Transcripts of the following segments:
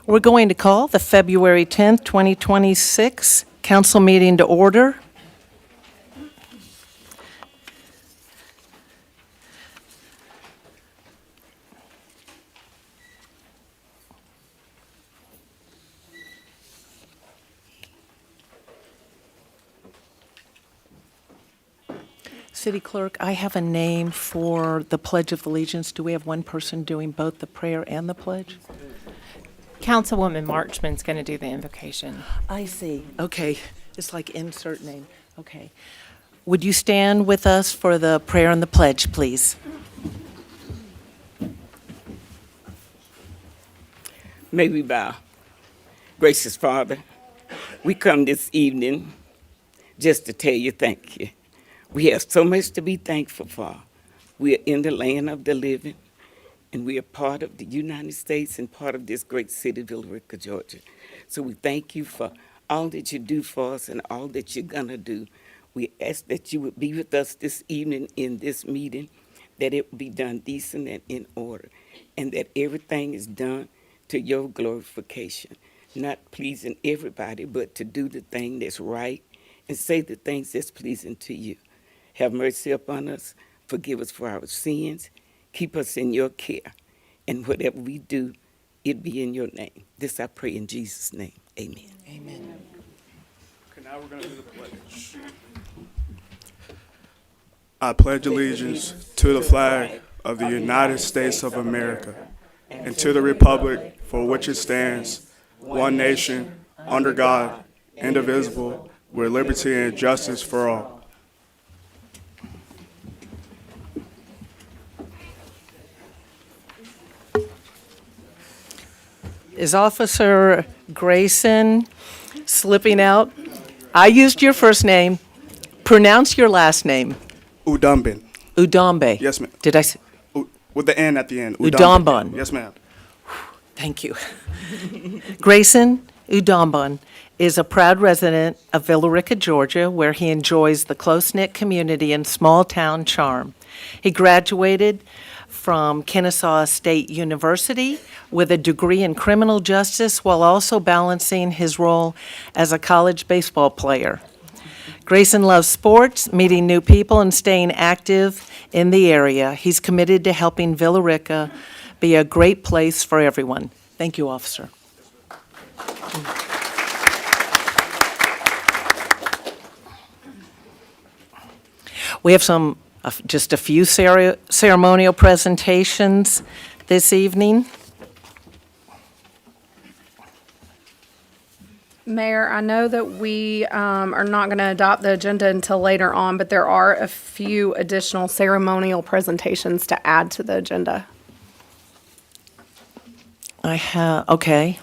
We're going to call the February 10th, 2026 council meeting to order. City Clerk, I have a name for the Pledge of Allegiance. Do we have one person doing both the prayer and the pledge? Councilwoman Marchman's going to do the invocation. I see. Okay. It's like insert name. Okay. Would you stand with us for the prayer and the pledge, please? May we bow. Gracious Father, we come this evening just to tell you thank you. We have so much to be thankful for. We are in the land of the living, and we are part of the United States and part of this great city, Rica, Georgia. So we thank you for all that you do for us and all that you're going to do. We ask that you would be with us this evening in this meeting, that it will be done decent and in order, and that everything is done to your glorification, not pleasing everybody, but to do the thing that's right and say the things that's pleasing to you. Have mercy upon us, forgive us for our sins, keep us in your care, and whatever we do, it be in your name. This I pray in Jesus' name. Amen. Amen. Okay, now we're going to do the pledge. I pledge allegiance to the flag of the United States of America and to the republic for which it stands, one nation, under God, indivisible, with liberty and justice for all. Is Officer Grayson slipping out? I used your first name. Pronounce your last name. Udumbin. Udombe. Yes, ma'am. Did I say? With the N at the end. Udombon. Yes, ma'am. Thank you. Grayson Udombon is a proud resident of Villa Rica, Georgia, where he enjoys the close-knit community and small-town charm. He graduated from Kennesaw State University with a degree in criminal justice while also balancing his role as a college baseball player. Grayson loves sports, meeting new people, and staying active in the area. He's committed to helping Villa Rica be a great place for everyone. Thank you, Officer. We have just a few ceremonial presentations this evening. Mayor, I know that we are not going to adopt the agenda until later on, but there are a few additional ceremonial presentations to add to the agenda. Okay.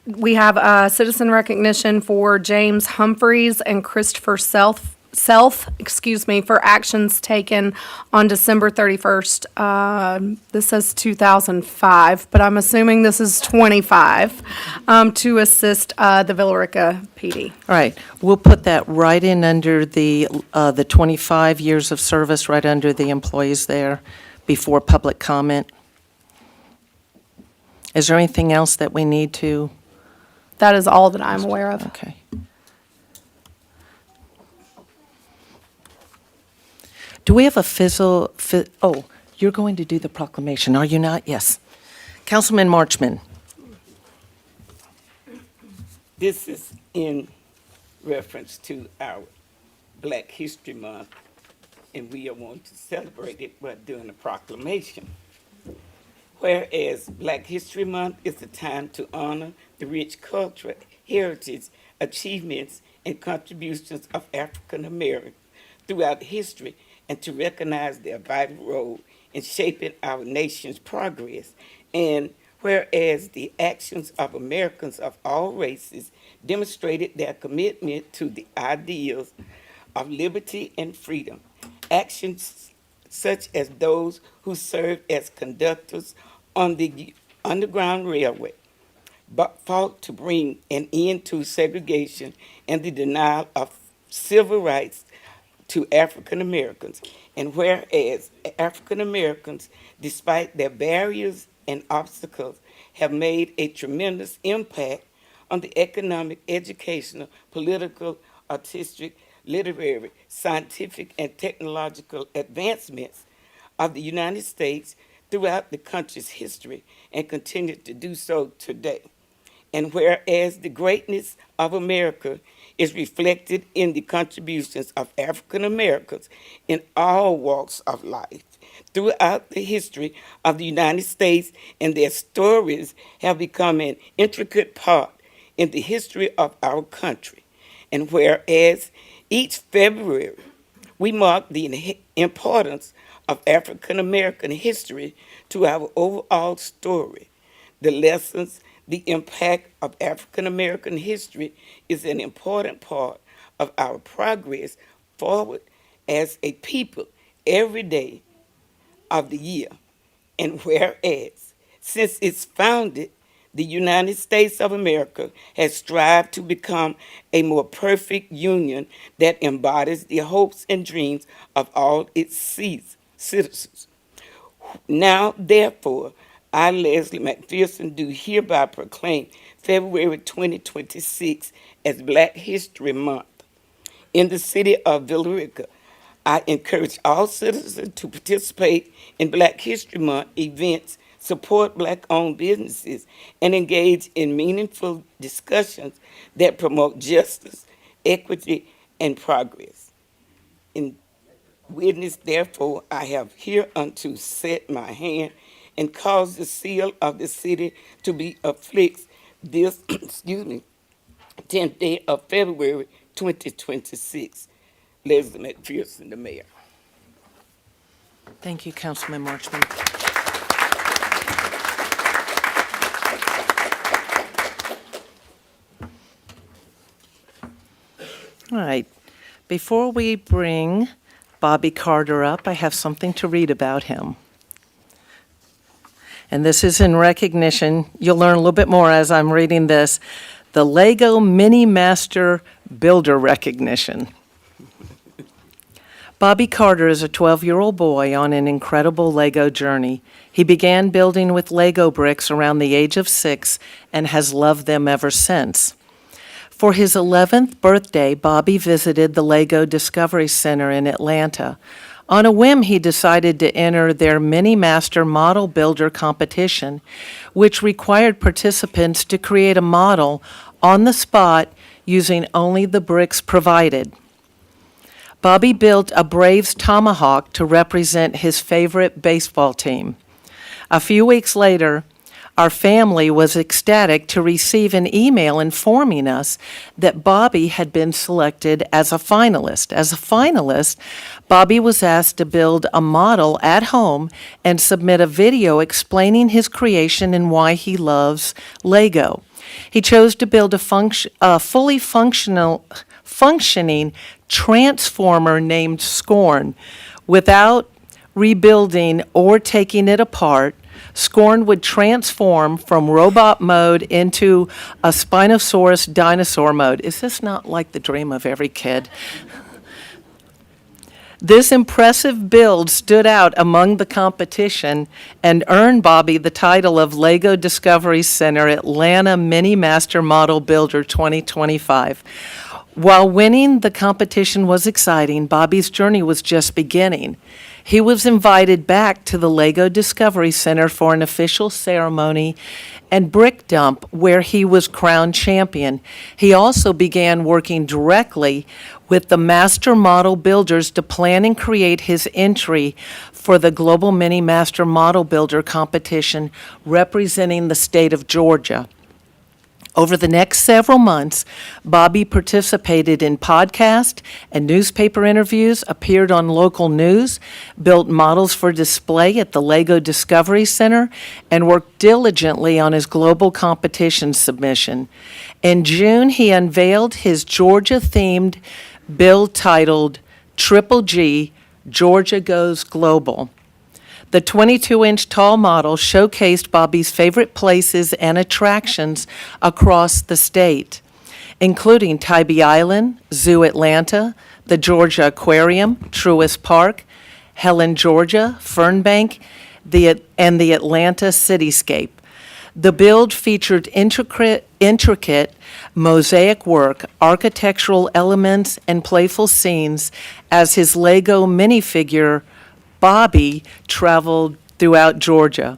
We have citizen recognition for James Humphreys and Christopher Self, for actions taken on December 31st. This says 2005, but I'm assuming this is 25, to assist the Villa Rica PD. All right, we'll put that right in under the 25 years of service, right under the employees there, before public comment. Is there anything else that we need to? That is all that I'm aware of. Okay. Do we have a oh, you're going to do the proclamation, are you not? Yes. Councilman Marchman. This is in reference to our Black History Month, and we are wanting to celebrate it by doing a proclamation. Whereas Black History Month is a time to honor the rich cultural heritage, achievements, and contributions of African Americans throughout history, and to recognize their vital role in shaping our nation's progress. And whereas the actions of Americans of all races demonstrated their commitment to the ideals of liberty and freedom, actions such as those who served as conductors on the Underground Railway, but fought to bring an end to segregation and the denial of civil rights to African Americans. And whereas African Americans, despite their barriers and obstacles have made a tremendous impact on the economic, educational, political, artistic, literary, scientific, and technological advancements of the United States throughout the country's history and continue to do so today. And whereas the greatness of America is reflected in the contributions of African Americans in all walks of life throughout the history of the United States, and their stories have become an intricate part in the history of our country. And whereas each February we mark the importance of African American history to our overall story, the lessons, the impact of African American history is an important part of our progress forward as a people every day of the year. And whereas, since its founded, the United States of America has strived to become a more perfect union that embodies the hopes and dreams of all its citizens. Now, therefore, I, Leslie McPherson, do hereby proclaim February 2026 as Black History Month. In the city of Rica, I encourage all citizens to participate in Black History Month events, support Black-owned businesses, and engage in meaningful discussions that promote justice, equity, and progress. In witness, therefore, I have hereunto set my hand and caused the seal of the city to be affixed this, 10th day of February 2026. Leslie McPherson, the mayor. Thank you, Councilman Marchman. All right. Before we bring Bobby Carter up, I have something to read about him. And this is in recognition, you'll learn a little bit more as I'm reading this, the Lego Mini Master Builder Recognition. Bobby Carter is a 12-year-old boy on an incredible Lego journey. He began building with Lego bricks around the age of 6 and has loved them ever since. For his 11th birthday, Bobby visited the Lego Discovery Center in Atlanta. On a whim, he decided to enter their Mini Master Model Builder competition, which required participants to create a model on the spot using only the bricks provided. Bobby built a Braves tomahawk to represent his favorite baseball team. A few weeks later, our family was ecstatic to receive an email informing us that Bobby had been selected as a finalist. As a finalist, Bobby was asked to build a model at home and submit a video explaining his creation and why he loves Lego. He chose to build a fully functioning transformer named Scorn. Without rebuilding or taking it apart, Scorn would transform from robot mode into a Spinosaurus dinosaur mode. Is this not like the dream of every kid? This impressive build stood out among the competition and earned Bobby the title of Lego Discovery Center Atlanta Mini Master Model Builder 2025. While winning the competition was exciting, Bobby's journey was just beginning. He was invited back to the Lego Discovery Center for an official ceremony and brick dump where he was crowned champion. He also began working directly with the master model builders to plan and create his entry for the Global Mini Master Model Builder competition representing the state of Georgia. Over the next several months, Bobby participated in podcasts and newspaper interviews, appeared on local news, built models for display at the Lego Discovery Center, and worked diligently on his global competition submission. In June, he unveiled his Georgia-themed build titled Triple G, Georgia Goes Global. The 22-inch tall model showcased Bobby's favorite places and attractions across the state, including Tybee Island, Zoo Atlanta, the Georgia Aquarium, Truist Park, Helen, Georgia, Fernbank, and the Atlanta cityscape. The build featured intricate mosaic work, architectural elements, and playful scenes as his Lego minifigure, Bobby, traveled throughout Georgia.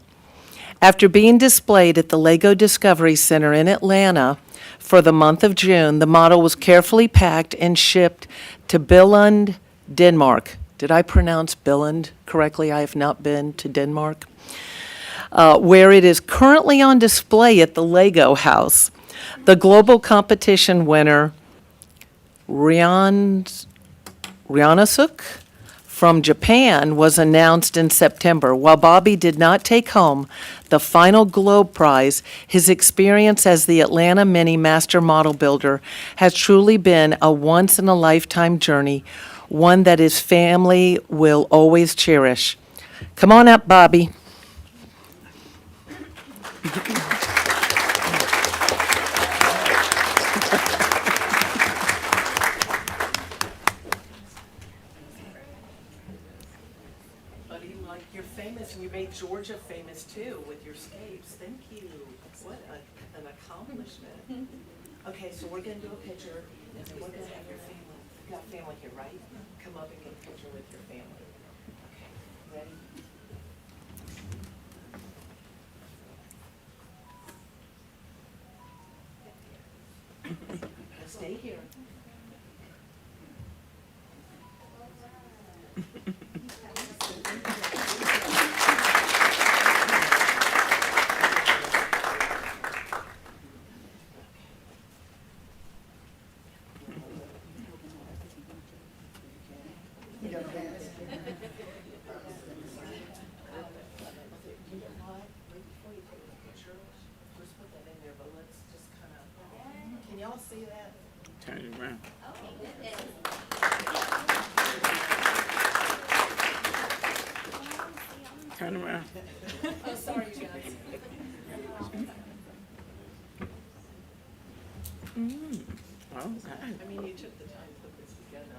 After being displayed at the Lego Discovery Center in Atlanta for the month of June, the model was carefully packed and shipped to Billund, Denmark. Did I pronounce Billund correctly? I have not been to Denmark. Where it is currently on display at the Lego House. The global competition winner, Ryanosuk from Japan, was announced in September. While Bobby did not take home the final Globe Prize, his experience as the Atlanta Mini Master Model Builder has truly been a once-in-a-lifetime journey, one that his family will always cherish. Come on up, Bobby. Buddy, like you're famous, and you made Georgia famous too with your scapes. Thank you. What an accomplishment. Okay, so we're gonna do a picture, and then we're gonna have your family. You got family here, right? Come up and get a picture with your family. Okay, ready? Stay here. Can y'all see that? Turn it around. Turn around. Oh, sorry, you guys. Okay. I mean, you took the time to put this together.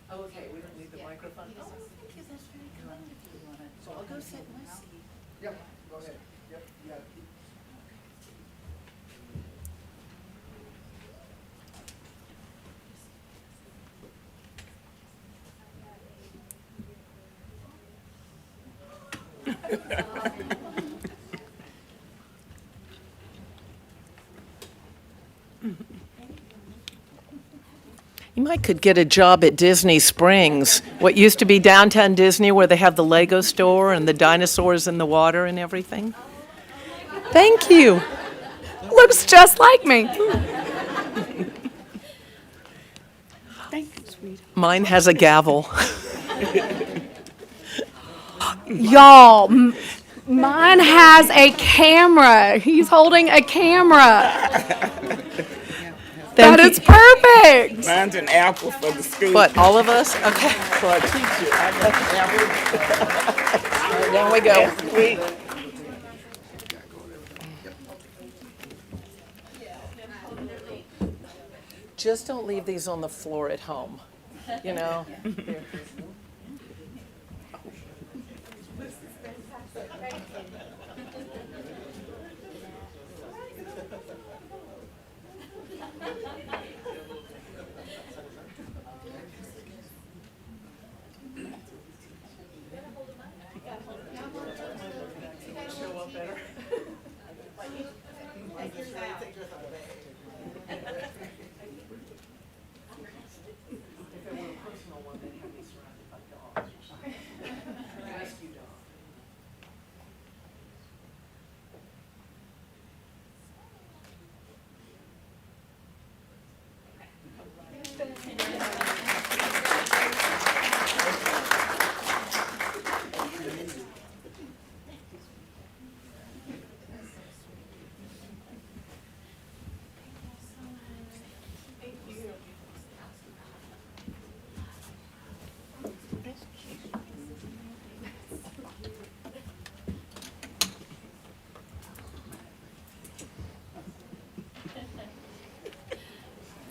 Oh, okay, we don't need the microphone. Oh, okay, that's very kind. So I'll go sit in my seat. Yep, go ahead. Yep, you got it. You might could get a job at Disney Springs, what used to be downtown Disney, where they have the Lego store and the dinosaurs in the water and everything. Thank you. Looks just like me. Thank you, sweetie. Mine has a gavel. Y'all, mine has a camera. He's holding a camera. That is perfect. Mine's an apple for the school. What, all of us? Okay, For a teacher, I got an apple. down we go. That's sweet. Just don't leave these on the floor at home, you know? They're-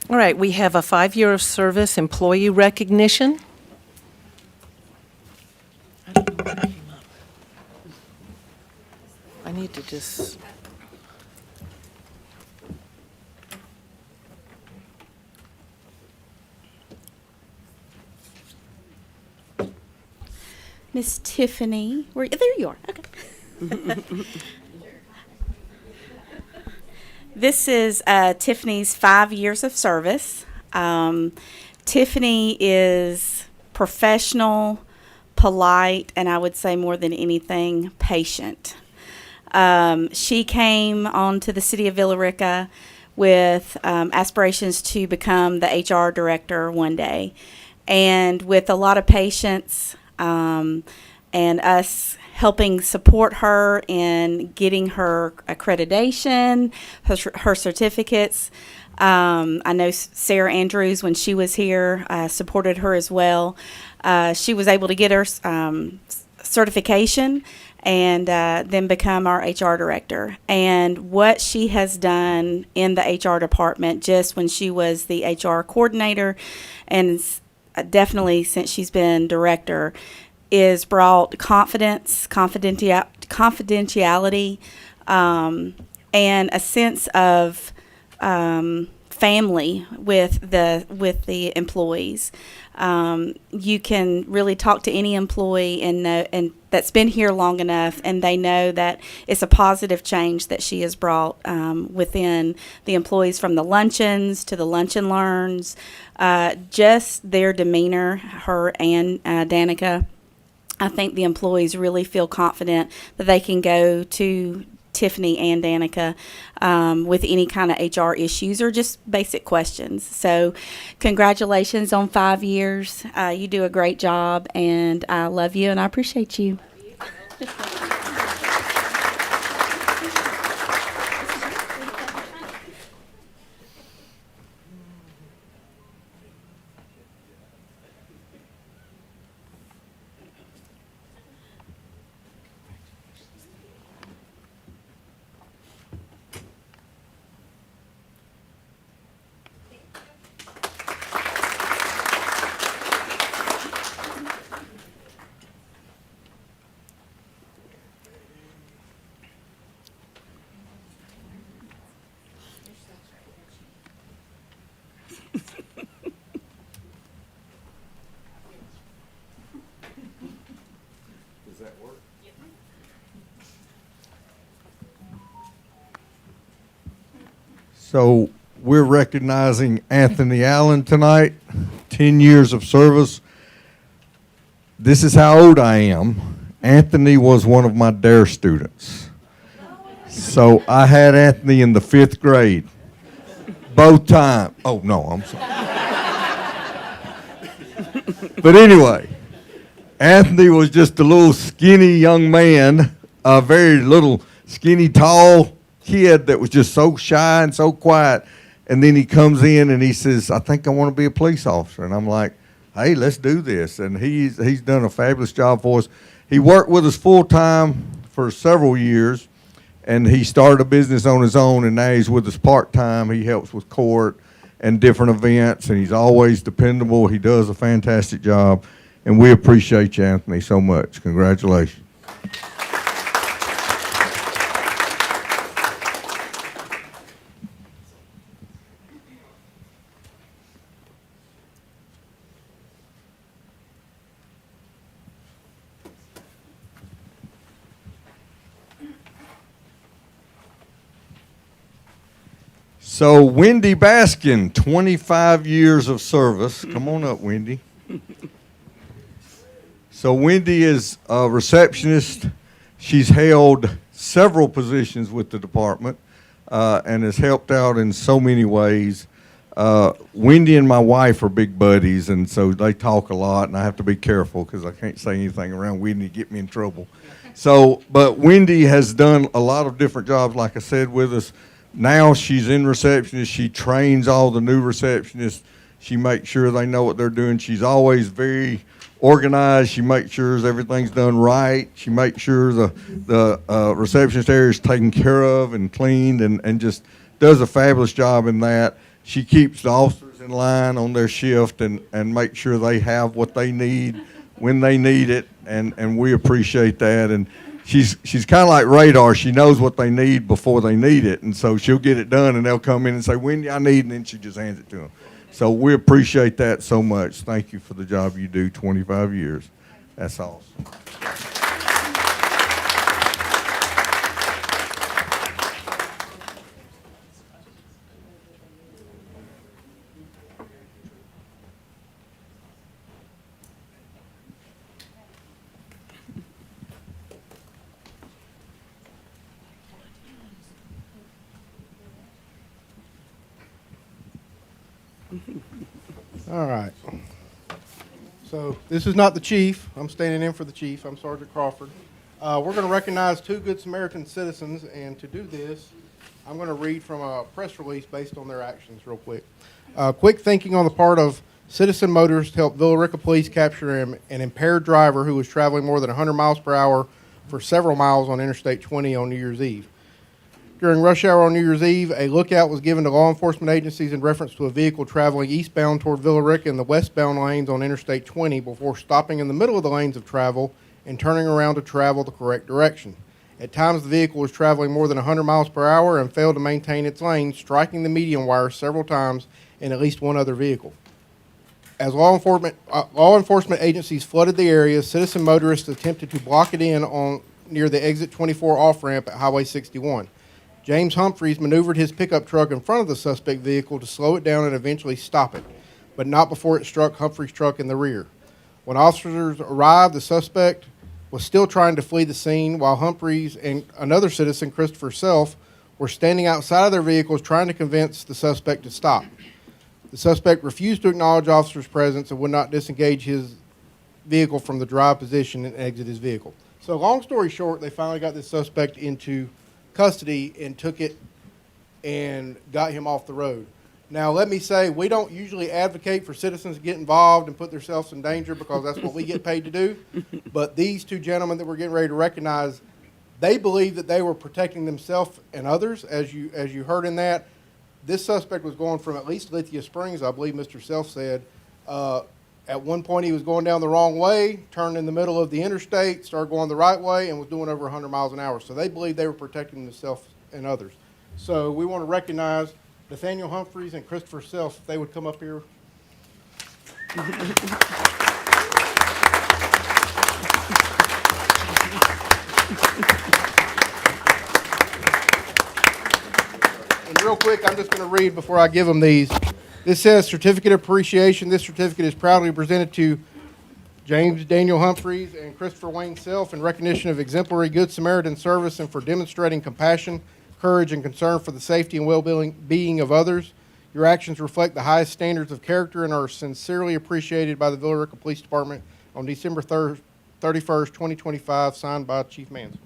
All right, we have a 5-year of service employee recognition. I don't know where that came up. I need to just. Miss Tiffany, there you are. Okay. This is Tiffany's 5 years of service. Tiffany is professional, polite, and I would say more than anything, patient. She came onto the city of Villa Rica with aspirations to become the HR director one day. And with a lot of patience and us helping support her in getting her accreditation, her certificates. I know Sarah Andrews, when she was here, supported her as well. She was able to get her certification and then become our HR director. And what she has done in the HR department, just when she was the HR coordinator, and definitely since she's been director, is brought confidence, confidentiality, and a sense of family with the employees. You can really talk to any employee and that's been here long enough, and they know that it's a positive change that she has brought within the employees, from the luncheons to the lunch and learns, just their demeanor, her and Danica. I think the employees really feel confident that they can go to Tiffany and Danica with any kind of HR issues or just basic questions. So congratulations on 5 years. You do a great job, and I love you and I appreciate you. So we're recognizing Anthony Allen tonight, 10 years of service. This is how old I am. Anthony was one of my DARE students. So I had Anthony in the 5th grade, both times. Oh, no, I'm sorry. But anyway, Anthony was just a little skinny young man, a very little skinny, tall kid that was just so shy and so quiet. And then he comes in and he says, I think I want to be a police officer. And I'm like, hey, let's do this. And he's done a fabulous job for us. He worked with us full time for several years, and he started a business on his own, and now he's with us part time. He helps with court and different events, and he's always dependable. He does a fantastic job, and we appreciate you, Anthony, so much. Congratulations. So Wendy Baskin, 25 years of service. Come on up, Wendy. So Wendy is a receptionist. She's held several positions with the department and has helped out in so many ways. Wendy and my wife are big buddies, and so they talk a lot, and I have to be careful because I can't say anything around Wendy to get me in trouble. So, but Wendy has done a lot of different jobs, like I said, with us. Now she's in receptionist. She trains all the new receptionists. She makes sure they know what they're doing. She's always very organized. She makes sure everything's done right. She makes sure the receptionist area is taken care of and cleaned, and just does a fabulous job in that. She keeps the officers in line on their shift and make sure they have what they need when they need it, and we appreciate that. And she's kind of like radar. She knows what they need before they need it, and so she'll get it done, and they'll come in and say, when y'all need, and then she just hands it to them. So we appreciate that so much. Thank you for the job you do, 25 years. That's awesome. All right. So this is not the chief. I'm standing in for the chief. I'm Sergeant Crawford. We're going to recognize 2 Good Samaritan citizens, and to do this, I'm going to read from a press release based on their actions real quick. Quick thinking on the part of citizen motorists helped Villa Rica Police capture an impaired driver who was traveling more than 100 miles per hour for several miles on Interstate 20 on New Year's Eve. During rush hour on New Year's Eve, a lookout was given to law enforcement agencies in reference to a vehicle traveling eastbound toward Villa Rica in the westbound lanes on Interstate 20 before stopping in the middle of the lanes of travel and turning around to travel the correct direction. At times, the vehicle was traveling more than 100 miles per hour and failed to maintain its lane, striking the median wire several times in at least one other vehicle. As law enforcement agencies flooded the area, citizen motorists attempted to block it in near the exit 24 off-ramp at Highway 61. James Humphreys maneuvered his pickup truck in front of the suspect vehicle to slow it down and eventually stop it, but not before it struck Humphreys' truck in the rear. When officers arrived, the suspect was still trying to flee the scene while Humphreys and another citizen, Christopher Self, were standing outside of their vehicles trying to convince the suspect to stop. The suspect refused to acknowledge officers' presence and would not disengage his vehicle from the drive position and exit his vehicle. So long story short, they finally got this suspect into custody and took it and got him off the road. Now, let me say, we don't usually advocate for citizens to get involved and put themselves in danger because that's what we get paid to do. But these 2 gentlemen that we're getting ready to recognize, they believe that they were protecting themselves and others. As you heard in that, this suspect was going from at least Lithia Springs, I believe Mr. Self said. At one point, he was going down the wrong way, turned in the middle of the interstate, started going the right way, and was doing over 100 miles an hour. So they believe they were protecting themselves and others. So we want to recognize Nathaniel Humphreys and Christopher Self. If they would come up here. And real quick, I'm just going to read before I give them these. This says Certificate of Appreciation. This certificate is proudly presented to James Daniel Humphreys and Christopher Wayne Self in recognition of exemplary Good Samaritan service and for demonstrating compassion, courage, and concern for the safety and well-being of others. Your actions reflect the highest standards of character and are sincerely appreciated by the Villa Rica Police Department on December 31st, 2025, signed by Chief Mansell.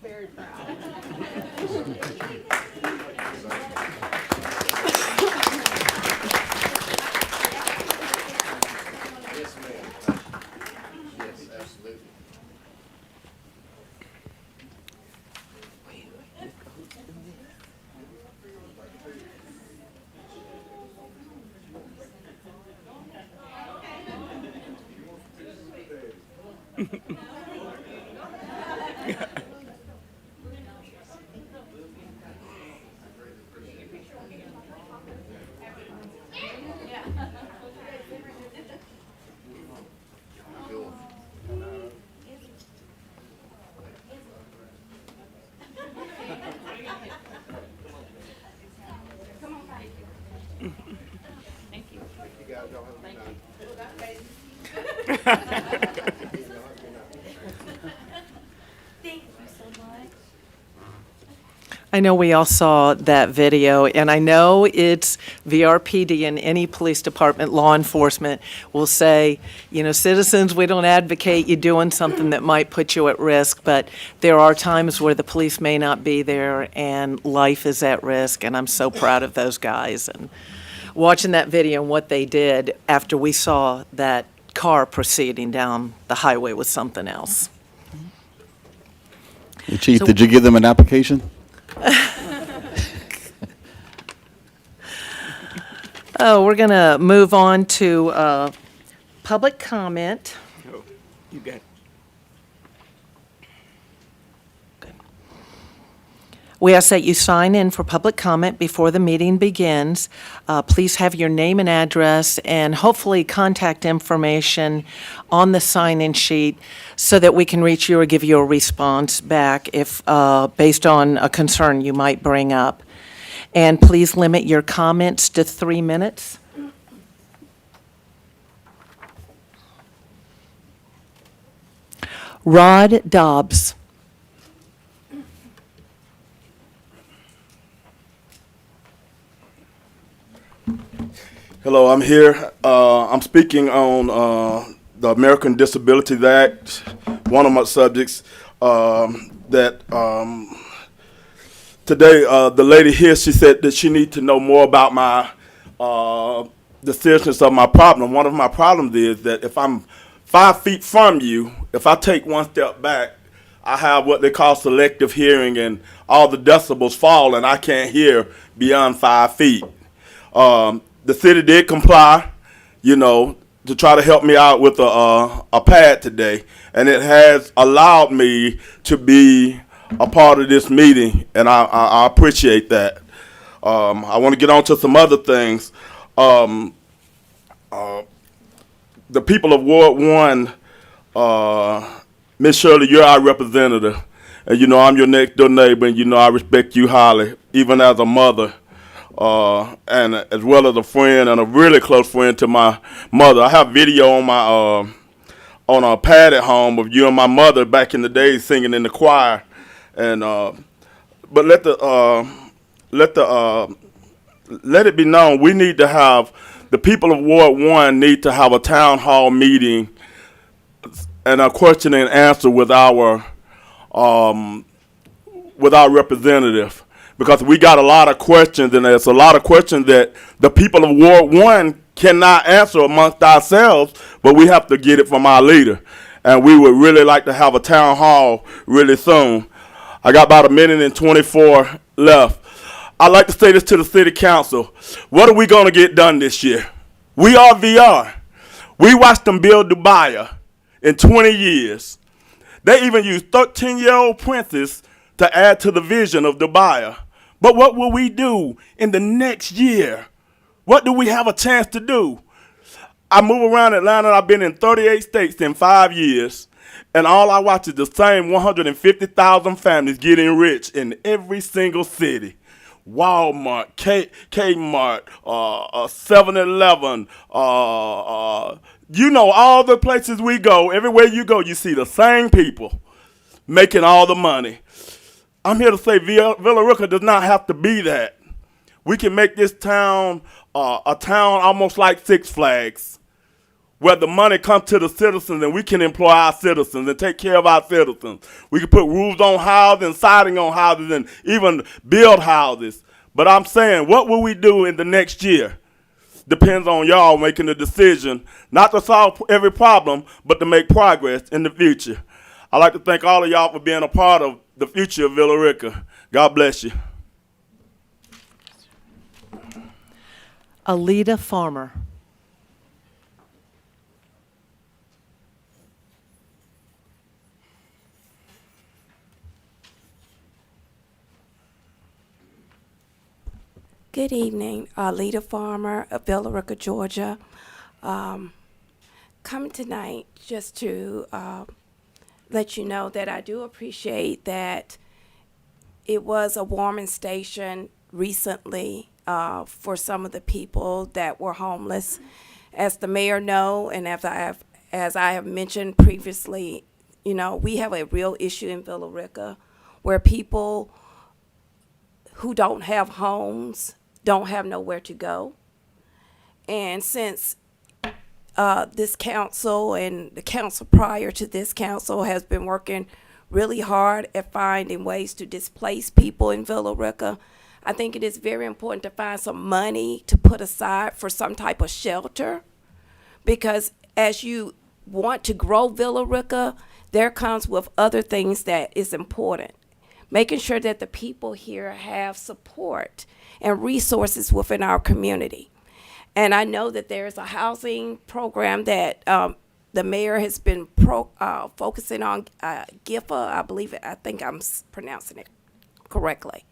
Very proud. Yes, ma'am. Yes, absolutely. I know we all saw that video, and I know it's VRPD and any police department, law enforcement will say, you know, citizens, we don't advocate you doing something that might put you at risk, but there are times where the police may not be there and life is at risk, and I'm so proud of those guys. And watching that video and what they did after we saw that car proceeding down the highway was something else. Hey, Chief, So- did you give them an application? Oh, we're going to move on to public comment. No, you got, We ask that you sign in for public comment before the meeting begins. Please have your name and address and hopefully contact information on the sign-in sheet so that we can reach you or give you a response back if, based on a concern you might bring up. And please limit your comments to 3 minutes. Rod Dobbs. Hello, I'm here. I'm speaking on the American Disabilities Act. One of my subjects that today the lady here, she said that she needs to know more about my the seriousness of my problem. One of my problems is that if I'm 5 feet from you, if I take one step back, I have what they call selective hearing, and all the decibels fall, and I can't hear beyond 5 feet. The city did comply, you know, to try to help me out with a pad today, and it has allowed me to be a part of this meeting, and I appreciate that. I want to get on to some other things. The people of Ward 1, Miss Shirley, you're our representative, and you know I'm your next door neighbor, and you know I respect you highly, even as a mother. And as well as a friend and a really close friend to my mother. I have video on my on a pad at home of you and my mother back in the day singing in the choir, and but let it be known we need to have the people of Ward 1 need to have a town hall meeting and a question and answer with our representative. Because we got a lot of questions, and there's a lot of questions that the people of Ward 1 cannot answer amongst ourselves, but we have to get it from our leader. And we would really like to have a town hall really soon. I got about 1:24 left. I'd like to say this to the city council. What are we going to get done this year? We are VR. We watched them build Dubai in 20 years. They even used 13-year-old princes to add to the vision of Dubai. But what will we do in the next year? What do we have a chance to do? I move around Atlanta. I've been in 38 states in 5 years, and all I watch is the same 150,000 families getting rich in every single city. Walmart, Kmart, 7-Eleven, you know, all the places we go, everywhere you go, you see the same people making all the money. I'm here to say Villa Rica does not have to be that. We can make this town a town almost like Six Flags, where the money comes to the citizens and we can employ our citizens and take care of our citizens. We can put roofs on houses and siding on houses and even build houses. But I'm saying, what will we do in the next year? Depends on y'all making the decision, not to solve every problem, but to make progress in the future. I'd like to thank all of y'all for being a part of the future of Villa Rica. God bless you. Alita Farmer. Good evening, Lita Farmer of Villa Rica, Georgia. Coming tonight just to let you know that I do appreciate that it was a warming station recently for some of the people that were homeless. As the mayor know, and as I have mentioned previously, you know, we have a real issue in Villa Rica where people who don't have homes don't have nowhere to go. And since this council and the council prior to this council has been working really hard at finding ways to displace people in Villa Rica, I think it is very important to find some money to put aside for some type of shelter, because as you want to grow Villa Rica, there comes with other things that is important. Making sure that the people here have support and resources within our community. And I know that there's a housing program that the mayor has been focusing on, GIFA, I think I'm pronouncing it correctly.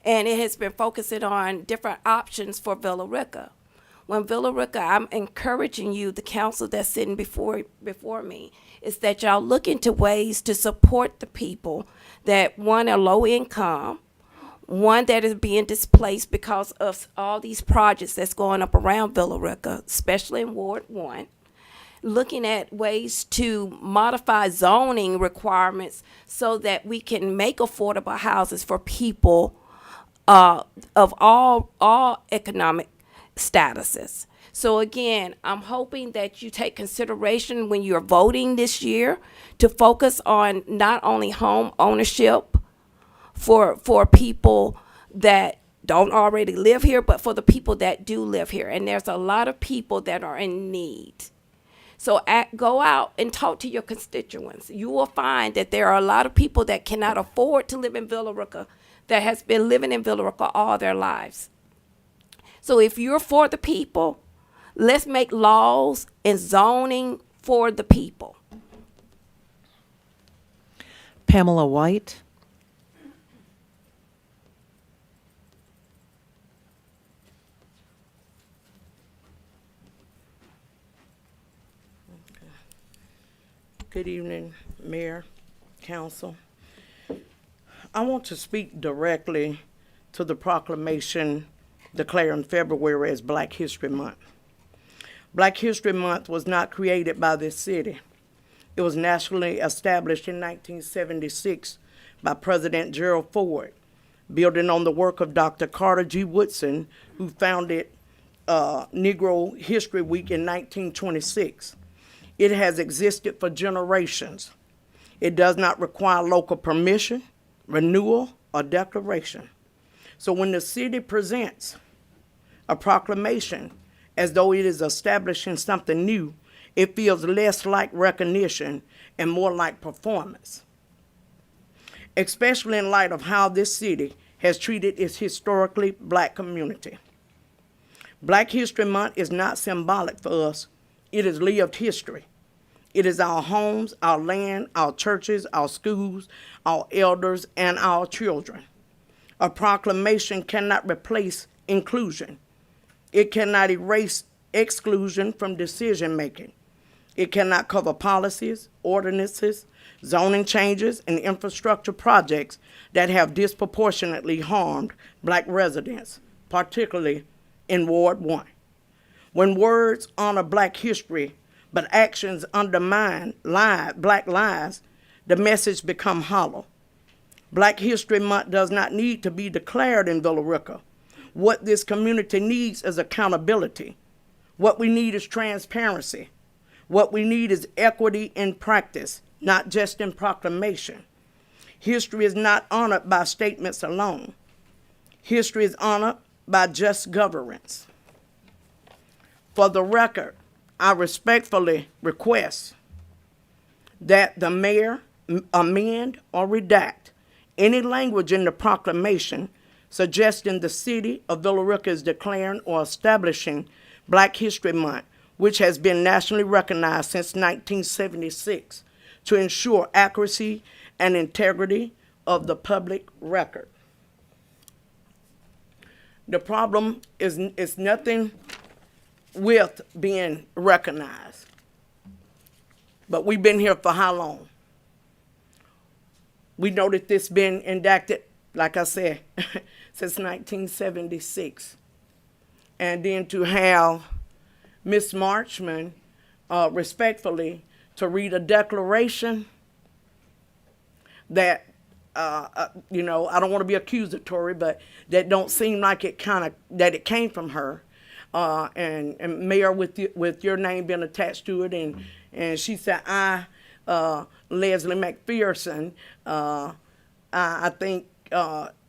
And it has been focusing on different options for Villa Rica. When Villa Rica, I'm encouraging you, the council that's sitting before me, is that y'all look into ways to support the people that, one, are low income, one that is being displaced because of all these projects that's going up around Villa Rica, especially in Ward 1, looking at ways to modify zoning requirements so that we can make affordable houses for people of all economic statuses. So again, I'm hoping that you take consideration when you're voting this year to focus on not only home ownership for people that don't already live here, but for the people that do live here. And there's a lot of people that are in need. So go out and talk to your constituents. You will find that there are a lot of people that cannot afford to live in Villa Rica that has been living in Villa Rica all their lives. So if you're for the people, let's make laws and zoning for the people. Pamela White. Good evening, Mayor, Council. I want to speak directly to the proclamation declaring February as Black History Month. Black History Month was not created by this city. It was nationally established in 1976 by President Gerald Ford, building on the work of Dr. Carter G. Woodson, who founded Negro History Week in 1926. It has existed for generations. It does not require local permission, renewal, or declaration. So when the city presents a proclamation as though it is establishing something new, it feels less like recognition and more like performance, especially in light of how this city has treated its historically Black community. Black History Month is not symbolic for us. It is lived history. It is our homes, our land, our churches, our schools, our elders, and our children. A proclamation cannot replace inclusion. It cannot erase exclusion from decision making. It cannot cover policies, ordinances, zoning changes, and infrastructure projects that have disproportionately harmed Black residents, particularly in Ward 1. When words honor Black history, but actions undermine Black lives, the message becomes hollow. Black History Month does not need to be declared in Villa Rica. What this community needs is accountability. What we need is transparency. What we need is equity in practice, not just in proclamation. History is not honored by statements alone. History is honored by just governance. For the record, I respectfully request that the mayor amend or redact any language in the proclamation suggesting the city of Villa Rica is declaring or establishing Black History Month, which has been nationally recognized since 1976, to ensure accuracy and integrity of the public record. The problem is nothing with being recognized. But we've been here for how long? We know that this been enacted, like I said, since 1976. And then to have Ms. Marchman respectfully to read a declaration that you know, I don't want to be accusatory, but that don't seem like it that it came from her. And Mayor, with your name being attached to it, and she said, Leslie McPherson, I think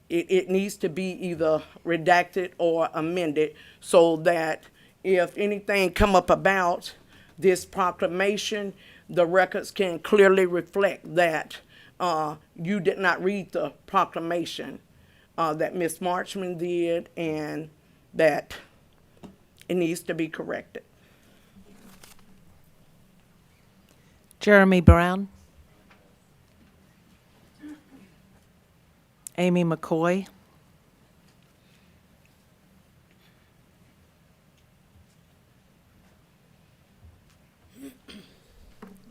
it needs to be either redacted or amended so that if anything come up about this proclamation, the records can clearly reflect that you did not read the proclamation that Ms. Marchman did, and that it needs to be corrected. Jeremy Brown. Amy McCoy.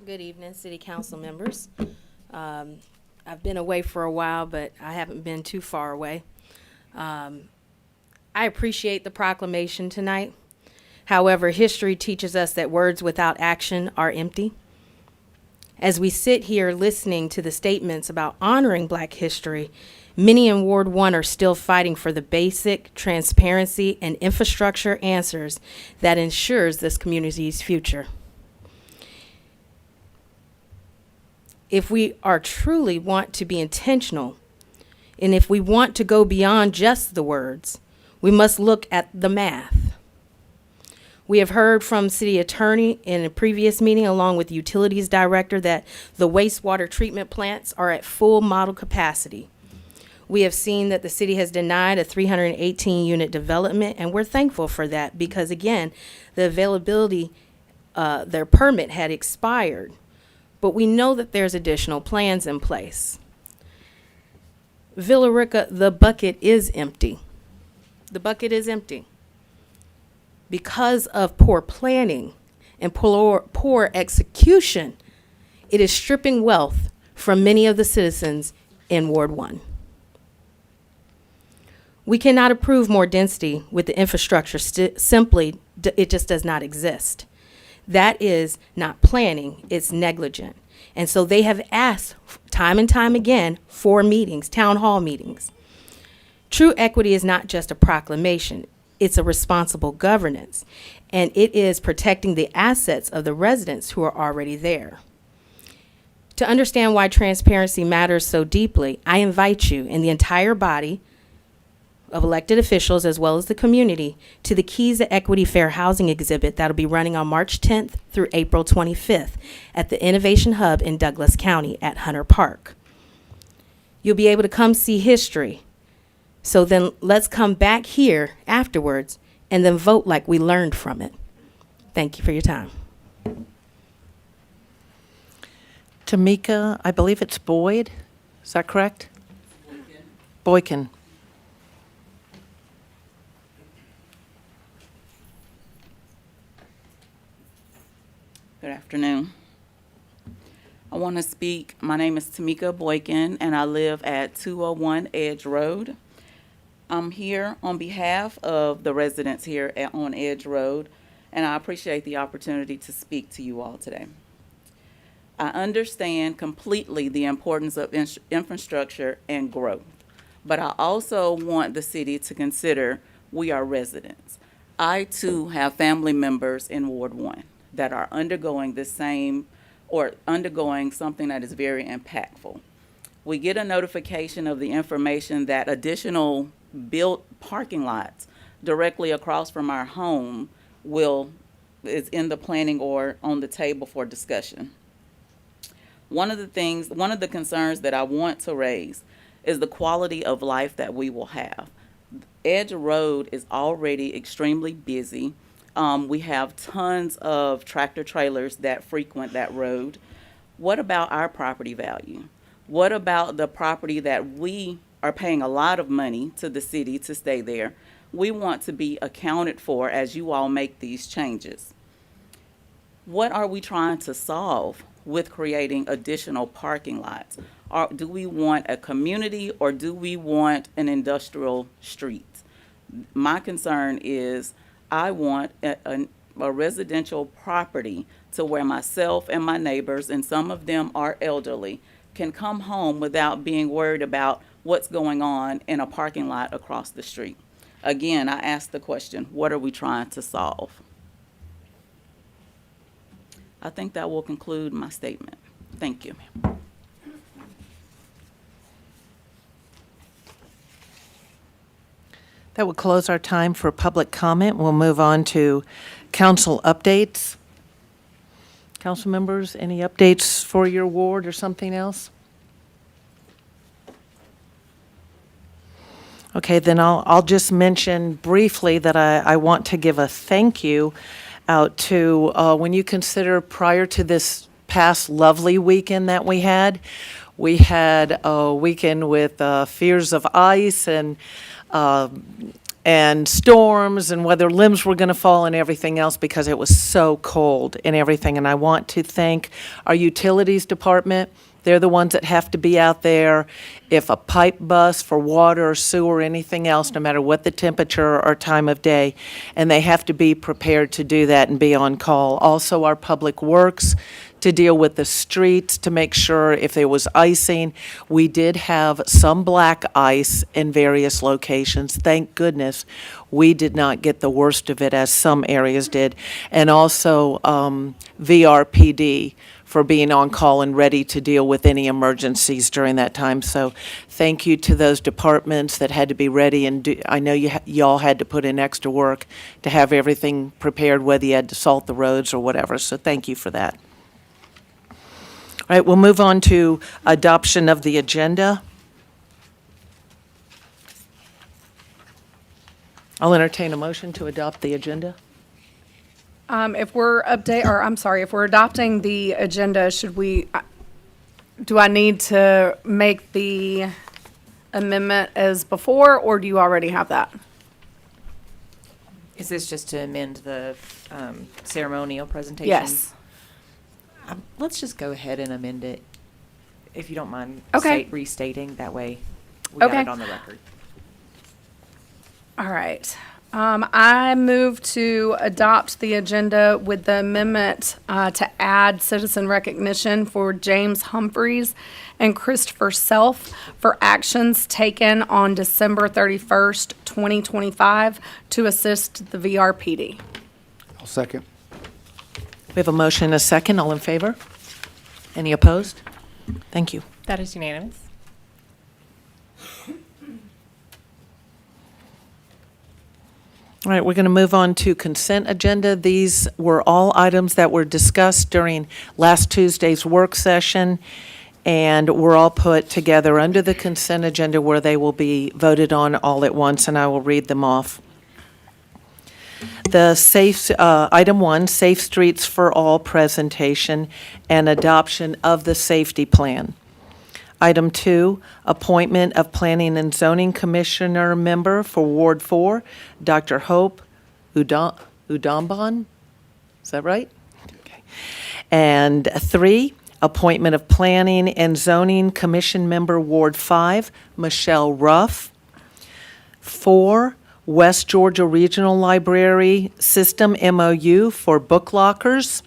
Good evening, City Council members. I've been away for a while, but I haven't been too far away. I appreciate the proclamation tonight. However, history teaches us that words without action are empty. As we sit here listening to the statements about honoring Black history, many in Ward 1 are still fighting for the basic transparency and infrastructure answers that ensures this community's future. If we are truly want to be intentional, and if we want to go beyond just the words, we must look at the math. We have heard from City Attorney in a previous meeting, along with Utilities Director, that the wastewater treatment plants are at full model capacity. We have seen that the city has denied a 318 unit development, and we're thankful for that because, again, the availability, their permit had expired. But we know that there's additional plans in place. Villa Rica, the bucket is empty. The bucket is empty. Because of poor planning and poor execution, it is stripping wealth from many of the citizens in Ward 1. We cannot approve more density with the infrastructure simply, it just does not exist. That is not planning, it's negligent. And so they have asked time and time again for meetings, town hall meetings. True equity is not just a proclamation, it's a responsible governance, and it is protecting the assets of the residents who are already there. To understand why transparency matters so deeply, I invite you and the entire body of elected officials, as well as the community, to the Keys to Equity Fair Housing exhibit that'll be running on March 10th through April 25th at the Innovation Hub in Douglas County at Hunter Park. You'll be able to come see history. So then let's come back here afterwards and then vote like we learned from it. Thank you for your time. Tamika, I believe it's Boyd. Is that correct? Boykin. Good afternoon. I want to speak. My name is Tamika Boykin, and I live at 201 Edge Road. I'm here on behalf of the residents here on Edge Road, and I appreciate the opportunity to speak to you all today. I understand completely the importance of infrastructure and growth, but I also want the city to consider we are residents. I, too, have family members in Ward 1 that are undergoing the same or undergoing something that is very impactful. We get a notification of the information that additional built parking lots directly across from our home is in the planning or on the table for discussion. One of the concerns that I want to raise is the quality of life that we will have. Edge Road is already extremely busy. We have tons of tractor trailers that frequent that road. What about our property value? What about the property that we are paying a lot of money to the city to stay there? We want to be accounted for as you all make these changes. What are we trying to solve with creating additional parking lots? Do we want a community or do we want an industrial street? My concern is I want a residential property to where myself and my neighbors, and some of them are elderly, can come home without being worried about what's going on in a parking lot across the street. Again, I ask the question, what are we trying to solve? I think that will conclude my statement. Thank you. That will close our time for public comment. We'll move on to council updates. Council members, any updates for your ward or something else? Okay, then I'll just mention briefly that I want to give a thank you out to, when you consider prior to this past lovely weekend that we had a weekend with fears of ice and storms and whether limbs were going to fall and everything else because it was so cold and everything. And I want to thank our utilities department. They're the ones that have to be out there. If a pipe busts for water or sewer or anything else, no matter what the temperature or time of day, and they have to be prepared to do that and be on call. Also, our public works to deal with the streets to make sure if there was icing. We did have some black ice in various locations. Thank goodness we did not get the worst of it as some areas did. And also VRPD for being on call and ready to deal with any emergencies during that time. So thank you to those departments that had to be ready, and I know y'all had to put in extra work to have everything prepared, whether you had to salt the roads or whatever. So thank you for that. All right, we'll move on to adoption of the agenda. I'll entertain a motion to adopt the agenda. If we're if we're adopting the agenda, do I need to make the amendment as before, or do you already have that? Is this just to amend the ceremonial presentation? Yes. Let's just go ahead and amend it, if you don't mind. Okay. Restating, that way we got Okay. it on the record. All right. I move to adopt the agenda with the amendment to add citizen recognition for James Humphreys and Christopher Self for actions taken on December 31st, 2025 to assist the VRPD. I'll second. We have a motion and a second. All in favor? Any opposed? Thank you. That is unanimous. All right, we're going to move on to consent agenda. These were all items that were discussed during last Tuesday's work session, and were all put together under the consent agenda where they will be voted on all at once, and I will read them off. Item 1, Safe Streets for All presentation and adoption of the safety plan. Item 2, appointment of Planning and Zoning Commissioner member for Ward 4, Dr. Hope Udambon. Is that right? Okay. And 3, appointment of Planning and Zoning Commission member Ward 5, Michelle Ruff. 4, West Georgia Regional Library System MOU for book lockers.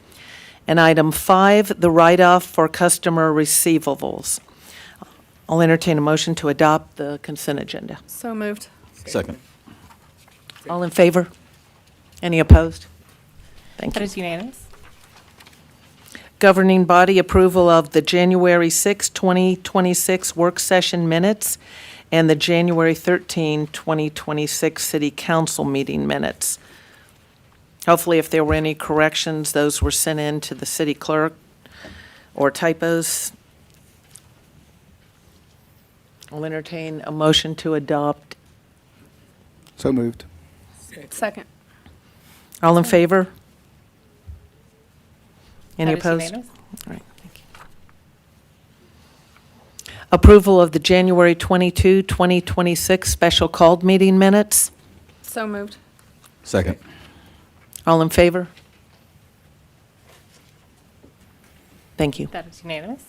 And item 5, the write-off for customer receivables. I'll entertain a motion to adopt the consent agenda. So moved. Second. All in favor? Any opposed? Thank That you. is unanimous. Governing body approval of the January 6, 2026 work session minutes and the January 13, 2026 city council meeting minutes. Hopefully, if there were any corrections, those were sent in to the city clerk or typos. I'll entertain a motion to adopt. So moved. Second. All in favor? Any That is opposed? unanimous. All right, thank you. Approval of the January 22, 2026 special called meeting minutes. So moved. Second. All in favor? Thank you. That is unanimous.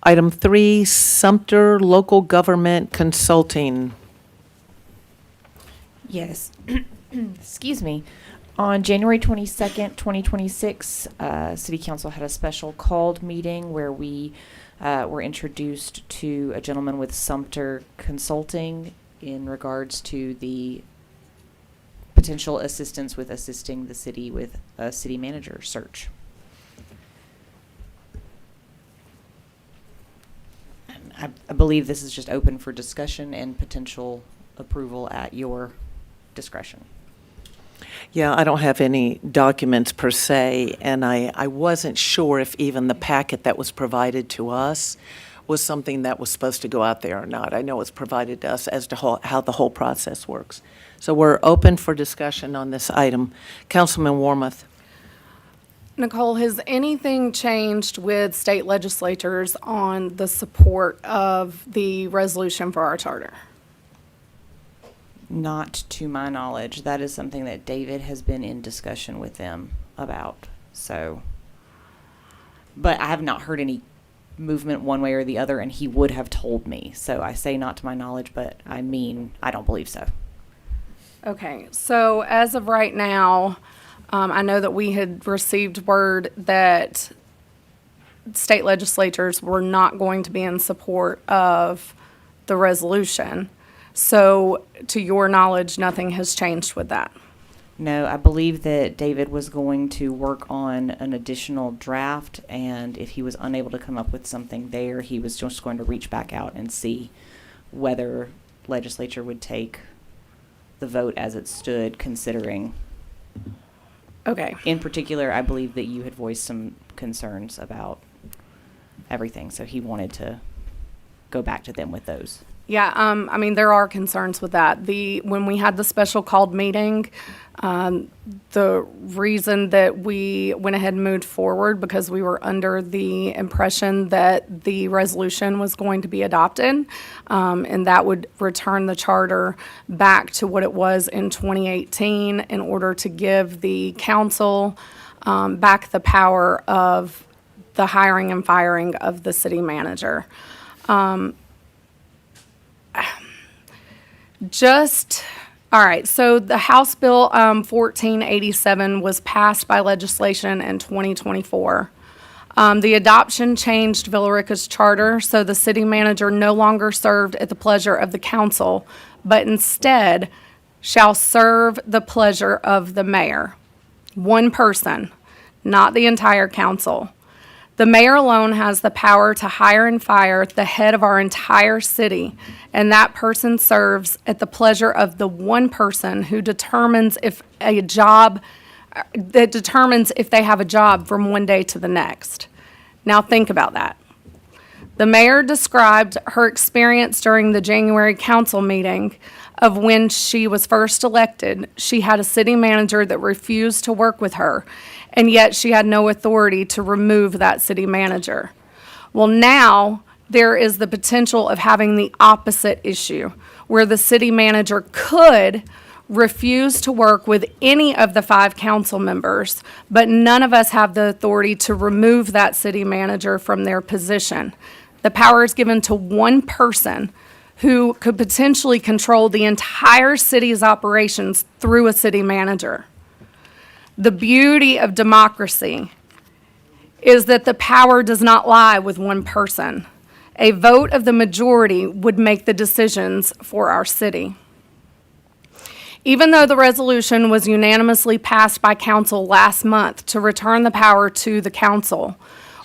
Item 3, Sumter Local Government Consulting. Yes. Excuse me. On January 22nd, 2026, City Council had a special called meeting where we were introduced to a gentleman with Sumter Consulting in regards to the potential assistance with assisting the city with a city manager search. I believe this is just open for discussion and potential approval at your discretion. Yeah, I don't have any documents per se, and I wasn't sure if even the packet that was provided to us was something that was supposed to go out there or not. I know it's provided to us as to how the whole process works. So we're open for discussion on this item. Councilman Warmoth. Nicole, has anything changed with state legislators on the support of the resolution for our charter? Not to my knowledge. That is something that David has been in discussion with them about. So, but I have not heard any movement one way or the other, and he would have told me. So I say not to my knowledge, but I mean, I don't believe so. Okay, so as of right now, I know that we had received word that state legislators were not going to be in support of the resolution. So, to your knowledge, nothing has changed with that? No, I believe that David was going to work on an additional draft, and if he was unable to come up with something there, he was just going to reach back out and see whether legislature would take the vote as it stood, considering. Okay. In particular, I believe that you had voiced some concerns about everything, so he wanted to go back to them with those. Yeah, I mean, there are concerns with that. When we had the special called meeting, the reason that we went ahead and moved forward because we were under the impression that the resolution was going to be adopted, and that would return the charter back to what it was in 2018 in order to give the council back the power of the hiring and firing of the city manager. All right, so the House Bill 1487 was passed by legislation in 2024. The adoption changed Villa Rica's charter, so the city manager no longer served at the pleasure of the council, but instead shall serve the pleasure of the mayor. One person, not the entire council. The mayor alone has the power to hire and fire the head of our entire city, and that person serves at the pleasure of the one person who determines if they have a job from one day to the next. Now think about that. The mayor described her experience during the January council meeting of when she was first elected. She had a city manager that refused to work with her, and yet she had no authority to remove that city manager. Well, now there is the potential of having the opposite issue, where the city manager could refuse to work with any of the 5 council members, but none of us have the authority to remove that city manager from their position. The power is given to one person who could potentially control the entire city's operations through a city manager. The beauty of democracy is that the power does not lie with one person. A vote of the majority would make the decisions for our city. Even though the resolution was unanimously passed by council last month to return the power to the council,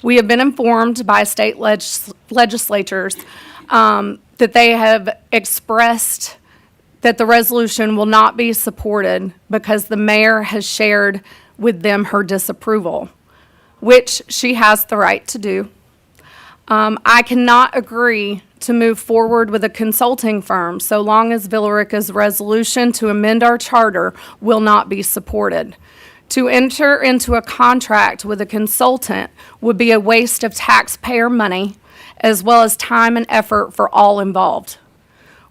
we have been informed by state legislatures that they have expressed that the resolution will not be supported because the mayor has shared with them her disapproval, which she has the right to do. I cannot agree to move forward with a consulting firm so long as Villa Rica's resolution to amend our charter will not be supported. To enter into a contract with a consultant would be a waste of taxpayer money as well as time and effort for all involved.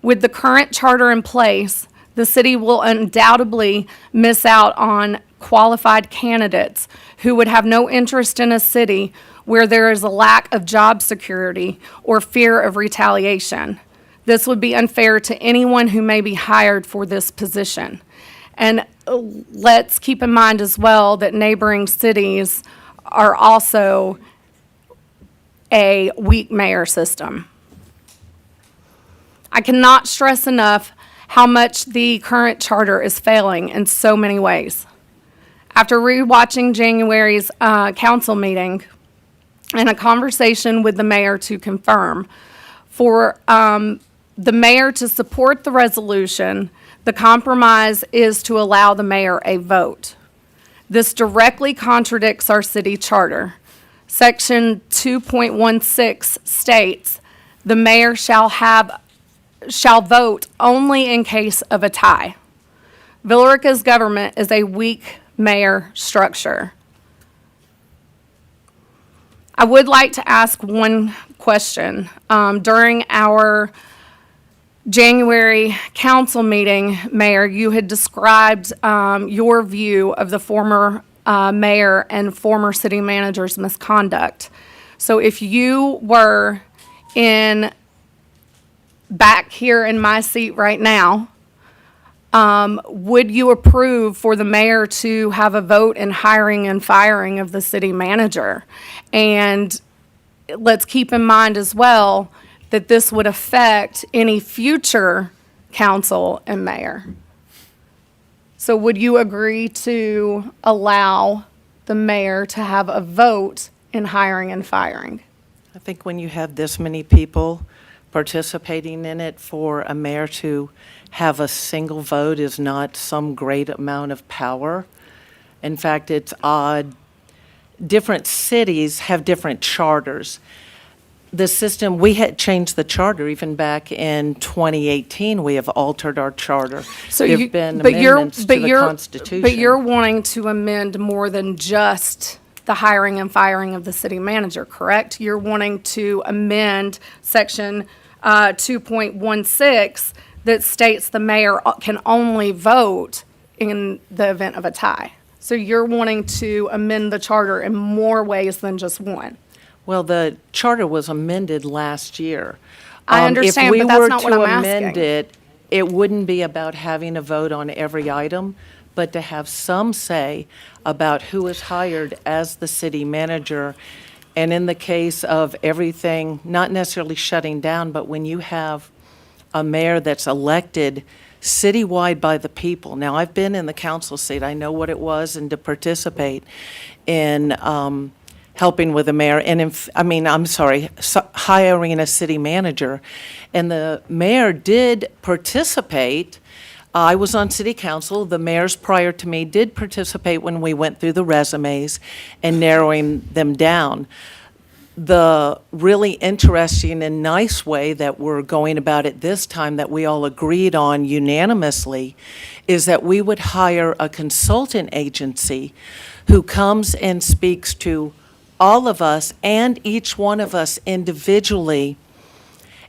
With the current charter in place, the city will undoubtedly miss out on qualified candidates who would have no interest in a city where there is a lack of job security or fear of retaliation. This would be unfair to anyone who may be hired for this position. And let's keep in mind as well that neighboring cities are also a weak mayor system. I cannot stress enough how much the current charter is failing in so many ways. After rewatching January's council meeting and a conversation with the mayor to confirm, for the mayor to support the resolution, the compromise is to allow the mayor a vote. This directly contradicts our city charter. Section 2.16 states, the mayor shall vote only in case of a tie. Villarica's government is a weak mayor structure. I would like to ask one question. During our January council meeting, Mayor, you had described your view of the former mayor and former city manager's misconduct. So if you were back here in my seat right now, would you approve for the mayor to have a vote in hiring and firing of the city manager? And let's keep in mind as well that this would affect any future council and mayor. So would you agree to allow the mayor to have a vote in hiring and firing? I think when you have this many people participating in it, for a mayor to have a single vote is not some great amount of power. In fact, it's odd. Different cities have different charters. The system, we had changed the charter even back in 2018. We have altered our charter. So There you- have been but you're- amendments to but the you're- Constitution. But you're wanting to amend more than just the hiring and firing of the city manager, correct? You're wanting to amend section 2.16 that states the mayor can only vote in the event of a tie. So you're wanting to amend the charter in more ways than just one. Well, the charter was amended last year. I understand, but that's not what I'm If we were to amend asking. it, it wouldn't be about having a vote on every item, but to have some say about who is hired as the city manager. And in the case of everything, not necessarily shutting down, but when you have a mayor that's elected citywide by the people. Now, I've been in the council seat. I know what it was, and to participate in helping with the mayor, and hiring a city manager. And the mayor did participate. I was on city council. The mayors prior to me did participate when we went through the resumes and narrowing them down. The really interesting and nice way that we're going about it this time, that we all agreed on unanimously, is that we would hire a consultant agency who comes and speaks to all of us and each one of us individually,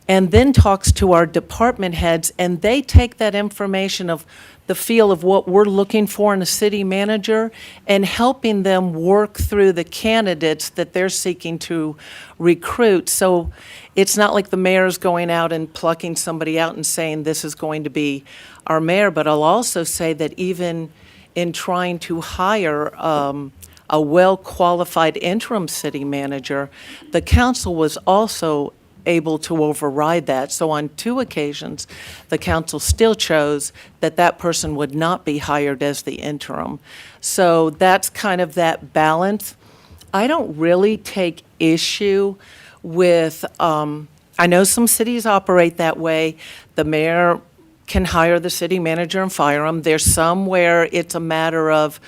and then talks to our department heads, and they take that information of the feel of what we're looking for in a city manager and helping them work through the candidates that they're seeking to recruit. So it's not like the mayor's going out and plucking somebody out and saying this is going to be our mayor, but I'll also say that even in trying to hire a well-qualified interim city manager, the council was also able to override that. So on 2 occasions, the council still chose that that person would not be hired as the interim. So that's kind of that balance. I don't really take issue with, I know some cities operate that way. The mayor can hire the city manager and fire them. There's some where it's a matter of,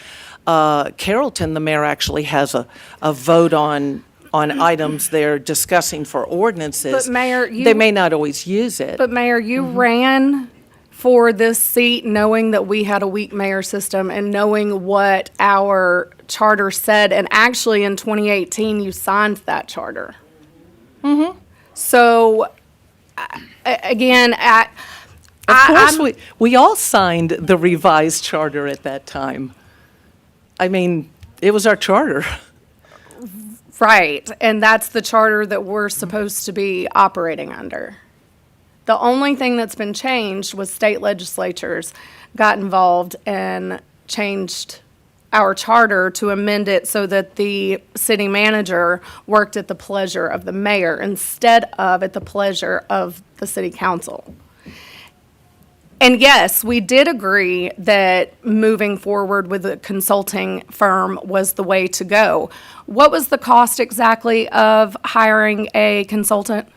Carrollton, the mayor actually has a vote on items they're discussing for ordinances. But Mayor, They may not always use it. But Mayor, you ran for this seat knowing that we had a weak mayor system and knowing what our charter said. And actually, in 2018, you signed that charter. So, again, Of course, we all signed the revised charter at that time. I mean, it was our charter. right, and that's the charter that we're supposed to be operating under. The only thing that's been changed was state legislatures got involved and changed our charter to amend it so that the city manager worked at the pleasure of the mayor instead of at the pleasure of the city council. And yes, we did agree that moving forward with a consulting firm was the way to go. What was the cost exactly of hiring a consultant?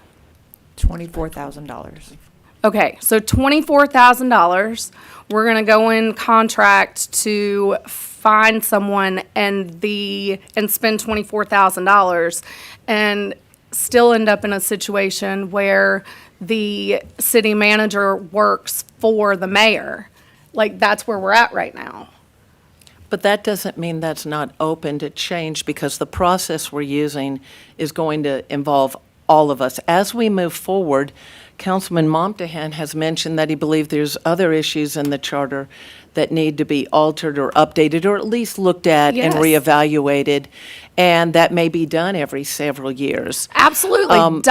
$24,000. Okay, so $24,000, we're gonna go in contract to find someone and spend $24,000 and still end up in a situation where the city manager works for the mayor. Like, that's where we're at right now. But that doesn't mean that's not open to change, because the process we're using is going to involve all of us. As we move forward, Councilman Momtahan has mentioned that he believes there's other issues in the charter that need to be altered or updated, or at least looked at and Yes. reevaluated, and that may be done every several years. Absolutely.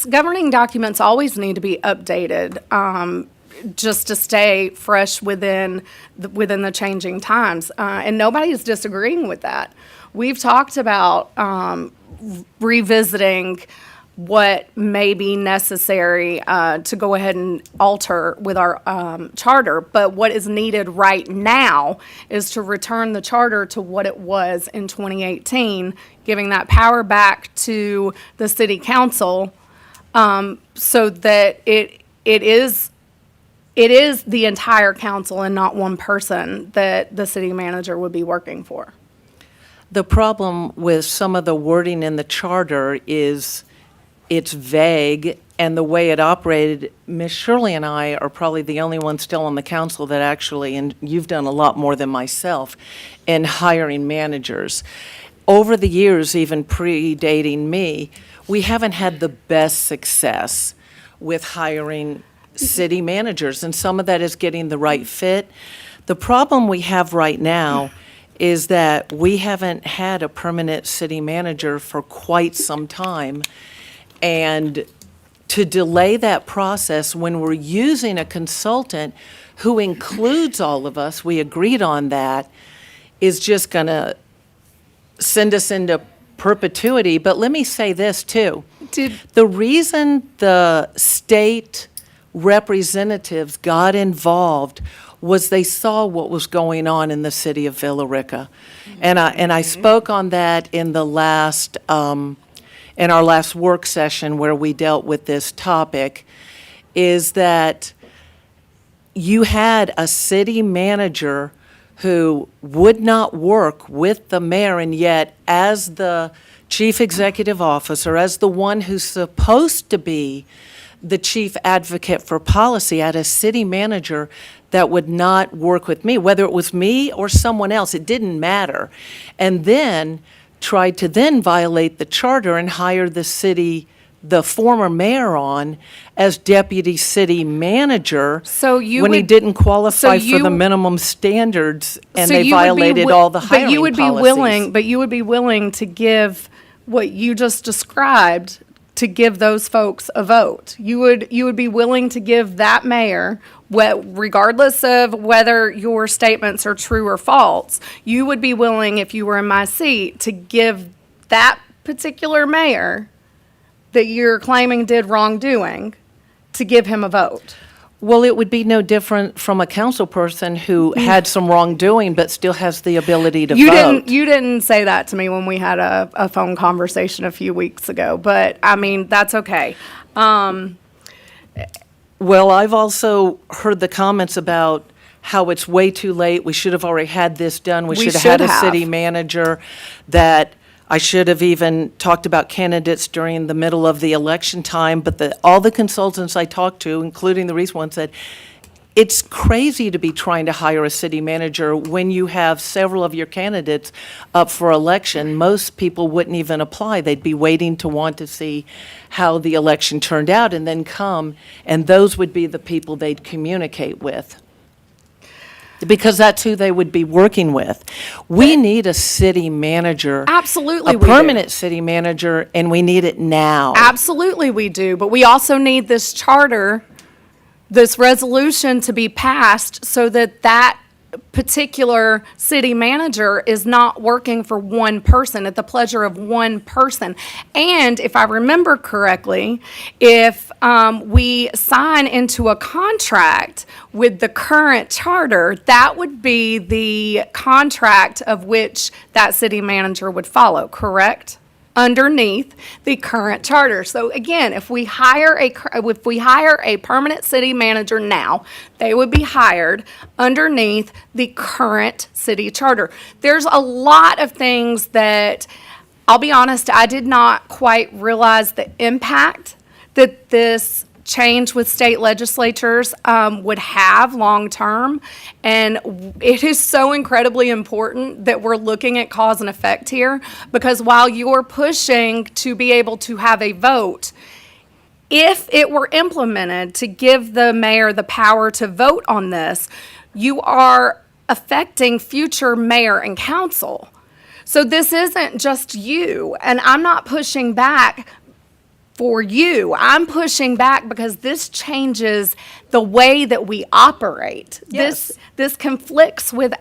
Governing documents always need to be updated, just to stay fresh within the changing times. And nobody's disagreeing with that. We've talked about revisiting what may be necessary to go ahead and alter with our charter. But what is needed right now is to return the charter to what it was in 2018, giving that power back to the city council, so that it is the entire council and not one person that the city manager would be working for. The problem with some of the wording in the charter is it's vague, and the way it operated, Ms. Shirley and I are probably the only ones still on the council that actually, and you've done a lot more than myself, in hiring managers. Over the years, even predating me, we haven't had the best success with hiring city managers, and some of that is getting the right fit. The problem we have right now is that we haven't had a permanent city manager for quite some time. And to delay that process when we're using a consultant who includes all of us, we agreed on that, is just going to send us into perpetuity. But let me say this, too. The reason the state representatives got involved was they saw what was going on in the city of Villa Rica. And I spoke on that in the last in our last work session where we dealt with this topic, is that you had a city manager who would not work with the mayor, and yet as the chief executive officer, as the one who's supposed to be the chief advocate for policy, I had a city manager that would not work with me, whether it was me or someone else, it didn't matter. And then tried to then violate the charter and hire the former mayor on as deputy city manager when he didn't qualify for the minimum standards, and they violated all the hiring policies. But you would be willing to give what you just described, to give those folks a vote. You would be willing to give that mayor, regardless of whether your statements are true or false, you would be willing, if you were in my seat, to give that particular mayor that you're claiming did wrongdoing, to give him a vote. Well, it would be no different from a council person who had some wrongdoing but still has the ability to vote. You didn't say that to me when we had a phone conversation a few weeks ago, but I mean, that's okay. Well, I've also heard the comments about how it's way too late. We should have already had this done. We should have had a city manager, that I should have even talked about candidates during the middle of the election time. But all the consultants I talked to, including the recent one, said, it's crazy to be trying to hire a city manager when you have several of your candidates up for election. Most people wouldn't even apply. They'd be waiting to want to see how the election turned out and then come, and those would be the people they'd communicate with, because that's who they would be working with. We need a city manager. Absolutely, a we do. permanent city manager, and we need it now. Absolutely we do, but we also need this charter, this resolution to be passed so that particular city manager is not working for one person at the pleasure of one person. And if I remember correctly, if we sign into a contract with the current charter, that would be the contract of which that city manager would follow, correct? Underneath the current charter. So again, if we hire a permanent city manager now, they would be hired underneath the current city charter. There's a lot of things that, I'll be honest, I did not quite realize the impact that this change with state legislatures would have long-term. And it is so incredibly important that we're looking at cause and effect here, because while you're pushing to be able to have a vote, if it were implemented to give the mayor the power to vote on this, you are affecting future mayor and council. So this isn't just you, and I'm not pushing back for you. I'm pushing back because this changes the way that we operate. Yes. This conflicts with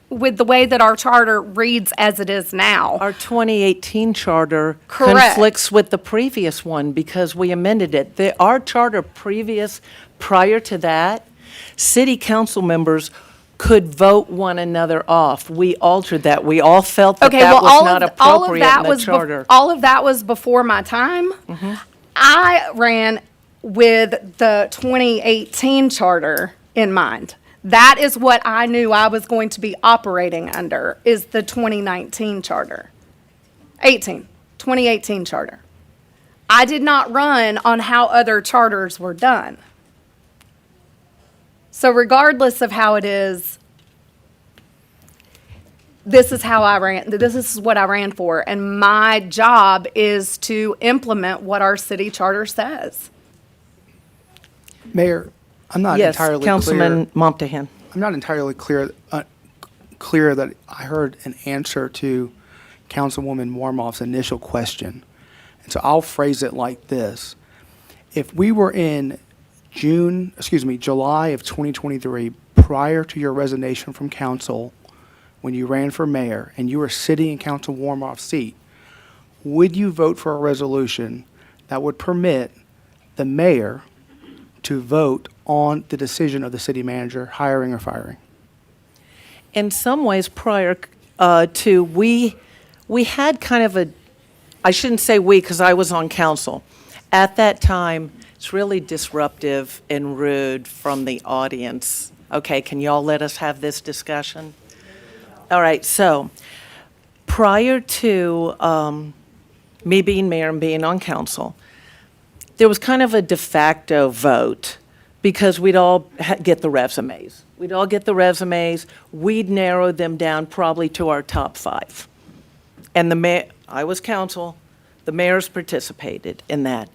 with the way that our charter reads as it is now. Our 2018 charter Correct. conflicts with the previous one because we amended it. Our charter prior to that, city council members could vote one another off. We altered that. We all felt that that was not appropriate in the charter. All of that was before my time. I ran with the 2018 charter in mind. That is what I knew I was going to be operating under, is the 2019 charter. 2018 charter. I did not run on how other charters were done. So regardless of how it is, this is how I ran, this is what I ran for. And my job is to implement what our city charter says. Mayor, I'm not Yes, entirely Councilman clear. Montahan. I'm not entirely clear that I heard an answer to Councilwoman Warmoff's initial question. And so I'll phrase it like this. If we were in July of 2023, prior to your resignation from council, when you ran for mayor and you were sitting in Council Warmoff's seat, would you vote for a resolution that would permit the mayor to vote on the decision of the city manager hiring or firing? In some ways, prior to, we had kind of I shouldn't say we because I was on council. At that time, it's really disruptive and rude from the audience. Okay, can y'all let us have this discussion? All right, so prior to me being mayor and being on council, there was kind of a de facto vote because we'd all get the resumes. We'd all get the resumes. We'd narrow them down probably to our top 5. And I was council. The mayors participated in that.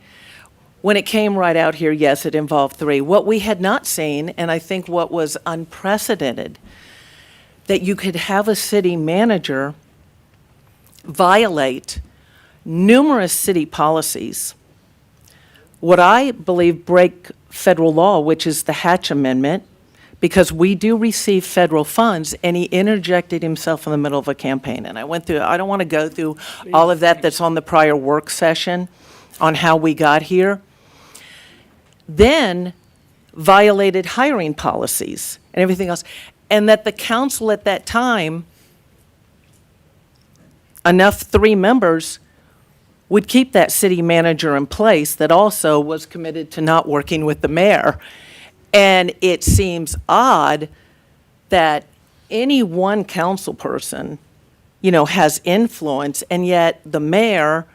When it came right out here, yes, it involved 3. What we had not seen, and I think what was unprecedented, that you could have a city manager violate numerous city policies, what I believe break federal law, which is the Hatch Amendment, because we do receive federal funds, and he interjected himself in the middle of a campaign. And I don't want to go through all of that that's on the prior work session on how we got here. Then violated hiring policies and everything else. And that the council at that time, enough 3 members would keep that city manager in place that also was committed to not working with the mayor. And it seems odd that any one council person, has influence, and yet the mayor,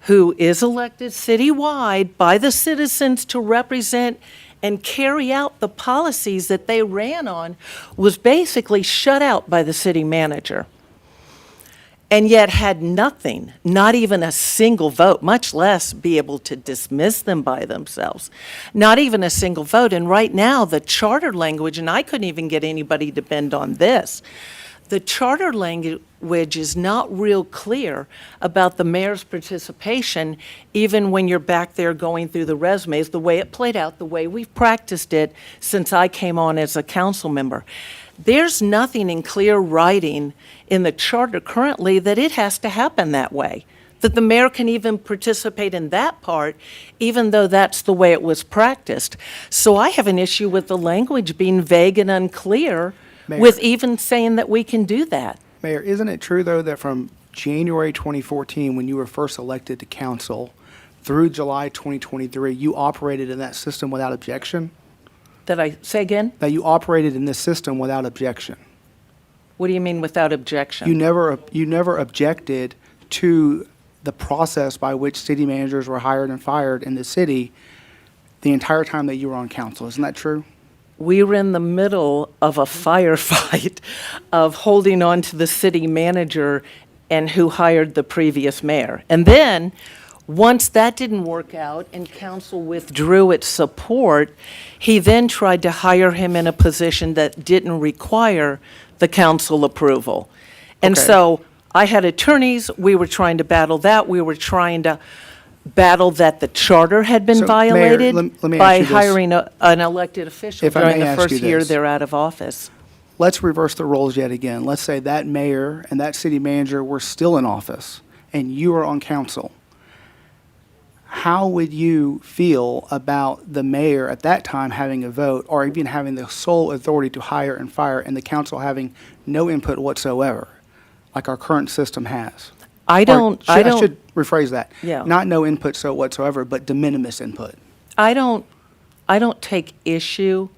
who is elected citywide by the citizens to represent and carry out the policies that they ran on, was basically shut out by the city manager. And yet had nothing, not even a single vote, much less be able to dismiss them by themselves. Not even a single vote. And right now, the charter language, and I couldn't even get anybody to bend on this, the charter language is not real clear about the mayor's participation, even when you're back there going through the resumes, the way it played out, the way we've practiced it since I came on as a council member. There's nothing in clear writing in the charter currently that it has to happen that way, that the mayor can even participate in that part, even though that's the way it was practiced. So I have an issue with the language being vague and unclear Mayor. with even saying that we can do that. Mayor, isn't it true, though, that from January 2014, when you were first elected to council, through July 2023, you operated in that system without objection? Did I say again? That you operated in this system without objection? What do you mean without objection? You never objected to the process by which city managers were hired and fired in the city the entire time that you were on council. Isn't that true? We were in the middle of a firefight of holding on to the city manager and who hired the previous mayor. And then, once that didn't work out and council withdrew its support, he then tried to hire him in a position that didn't require the council approval. And Okay. so I had attorneys, we were trying to battle that, we were trying to battle that the charter had been So, Mayor, violated let me by ask you this. hiring an elected official If I during may the ask you first year this. they're out of office. Let's reverse the roles yet again. Let's say that mayor and that city manager were still in office and you were on council. How would you feel about the mayor at that time having a vote or even having the sole authority to hire and fire and the council having no input whatsoever, like our current system has? I don't, I should rephrase that. Yeah. Not no input so whatsoever, but de minimis input. I don't take issue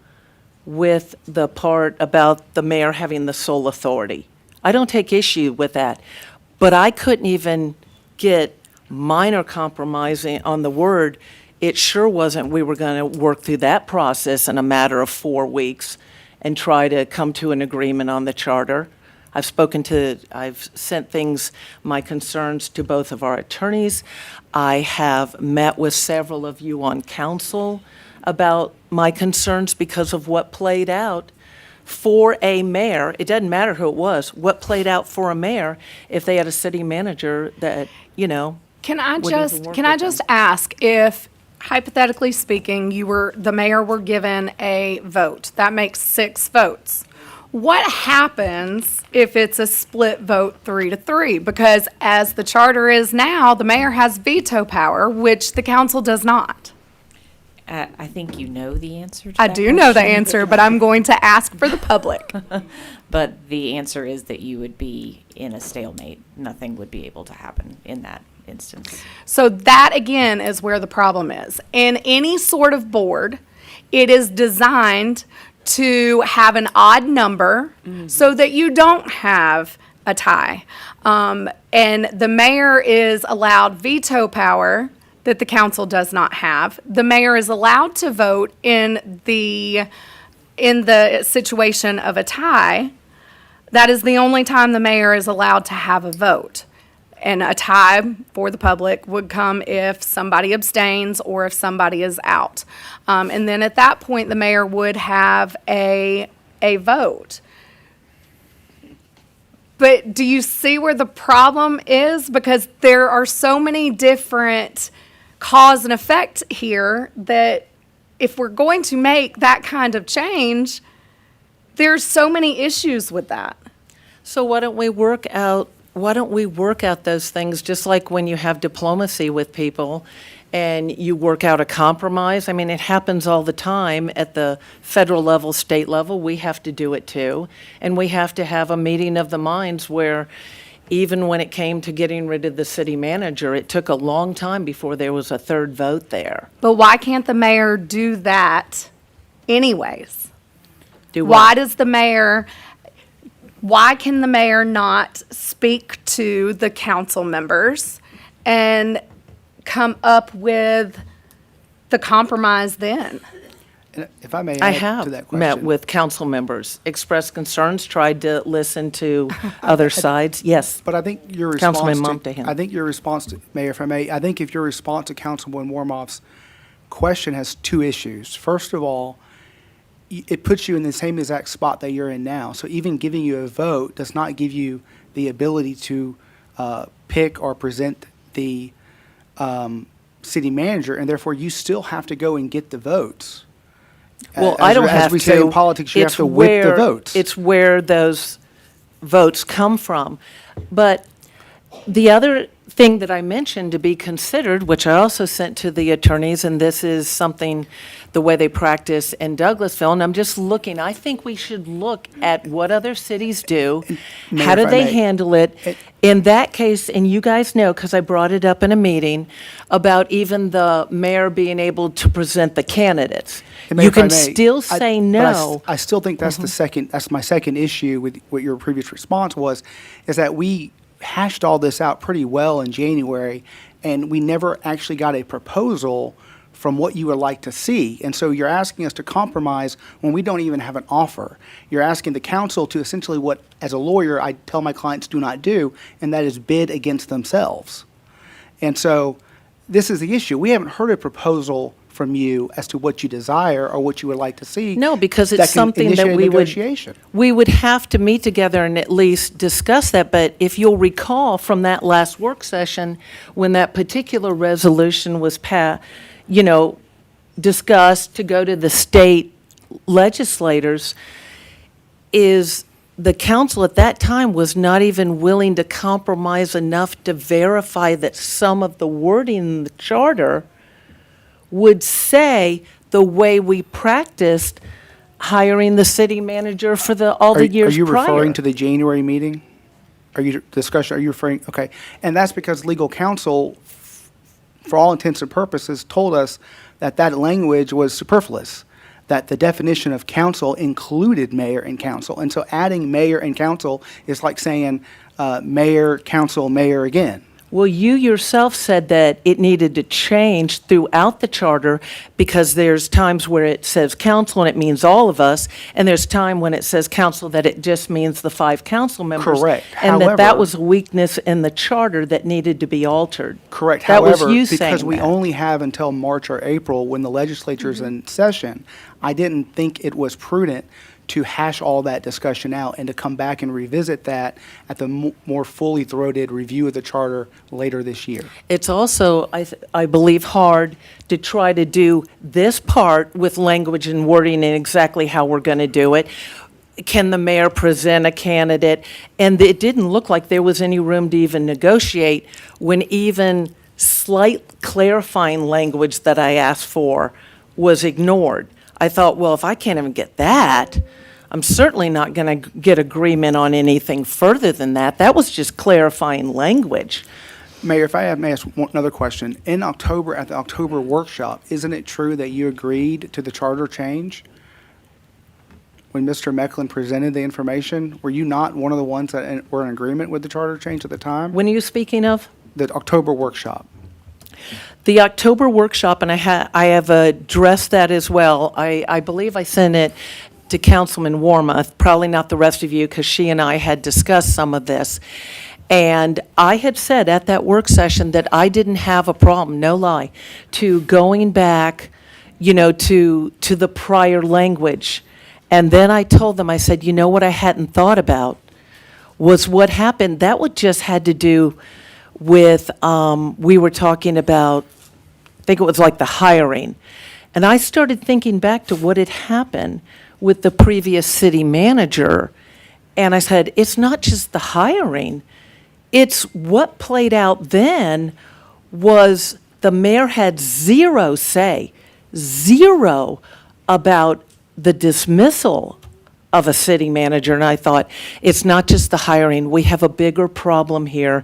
with the part about the mayor having the sole authority. I don't take issue with that. But I couldn't even get minor compromising on the word. It sure wasn't we were going to work through that process in a matter of 4 weeks and try to come to an agreement on the charter. I've sent my concerns to both of our attorneys. I have met with several of you on council about my concerns because of what played out for a mayor. It doesn't matter who it was, what played out for a mayor if they had a city manager that, Can I wouldn't just, even work can I with them. just ask if, hypothetically speaking, the mayor were given a vote, that makes 6 votes. What happens if it's a split vote 3-3? Because as the charter is now, the mayor has veto power, which the council does not. I think you know the answer to I that do know the question. answer, but I'm going to ask for the public. But the answer is that you would be in a stalemate. Nothing would be able to happen in that instance. So that, again, is where the problem is. In any sort of board, it is designed to have an odd number so that you don't have a tie. And the mayor is allowed veto power that the council does not have. The mayor is allowed to vote in the situation of a tie. That is the only time the mayor is allowed to have a vote. And a tie for the public would come if somebody abstains or if somebody is out. And then at that point, the mayor would have a vote. But do you see where the problem is? Because there are so many different cause and effect here that if we're going to make that kind of change, there's so many issues with that. So why don't we work out those things just like when you have diplomacy with people and you work out a compromise? I mean, it happens all the time at the federal level, state level. We have to do it too. And we have to have a meeting of the minds where even when it came to getting rid of the city manager, it took a long time before there was a third vote there. But why can't the mayor do that anyways? Do Why what? Why can the mayor not speak to the council members and come up with the compromise then? And if I may I add to have that question. met with council members, expressed concerns, tried to listen to other sides. Yes. But I think your Councilman response Montahan. I think your response to, Mayor, if I may, I think if your response to Councilwoman Warmoff's question has 2 issues. First of all, it puts you in the same exact spot that you're in now. So even giving you a vote does not give you the ability to pick or present the city manager, and therefore you still have to go and get the votes. Well, I don't have to. As we say in politics, you have It's to whip the where- votes. It's where those votes come from. But the other thing that I mentioned to be considered, which I also sent to the attorneys, and this is something, the way they practice in Douglasville, and I'm just looking, I think we should look at what other cities do. Mayor, How do if I they may. handle it? In that case, and you guys know, because I brought it up in a meeting, about even the mayor being able to present the candidates. And Mayor, You if I can may, still I- say but no. I still think that's that's my second issue with what your previous response was, is that we hashed all this out pretty well in January, and we never actually got a proposal from what you would like to see. And so you're asking us to compromise when we don't even have an offer. You're asking the council to essentially what, as a lawyer, I tell my clients do not do, and that is bid against themselves. And so this is the issue. We haven't heard a proposal from you as to what you desire or what you would like to see. No, because that it's can something that initiate we would, negotiation. we would have to meet together and at least discuss that. But if you'll recall from that last work session, when that particular resolution was discussed to go to the state legislators, is the council at that time was not even willing to compromise enough to verify that some of the wording in the charter would say the way we practiced hiring the city manager for all the years Are you prior. referring to the January meeting? Are you referring, okay. And that's because legal counsel, for all intents and purposes, told us that that language was superfluous, that the definition of council included mayor and council. And so adding mayor and council is like saying mayor, council, mayor again. Well, you yourself said that it needed to change throughout the charter because there's times where it says council and it means all of us, and there's time when it says council that it just means the 5 council members. Correct. And that However- was a weakness in the charter that needed to be altered. Correct. That was However, you because saying we that. only have until March or April when the legislature's in session, I didn't think it was prudent to hash all that discussion out and to come back and revisit that at the more fully throated review of the charter later this year. It's also, I believe, hard to try to do this part with language and wording and exactly how we're going to do it. Can the mayor present a candidate? And it didn't look like there was any room to even negotiate when even slight clarifying language that I asked for was ignored. I thought, well, if I can't even get that, I'm certainly not going to get agreement on anything further than that. That was just clarifying language. Mayor, if I may ask another question. In October, at the October workshop, isn't it true that you agreed to the charter change? When Mr. Mecklin presented the information, were you not one of the ones that were in agreement with the charter change at the time? When are you speaking of? The October workshop. The October workshop, and I have addressed that as well. I believe I sent it to Councilman Warmoth, probably not the rest of you, because she and I had discussed some of this. And I had said at that work session that I didn't have a problem, no lie, to going back, to the prior language. And then I told them, I said, what I hadn't thought about was what happened. That would just had to do with, we were talking about, I think it was like the hiring. And I started thinking back to what had happened with the previous city manager. And I said, it's not just the hiring. It's what played out then was the mayor had zero say, zero about the dismissal of a city manager. And I thought, it's not just the hiring. We have a bigger problem here.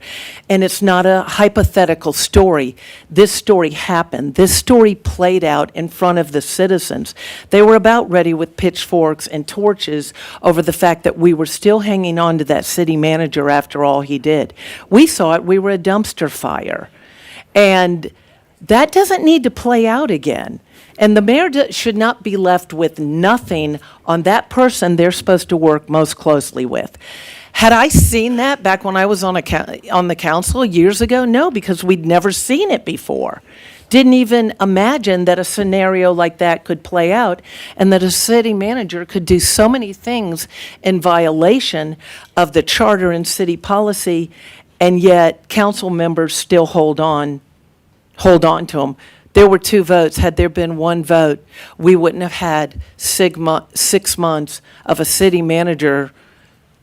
And it's not a hypothetical story. This story happened. This story played out in front of the citizens. They were about ready with pitchforks and torches over the fact that we were still hanging on to that city manager after all he did. We saw it. We were a dumpster fire. And that doesn't need to play out again. And the mayor should not be left with nothing on that person they're supposed to work most closely with. Had I seen that back when I was on the council years ago? No, because we'd never seen it before. Didn't even imagine that a scenario like that could play out and that a city manager could do so many things in violation of the charter and city policy, and yet council members still hold on to them There were 2 votes. Had there been 1 vote, we wouldn't have had 6 months of a city manager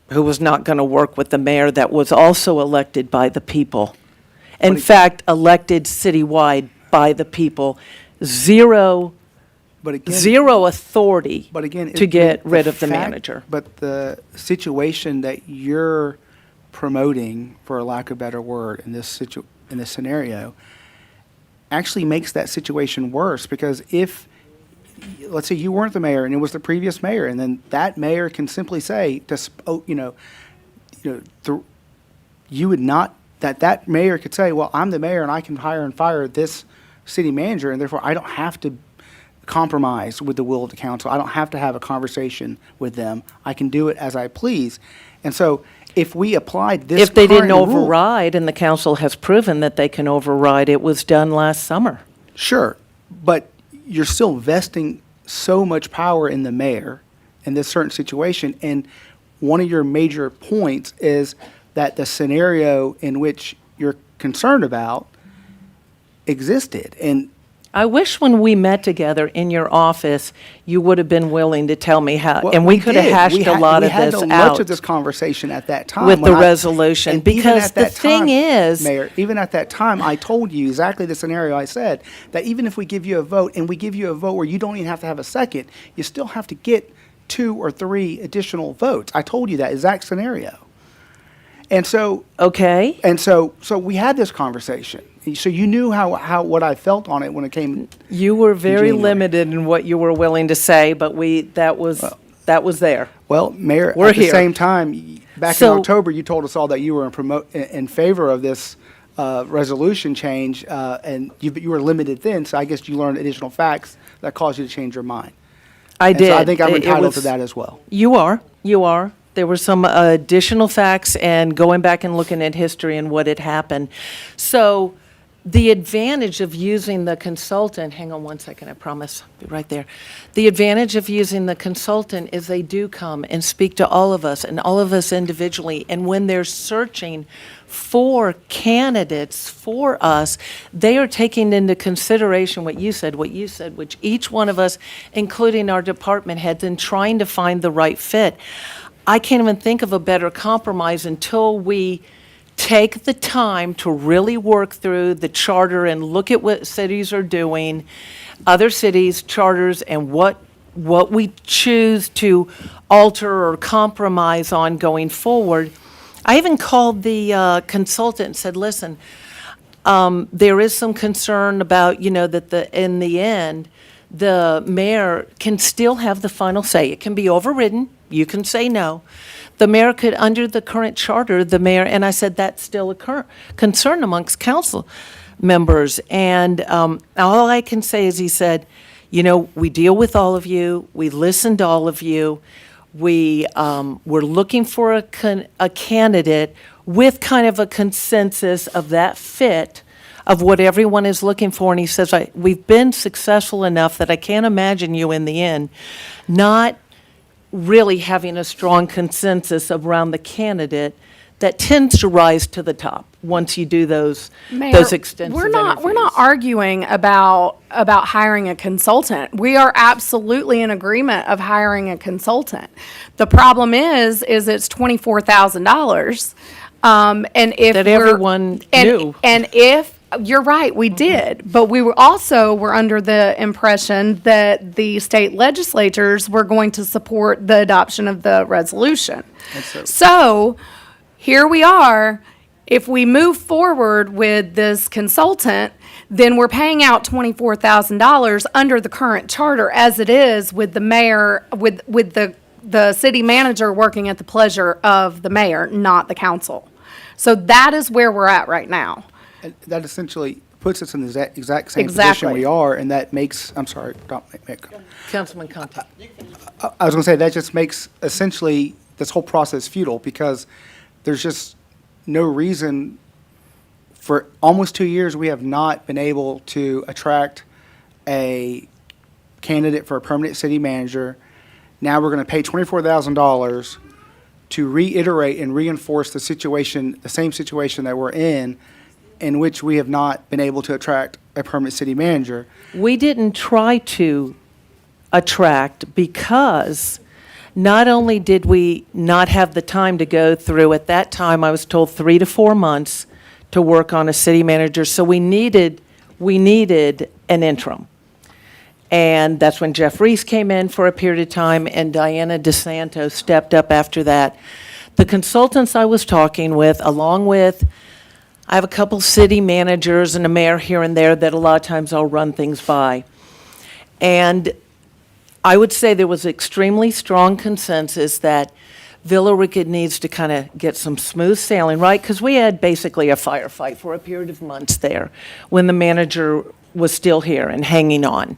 who was not going to work with the mayor that was also elected by the people. In fact, elected citywide by the people. Zero authority But again, to get rid of the fact- manager. But the situation that you're promoting, for a lack of a better word, in this scenario, actually makes that situation worse, because if, let's say you weren't the mayor and it was the previous mayor, and then that mayor can simply say, you would not, that mayor could say, well, I'm the mayor and I can hire and fire this city manager, and therefore I don't have to compromise with the will of the council. I don't have to have a conversation with them. I can do it as I please. And so if we applied this If they didn't current rule- override, and the council has proven that they can override, it was done last summer. Sure, but you're still vesting so much power in the mayor in this certain situation. And one of your major points is that the scenario in which you're concerned about existed. And I wish when we met together in your office, you would have been willing to tell me how, well, and we could have did. hashed a lot of We had this much out of this conversation at that time. with when the resolution, and even because at the that thing time, is, Mayor, even at that time, I told you exactly the scenario I said, that even if we give you a vote, and we give you a vote where you don't even have to have a second, you still have to get 2 or 3 additional votes. I told you that exact scenario. And so, okay, and so we had this conversation. So you knew how what I felt on it when it came. you were very January. limited in what you were willing to say, but that was there. Well, Mayor, We're at the here. same time, back in So- October, you told us all that you were in favor of this resolution change, and you were limited then. So I guess you learned additional facts that caused you to change your mind. I And did. so I think I'm It entitled to was- that as well. You are. There were some additional facts and going back and looking at history and what had happened. So the advantage of using the consultant, hang on one second, I promise, be right there. The advantage of using the consultant is they do come and speak to all of us and all of us individually. And when they're searching for candidates for us, they are taking into consideration what you said, which each one of us, including our department heads, and trying to find the right fit. I can't even think of a better compromise until we take the time to really work through the charter and look at what cities are doing, other cities' charters, and what we choose to alter or compromise on going forward. I even called the consultant and said, listen, there is some concern about, that in the end, the mayor can still have the final say. It can be overridden. You can say no. The mayor could, under the current charter, and I said that's still a concern amongst council members. And all I can say is he said, we deal with all of you. We listen to all of you. We're looking for a candidate with kind of a consensus of that fit of what everyone is looking for. And he says, we've been successful enough that I can't imagine you in the end not really having a strong consensus around the candidate that tends to rise to the top once you do those extensive we're not interviews. arguing about hiring a consultant. We are absolutely in agreement of hiring a consultant. The problem is it's $24,000. And if That we're- everyone and, knew. and if you're right, we did, but we were under the impression that the state legislatures were going to support the adoption of the resolution. So here we are. If we move forward with this consultant, then we're paying out $24,000 under the current charter as it is with the mayor, with the city manager working at the pleasure of the mayor, not the council. So that is where we're at right now. And that essentially puts us in the exact same position Exactly. we are, and that makes, I'm sorry, Councilman Conte. I was going to say, that just makes essentially this whole process futile, because there's just no reason. For almost 2 years, we have not been able to attract a candidate for a permanent city manager. Now we're going to pay $24,000 to reiterate and reinforce the same situation that we're in which we have not been able to attract a permanent city manager. We didn't try to attract because not only did we not have the time to go through, at that time, I was told 3 to 4 months to work on a city manager, so we needed an interim. And that's when Jeff Reese came in for a period of time, and Diana DeSanto stepped up after that. The consultants I was talking with, along with, I have a couple city managers and a mayor here and there that a lot of times I'll run things by. And I would say there was extremely strong consensus that Villa Rica needs to kind of get some smooth sailing, right? Because we had basically a firefight for a period of months there when the manager was still here and hanging on.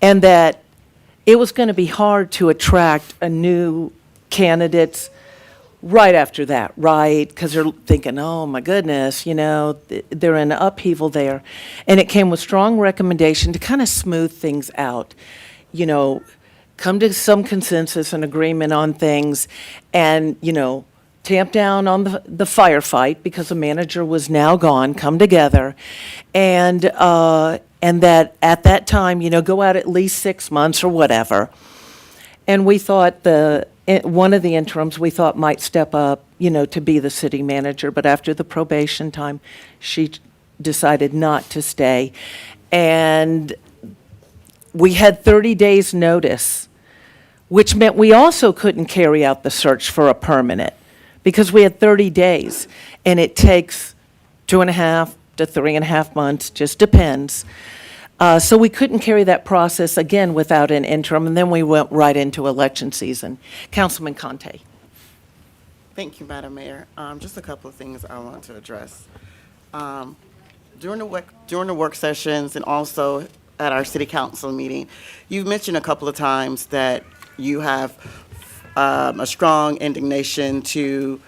And that it was going to be hard to attract a new candidates right after that, right? Because they're thinking, oh my goodness, they're in upheaval there. And it came with strong recommendation to kind of smooth things out, come to some consensus and agreement on things and, tamp down on the firefight because the manager was now gone, come together. And that at that time, go out at least 6 months or whatever. And we thought one of the interims we thought might step up, to be the city manager. But after the probation time, she decided not to stay. And we had 30 days notice, which meant we also couldn't carry out the search for a permanent because we had 30 days. And it takes 2.5 to 3.5 months, just depends. So we couldn't carry that process again without an interim, and then we went right into election season. Councilman Conte. Thank you, Madam Mayor. Just a couple of things I want to address. During the work sessions and also at our city council meeting, you've mentioned a couple of times that you have a strong indignation to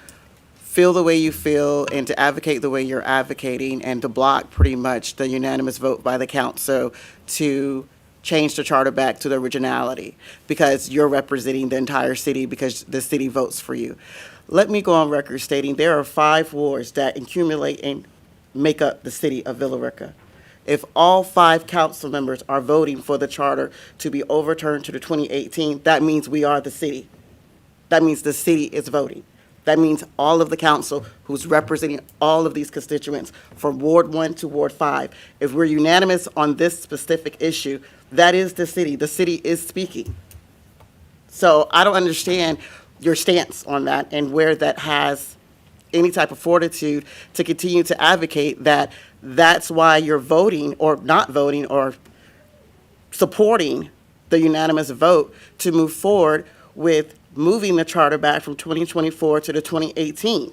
feel the way you feel and to advocate the way you're advocating and to block pretty much the unanimous vote by the council to change the charter back to the originality because you're representing the entire city because the city votes for you. Let me go on record stating there are 5 wards that accumulate and make up the city of Villa Rica. If all 5 council members are voting for the charter to be overturned to the 2018, that means we are the city. That means the city is voting. That means all of the council who's representing all of these constituents from Ward 1 to Ward 5. If we're unanimous on this specific issue, that is the city. The city is speaking. So I don't understand your stance on that and where that has any type of fortitude to continue to advocate that that's why you're voting or not voting or supporting the unanimous vote to move forward with moving the charter back from 2024 to the 2018.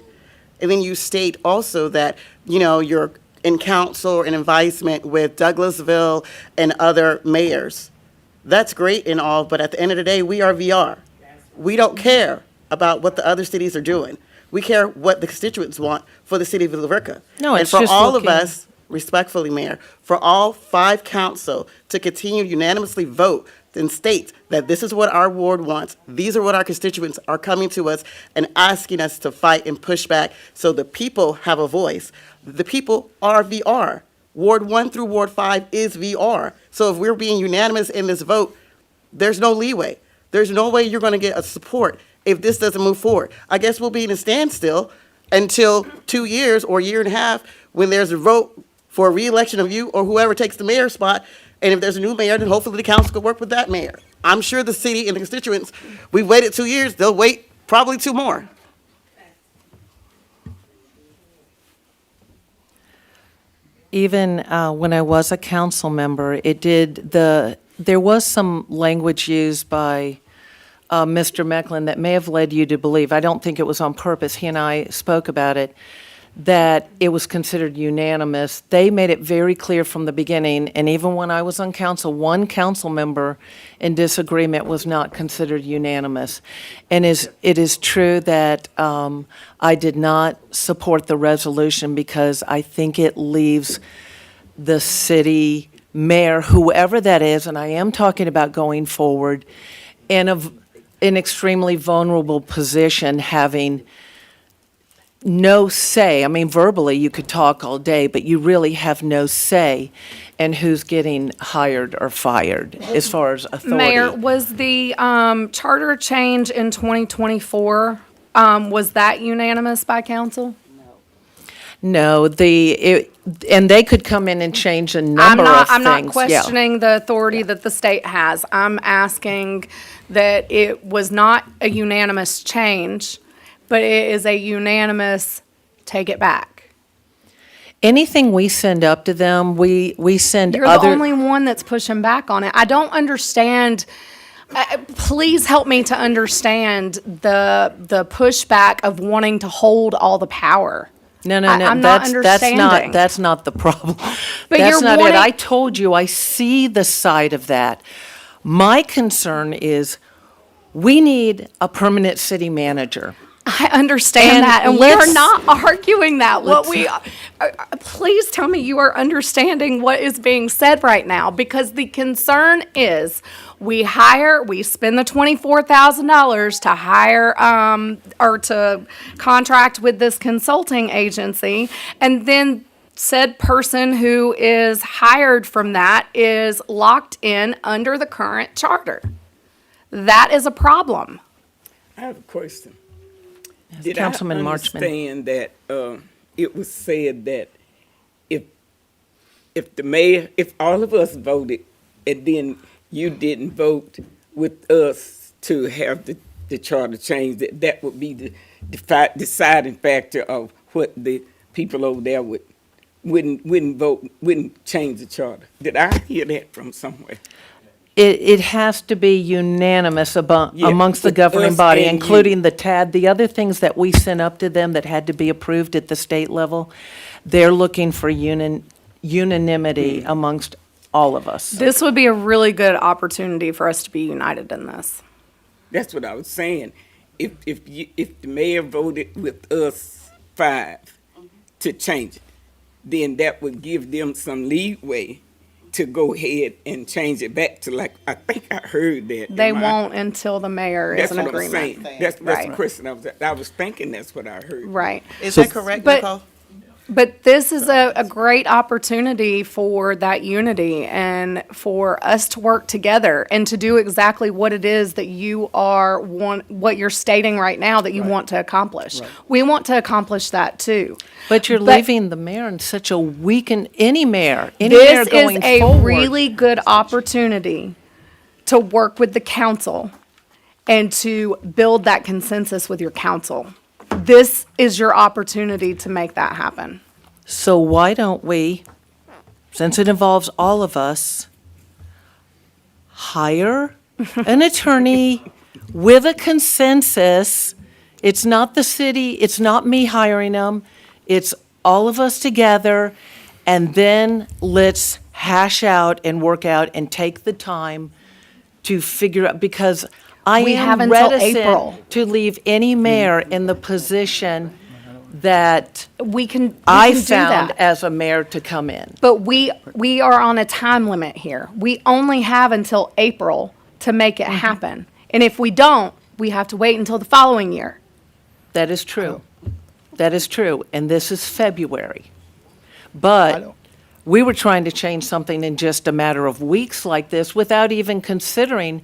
And then you state also that, you're in council or in advisement with Douglasville and other mayors. That's great and all, but at the end of the day, we are VR. We don't care about what the other cities are doing. We care what the constituents want for the city of Villa Rica. No, it's and for just all looking- of us, respectfully, Mayor, for all 5 council to continue unanimously vote and state that this is what our ward wants, these are what our constituents are coming to us and asking us to fight and push back so the people have a voice. The people are VR. Ward 1 through Ward 5 is VR. So if we're being unanimous in this vote, there's no leeway. There's no way you're going to get a support if this doesn't move forward. I guess we'll be in a standstill until 2 years or 1.5 years when there's a vote for a re-election of you or whoever takes the mayor spot. And if there's a new mayor, then hopefully the council could work with that mayor. I'm sure the city and the constituents, we've waited 2 years, they'll wait probably 2 more. Even when I was a council member, there was some language used by Mr. Mecklin that may have led you to believe, I don't think it was on purpose, he and I spoke about it, that it was considered unanimous. They made it very clear from the beginning, and even when I was on council, one council member in disagreement was not considered unanimous. And it is true that I did not support the resolution because I think it leaves the city mayor, whoever that is, and I am talking about going forward, in an extremely vulnerable position, having no say. I mean, verbally, you could talk all day, but you really have no say in who's getting hired or fired as far as authority. Mayor, was the charter change in 2024, was that unanimous by council? No, and they could come in and change a number of things. I'm not Yeah. questioning the authority that the state has. I'm asking that it was not a unanimous change, but it is a unanimous take it back. Anything we send up to them, we send You're other. the only one that's pushing back on it. I don't understand. Please help me to understand the pushback of wanting to hold all the power. No, I'm not understanding. That's not the problem. But That's you're not it. wanting- I told you, I see the side of that. My concern is we need a permanent city manager. I understand And that, and we are let's- not arguing that. let's- Please tell me you are understanding what is being said right now, because the concern is we spend the $24,000 to hire, or to contract with this consulting agency, and then said person who is hired from that is locked in under the current charter. That is a problem. I have a question. Did Councilman I Marchman. understand that it was said that if the mayor, if all of us voted and then you didn't vote with us to have the charter changed, that would be the deciding factor of what the people over there wouldn't vote, wouldn't change the charter? Did I hear that from somewhere? It has to be unanimous Yeah, amongst the with governing us body, and you. including the TAD. The other things that we sent up to them that had to be approved at the state level, they're looking for unanimity amongst all of us. This would be a really good opportunity for us to be united in this. That's what I was saying. If the mayor voted with us 5 to change it, then that would give them some leeway to go ahead and change it back to, like, I think I heard that. They Am I- won't until the mayor is That's in what I'm agreement. saying. That's Right. the question I was thinking that's what I heard. Right. Is that correct, But- Nicole? But this is a great opportunity for that unity and for us to work together and to do exactly what it is that what you're stating right now that you want to accomplish. We want to accomplish that too. But you're But- leaving the mayor in such a weakened, any mayor This is going a forward. really good opportunity to work with the council and to build that consensus with your council. This is your opportunity to make that happen. So why don't we, since it involves all of us, hire an attorney with a consensus? It's not the city, it's not me hiring them, it's all of us together, and then let's hash out and work out and take the time to figure out, because I We have am until April. reticent to leave any mayor in the position that We can I do found that. as a mayor to come in. But we are on a time limit here. We only have until April to make it happen. And if we don't, we have to wait until the following year. That is true. That is true, and this is February. But we were trying to change something in just a matter of weeks like this without even considering,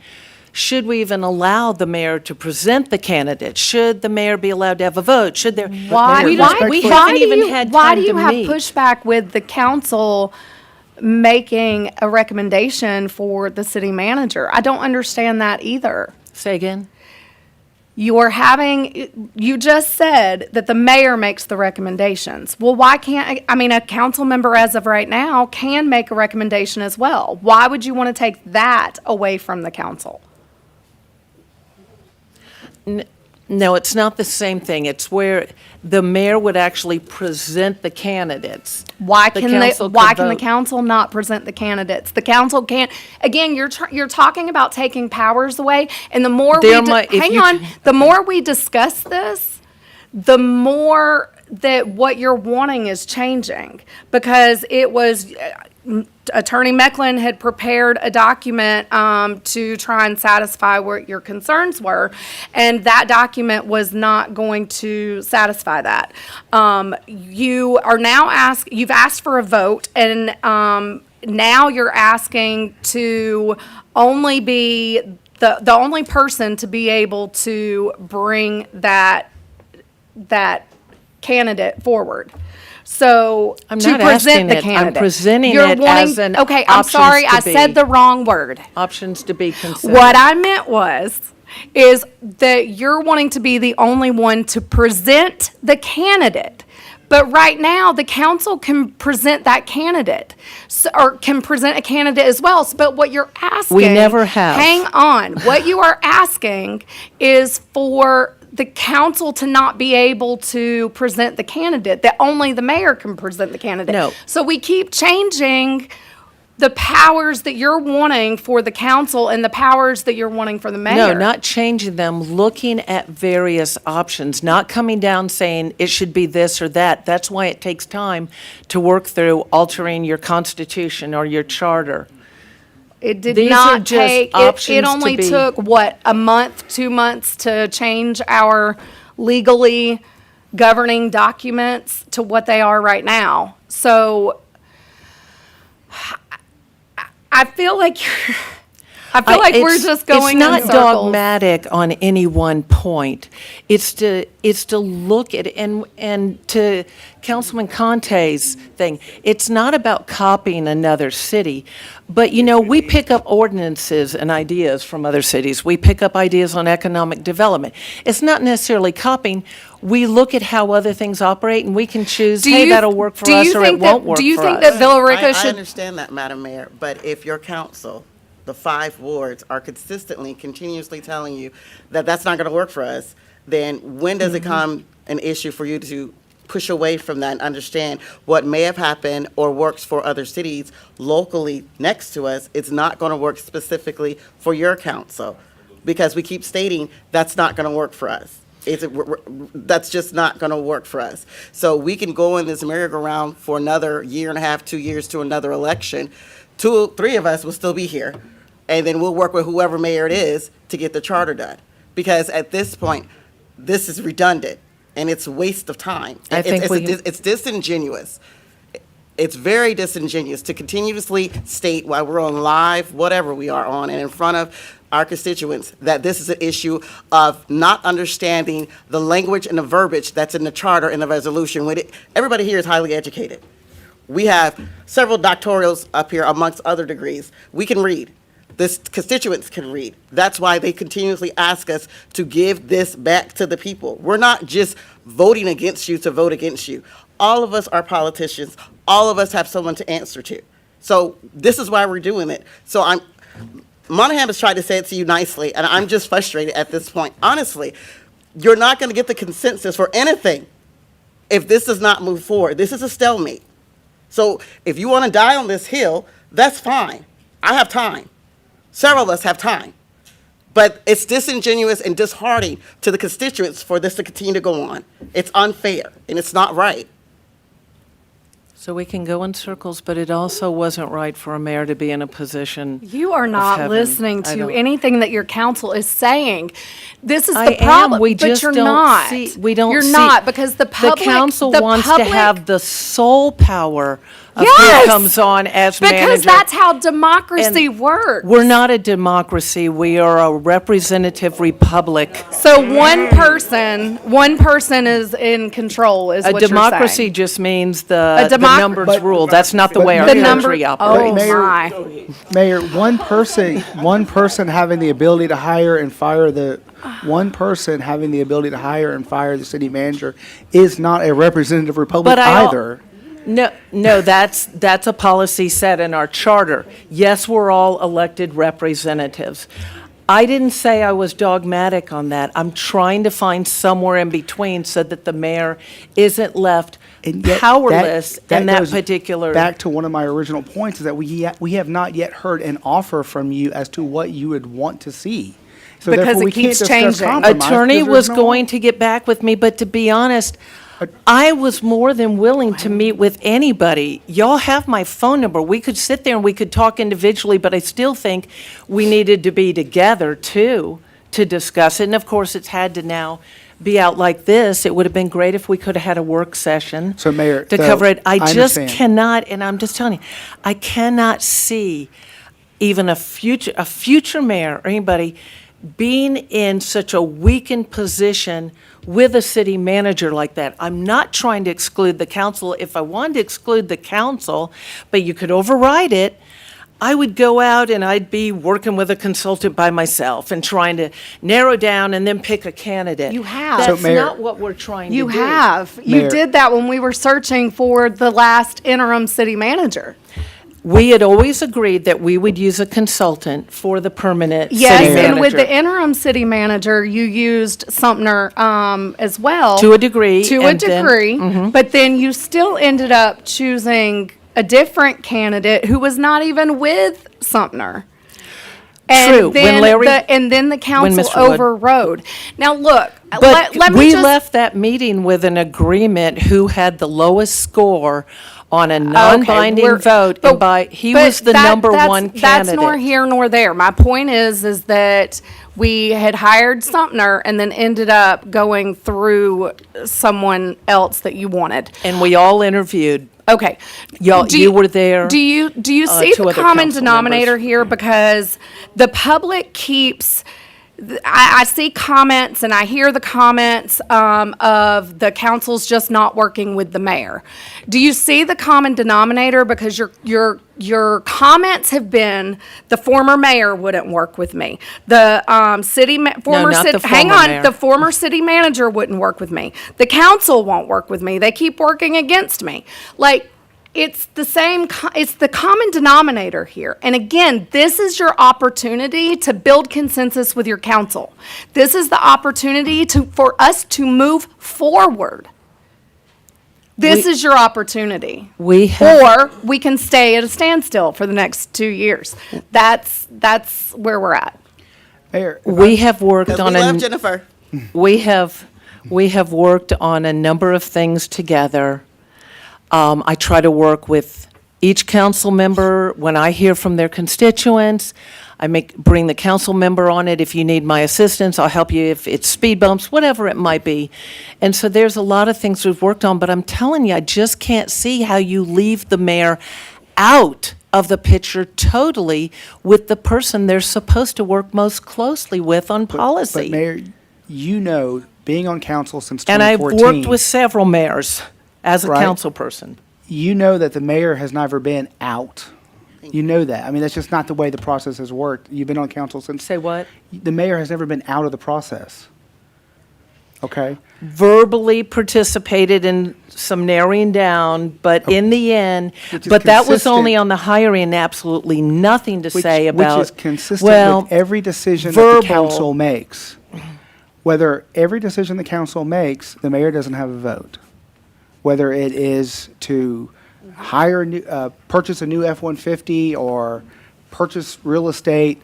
should we even allow the mayor to present the candidate? Should the mayor be allowed to have a vote? Should there? Why, We why, don't- we why haven't do even you, had why time do you to have meet. pushback with the council making a recommendation for the city manager? I don't understand that either. Say again? You just said that the mayor makes the recommendations. Well, why can't, a council member as of right now can make a recommendation as well. Why would you want to take that away from the council? No, it's not the same thing. It's where the mayor would actually present the candidates. Why The can council why could can the vote. council not present the candidates? The council can't. Again, you're talking about taking powers away, and the more There might- if hang you on, can- the more we discuss this, the more that what you're wanting is changing, because it was, Attorney Mecklin had prepared a document to try and satisfy what your concerns were, and that document was not going to satisfy that. You are now you've asked for a vote, and now you're asking to only be the only person to be able to bring that candidate forward. So I'm to not present asking the it. candidate. I'm presenting You're it wanting- as an Okay, I'm options sorry, to I said be. the wrong word. Options to be considered. What I meant is that you're wanting to be the only one to present the candidate. But right now, the council can present that candidate, or can present a candidate as well. But what you're asking. We never have. Hang on. What you are asking is for the council to not be able to present the candidate, that only the mayor can present the candidate. No. So we keep changing the powers that you're wanting for the council and the powers that you're wanting for the mayor. No, not changing them, looking at various options, not coming down saying it should be this or that. That's why it takes time to work through altering your constitution or your charter. It did These are not just take, options it to only be- took, what, a month, 2 months to change our legally governing documents to what they are right now. So I feel like we're just going in It's not circles. dogmatic on any one point. It's to look at, and to Councilman Conte's thing, it's not about copying another city, but, we pick up ordinances and ideas from other cities. We pick up ideas on economic development. It's not necessarily copying. We look at how other things operate, and we can choose, hey, that'll work for us, or it won't work for us. Do you think that Villa Rica I should? understand that, Madam Mayor, but if your council, the 5 wards, are continuously telling you that that's not going to work for us, then when does it come an issue for you to push away from that and understand what may have happened or works for other cities locally next to us? It's not going to work specifically for your council, because we keep stating that's not going to work for us. That's just not going to work for us. So we can go in this merry-go-round for another year and a half, 2 years to another election. 2, 3 of us will still be here, and then we'll work with whoever mayor it is to get the charter done. Because at this point, this is redundant, and it's a waste of time. It's disingenuous. It's very disingenuous to continuously state while we're on live, whatever we are on, and in front of our constituents, that this is an issue of not understanding the language and the verbiage that's in the charter and the resolution. Everybody here is highly educated. We have several doctorals up here amongst other degrees. We can read. The constituents can read. That's why they continuously ask us to give this back to the people. We're not just voting against you to vote against you. All of us are politicians. All of us have someone to answer to. So this is why we're doing it. So Monahan has tried to say it to you nicely, and I'm just frustrated at this point. Honestly, you're not going to get the consensus for anything if this does not move forward. This is a stalemate. So if you want to die on this hill, that's fine. I have time. Several of us have time. But it's disingenuous and disheartening to the constituents for this to continue to go on. It's unfair, and it's not right. So we can go in circles, but it also wasn't right for a mayor to be in a position. You are not having- listening I to don't- anything that your council is saying. This is I the problem, am. We but just you're don't not. see. We don't. You're see. not, because the public. The council the wants public, to have the sole power of Yes! who comes on as manager. Because that's how democracy works. We're not a democracy. We are a representative republic. So one person is in control, is A what you're democracy saying. just means A the numbers But- rule. That's not the way our The country number. operates. Oh my. Mayor, one person having the ability to hire and fire the city manager is not a representative republic But I- either. No, that's a policy set in our charter. Yes, we're all elected representatives. I didn't say I was dogmatic on that. I'm trying to find somewhere in between so that the mayor isn't left And yet powerless in that goes particular. Back to one of my original points is that we have not yet heard an offer from you as to what you would want to see. So Because therefore, it we can't keeps discuss changing. compromise Attorney because was there's no- going to get back with me, but to be honest, I was more than willing to meet with anybody. Y'all have my phone number. We could sit there and we could talk individually, but I still think we needed to be together too to discuss it. And of course, it's had to now be out like this. It would have been great if we could have had a work session So, Mayor, to though, cover it. I just understand. cannot, and I'm just telling you, I cannot see even a future mayor or anybody being in such a weakened position with a city manager like that. I'm not trying to exclude the council. If I wanted to exclude the council, but you could override it, I would go out and I'd be working with a consultant by myself and trying to narrow down and then pick a candidate. You have. That's So, Mayor- not what we're trying to do. You have. You Mayor- did that when we were searching for the last interim city manager. We had always agreed that we would use a consultant for the permanent city Yes, manager. and with the interim city manager, you used Sumner as well. To a degree, To a and then- degree, but then you still ended up choosing a different candidate who was not even with Sumner. And True. When then Larry- and then the council Mr. Wood- overrode. Now, look, But let me we just. left that meeting with an agreement who had the lowest score on a non-binding we're- vote, but- and he but was the that- number that's- one That's nor candidate. here nor there. My point is that we had hired Sumner and then ended up going through someone else that you wanted. And we all interviewed. Okay. Y'all, Do you were there. Do you see two the other common council denominator members. here? Because the public keeps, I see comments and I hear the comments of the council's just not working with the mayor. Do you see the common denominator? Because your comments have been the former mayor wouldn't work with me. The former not city, the hang former on, mayor. the former city manager wouldn't work with me. The council won't work with me. They keep working against me. Like, it's the same, it's the common denominator here. And again, this is your opportunity to build consensus with your council. This is the opportunity for us to move forward. This is your opportunity. We have, Or we can stay at a standstill for the next 2 years. That's where we're at. Mayor, we have worked Because on we love a, Jennifer. we have worked on a number of things together. I try to work with each council member when I hear from their constituents. I bring the council member on it. If you need my assistance, I'll help you if it's speed bumps, whatever it might be. And so there's a lot of things we've worked on, but I'm telling you, I just can't see how you leave the mayor out of the picture totally with the person they're supposed to work most closely with on policy. But Mayor, you know, being on council since And I've 2014. worked with several mayors as a Right. council person. You know that the mayor has never been out. You know that. I mean, that's just not the way the process has worked. You've been on council since. Say what? The mayor has never been out of the process. Okay? Verbally participated in some narrowing down, but in the end, Which is but that was consistent- only on the hiring, absolutely nothing to say about. Which is consistent well, with every decision that verbal. the council makes. Whether every decision the council makes, the mayor doesn't have a vote. Whether it is to hire a new, purchase a new F-150 or purchase real estate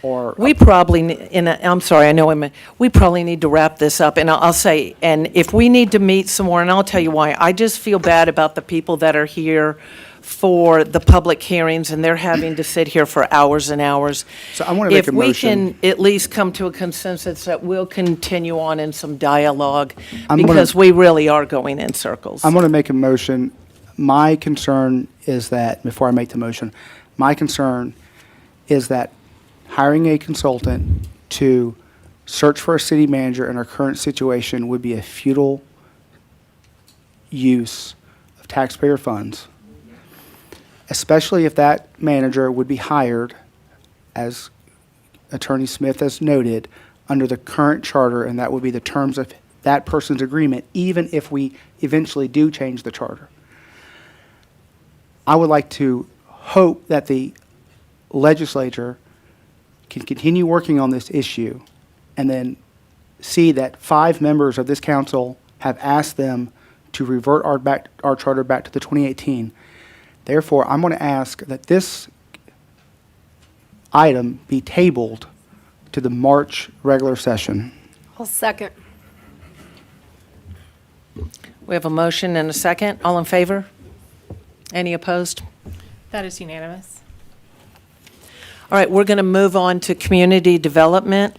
or. We probably, I'm sorry, I know we probably need to wrap this up, and I'll say, and if we need to meet some more, and I'll tell you why, I just feel bad about the people that are here for the public hearings, and they're having to sit here for hours and hours. So I want to make a If we motion. can at least come to a consensus that we'll continue on in some dialogue, I'm gonna- because we really are going in circles. I'm going to make a motion. My concern is that, before I make the motion, my concern is that hiring a consultant to search for a city manager in our current situation would be a futile use of taxpayer funds, especially if that manager would be hired, as Attorney Smith has noted, under the current charter, and that would be the terms of that person's agreement, even if we eventually do change the charter. I would like to hope that the legislature can continue working on this issue and then see that 5 members of this council have asked them to revert our charter back to the 2018. Therefore, I'm going to ask that this item be tabled to the March regular session. I'll second. We have a motion and a second. All in favor? Any opposed? That is unanimous. All right, we're going to move on to community development.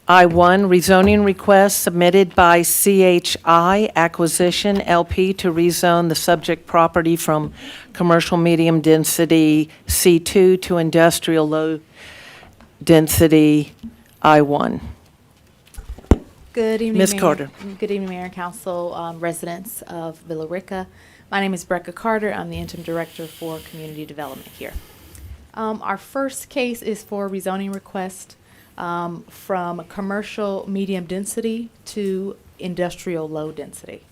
I-1, rezoning request submitted by CHI Acquisition LP to rezone the subject property from commercial medium density C2 to industrial low density I-1. Good evening, Ms. Mayor. Carter. Good evening, Mayor and Council, residents of Villa Rica. My name is Brecca Carter. I'm the interim director for community development here. Our first case is for rezoning request from commercial medium density to industrial low density.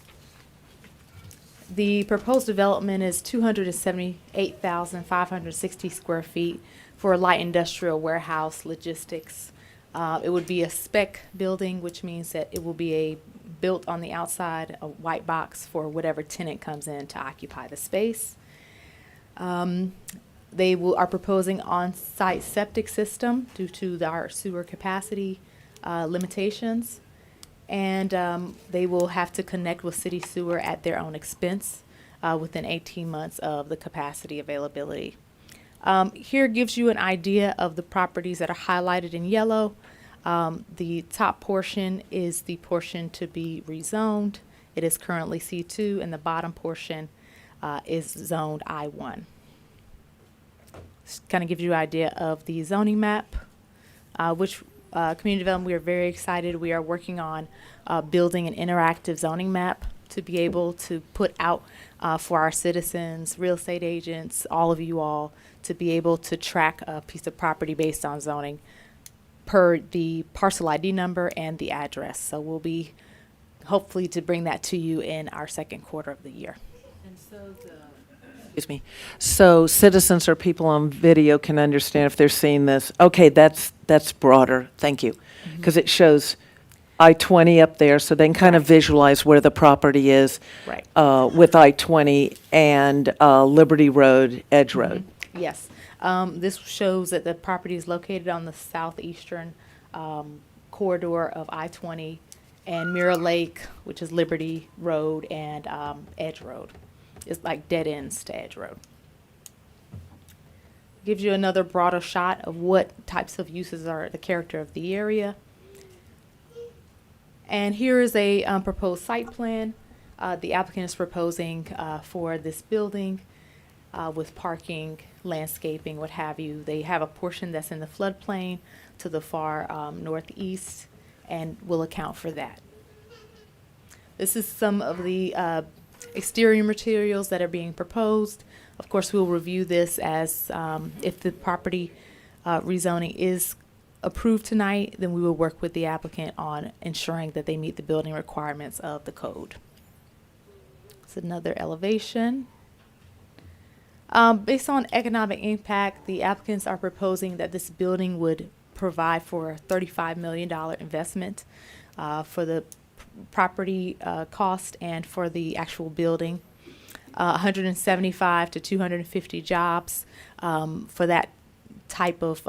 The proposed development is 278,560 square feet for a light industrial warehouse logistics. It would be a spec building, which means that it will be built on the outside, a white box for whatever tenant comes in to occupy the space. They are proposing on-site septic system due to our sewer capacity limitations. And they will have to connect with city sewer at their own expense within 18 months of the capacity availability. Here gives you an idea of the properties that are highlighted in yellow. The top portion is the portion to be rezoned. It is currently C2, and the bottom portion is zoned I1. Just kind of gives you an idea of the zoning map, which community development, we are very excited. We are working on building an interactive zoning map to be able to put out for our citizens, real estate agents, all of you all, to be able to track a piece of property based on zoning per the parcel ID number and the address. So we'll be hopefully to bring that to you in our second quarter of the year. And so excuse me. So citizens or people on video can understand if they're seeing this. Okay, that's broader. Thank you. Because it shows I-20 up there, so they can kind of visualize where the property is Right. With I-20 and Liberty Road, Edge Road. Yes. This shows that the property is located on the southeastern corridor of I-20 and Mirror Lake, which is Liberty Road and Edge Road. It's like dead ends to Edge Road. Gives you another broader shot of what types of uses are the character of the area. And here is a proposed site plan. The applicant is proposing for this building with parking, landscaping, what have you. They have a portion that's in the floodplain to the far northeast and will account for that. This is some of the exterior materials that are being proposed. Of course, we'll review this as if the property rezoning is approved tonight, then we will work with the applicant on ensuring that they meet the building requirements of the code. It's another elevation. Based on economic impact, the applicants are proposing that this building would provide for a $35 million investment for the property cost and for the actual building. 175 to 250 jobs for that type of,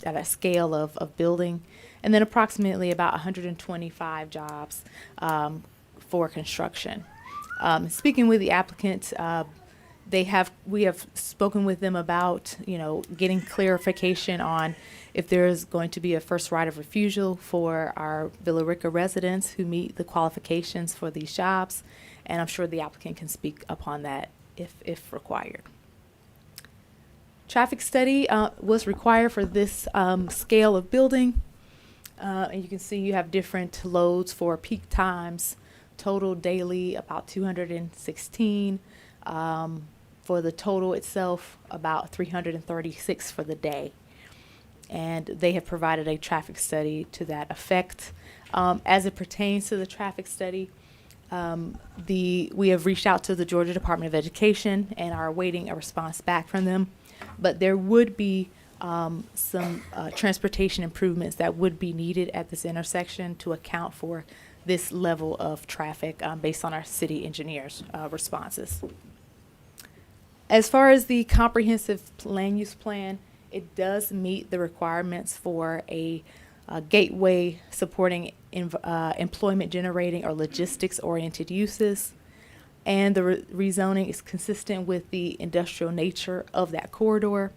at a scale of building. And then approximately about 125 jobs for construction. Speaking with the applicant, we have spoken with them about, getting clarification on if there is going to be a first right of refusal for our Villa Rica residents who meet the qualifications for these jobs. And I'm sure the applicant can speak upon that if required. Traffic study was required for this scale of building. And you can see you have different loads for peak times. Total daily about 216. For the total itself, about 336 for the day. And they have provided a traffic study to that effect. As it pertains to the traffic study, we have reached out to the Georgia Department of Education and are awaiting a response back from them. But there would be some transportation improvements that would be needed at this intersection to account for this level of traffic based on our city engineers' responses. As far as the comprehensive land use plan, it does meet the requirements for a gateway supporting employment generating or logistics oriented uses. And the rezoning is consistent with the industrial nature of that corridor,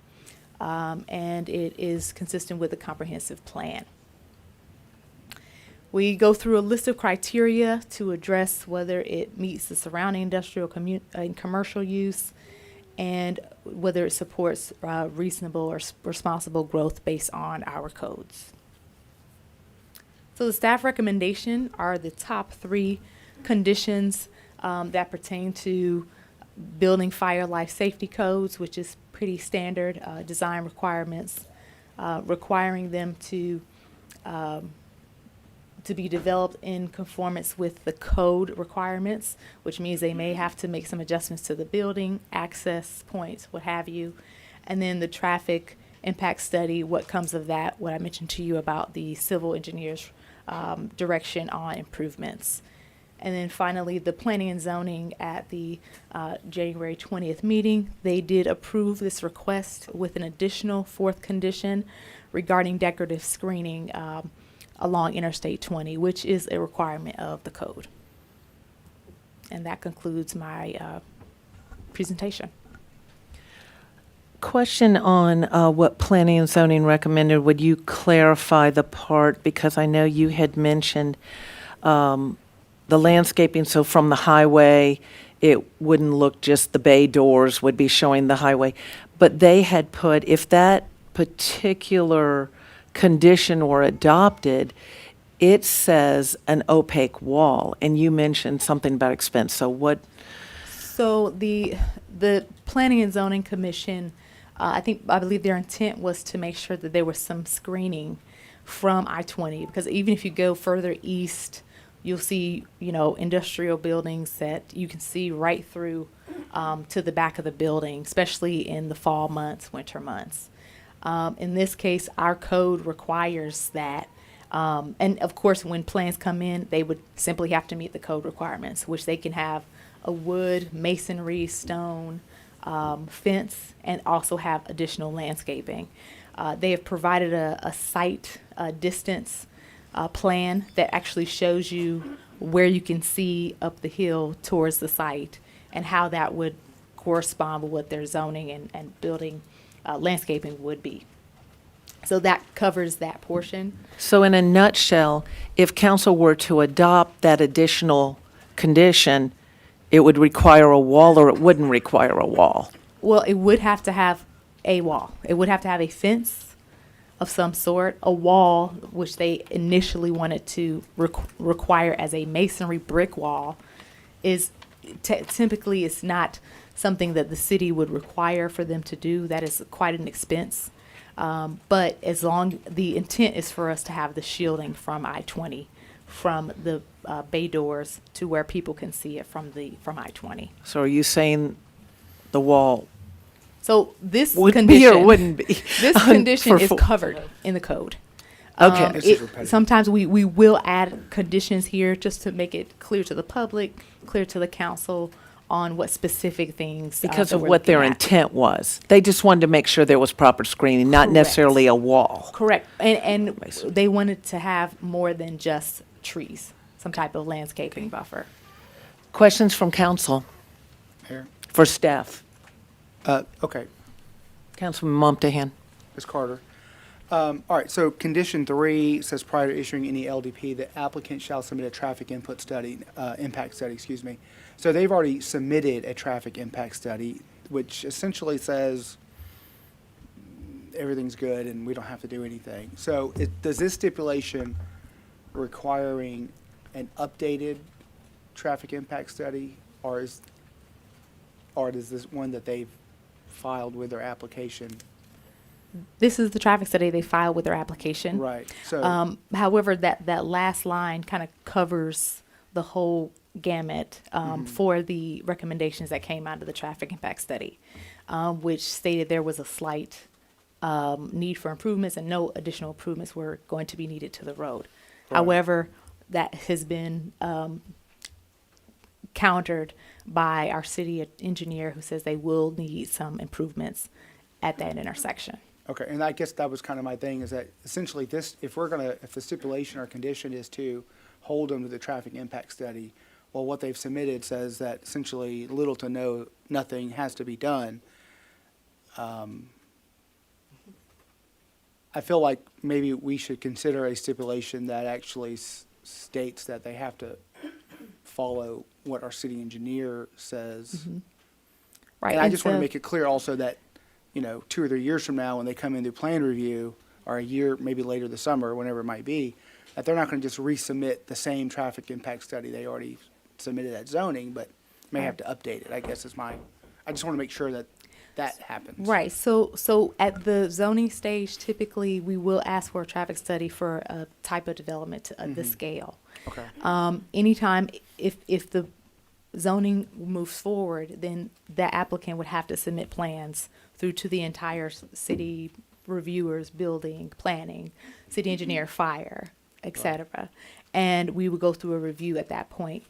and it is consistent with the comprehensive plan. We go through a list of criteria to address whether it meets the surrounding industrial and commercial use, and whether it supports reasonable or responsible growth based on our codes. So the staff recommendation are the top 3 conditions that pertain to building fire life safety codes, which is pretty standard design requirements, requiring them to be developed in conformance with the code requirements, which means they may have to make some adjustments to the building, access points, what have you. And then the traffic impact study, what comes of that, what I mentioned to you about the civil engineer's direction on improvements. And then finally, the planning and zoning at the January 20th meeting, they did approve this request with an additional 4th condition regarding decorative screening along Interstate 20, which is a requirement of the code. And that concludes my presentation. Question on what planning and zoning recommended. Would you clarify the part, because I know you had mentioned the landscaping, so from the highway, it wouldn't look just the bay doors would be showing the highway. But they had put, if that particular condition were adopted, it says an opaque wall, and you mentioned something about expense. So what? So the Planning and Zoning Commission, I believe their intent was to make sure that there was some screening from I-20, because even if you go further east, you'll see, industrial buildings that you can see right through to the back of the building, especially in the fall months, winter months. In this case, our code requires that. And of course, when plans come in, they would simply have to meet the code requirements, which they can have a wood, masonry, stone, fence, and also have additional landscaping. They have provided a site distance plan that actually shows you where you can see up the hill towards the site and how that would correspond with what their zoning and building landscaping would be. So that covers that portion. So in a nutshell, if council were to adopt that additional condition, it would require a wall, or it wouldn't require a wall? Well, it would have to have a wall. It would have to have a fence of some sort, a wall, which they initially wanted to require as a masonry brick wall, is typically it's not something that the city would require for them to do. That is quite an expense. But as long, the intent is for us to have the shielding from I-20, from the bay doors to where people can see it from I-20. So are you saying the wall So this would condition, be or wouldn't be? this condition is covered in the code. Okay. Sometimes we will add conditions here just to make it clear to the public, clear to the council on what specific things. Because that of we're what their looking at. intent was. They just wanted to make sure there was proper screening, not Correct. necessarily a wall. Correct. And they wanted to have more than just trees, some type of landscaping buffer. Questions from council Mayor? for staff? Okay, Councilman Mumtahan. Ms. Carter. All right, so condition 3 says prior to issuing any LDP, the applicant shall submit a traffic impact study, So they've already submitted a traffic impact study, which essentially says everything's good and we don't have to do anything. So does this stipulation requiring an updated traffic impact study, or does this one that they've filed with their application? This is the traffic study they filed with their application. Right. So However, that last line kind of covers the whole gamut for the recommendations that came out of the traffic impact study, which stated there was a slight need for improvements and no additional improvements were going to be needed to the road. Right. However, that has been countered by our city engineer, who says they will need some improvements at that intersection. Okay, and I guess that was kind of my thing, is that essentially this, if the stipulation or condition is to hold them to the traffic impact study, well, what they've submitted says that essentially little to nothing has to be done. I feel like maybe we should consider a stipulation that actually states that they have to follow what our city engineer says. Right. And I and just want to so- make it clear also that, 2 or 3 years from now, when they come into plan review, or a year, maybe later this summer, whenever it might be, that they're not going to just resubmit the same traffic impact study they already submitted at zoning, but may have to update it, I guess is I just want to make sure that that happens. Right. So at the zoning stage, typically we will ask for a traffic study for a type of development of this scale. Okay. Anytime if the zoning moves forward, then the applicant would have to submit plans through to the entire city reviewers, building, planning, city engineer, fire, et cetera. And we would go through a review at that point.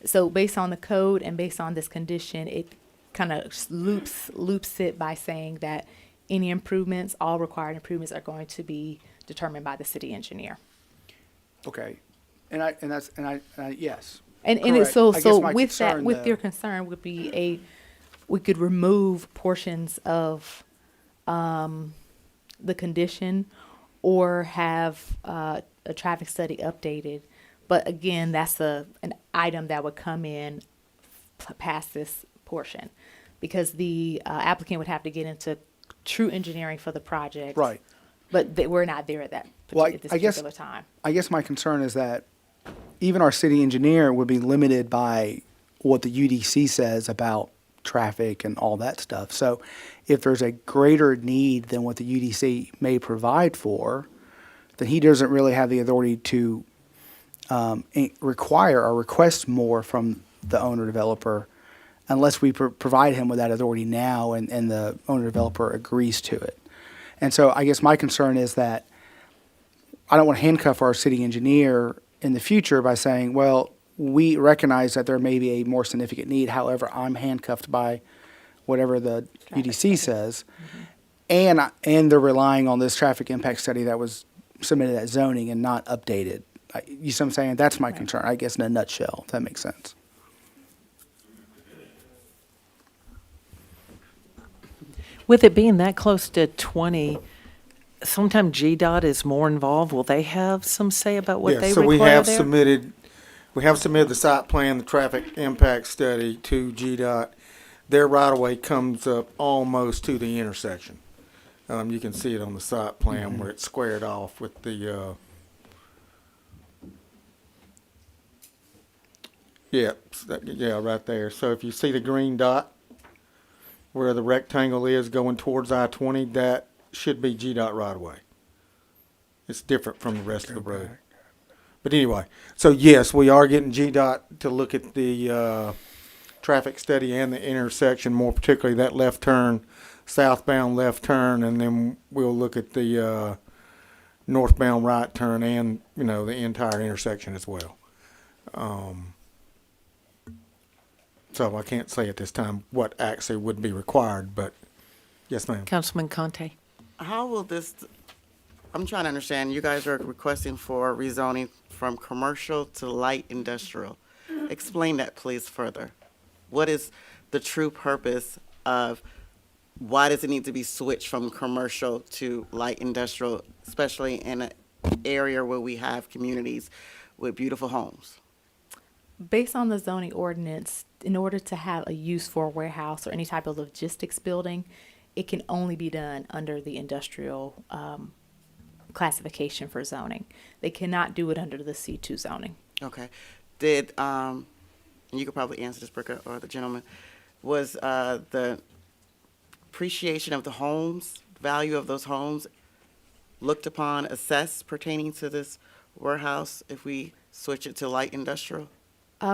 So based on the code and based on this condition, it kind of loops it by saying that any improvements, all required improvements are going to be determined by the city engineer. Okay. Yes. And Correct. so I guess my with concern, that, with though- your concern would be we could remove portions of the condition or have a traffic study updated. But again, that's an item that would come in past this portion, because the applicant would have to get into true engineering for the project. Right. But we're not there at that Well, at this I guess- particular time. I guess my concern is that even our city engineer would be limited by what the UDC says about traffic and all that stuff. So if there's a greater need than what the UDC may provide for, then he doesn't really have the authority to require or request more from the owner developer unless we provide him with that authority now and the owner developer agrees to it. And so I guess my concern is that I don't want to handcuff our city engineer in the future by saying, well, we recognize that there may be a more significant need. However, I'm handcuffed by whatever the UDC says. And they're relying on this traffic impact study that was submitted at zoning and not updated. You see what I'm saying? That's my concern, I guess, in a nutshell, if that makes sense. With it being that close to 20, sometimes GDOT is more involved. Will they have some say about what they so require we have there? submitted the site plan, the traffic impact study to GDOT. Their right of way comes up almost to the intersection. You can see it on the site plan where it's squared off with the right there. So if you see the green dot where the rectangle is going towards I-20, that should be GDOT right of way. It's different from the rest of the road. But anyway, so yes, we are getting GDOT to look at the traffic study and the intersection, more particularly that left turn, southbound left turn, and then we'll look at the northbound right turn and, the entire intersection as well. So I can't say at this time what actually would be required, but yes, ma'am. Councilman Conte. How will this, I'm trying to understand, you guys are requesting for rezoning from commercial to light industrial. Explain that, please, further. What is the true purpose of, why does it need to be switched from commercial to light industrial, especially in an area where we have communities with beautiful homes? Based on the zoning ordinance, in order to have a use for a warehouse or any type of logistics building, it can only be done under the industrial classification for zoning. They cannot do it under the C2 zoning. Okay. Did, and you could probably answer this, Rica, or the gentleman, was the appreciation of the homes, value of those homes, looked upon, assessed pertaining to this warehouse if we switch it to light industrial?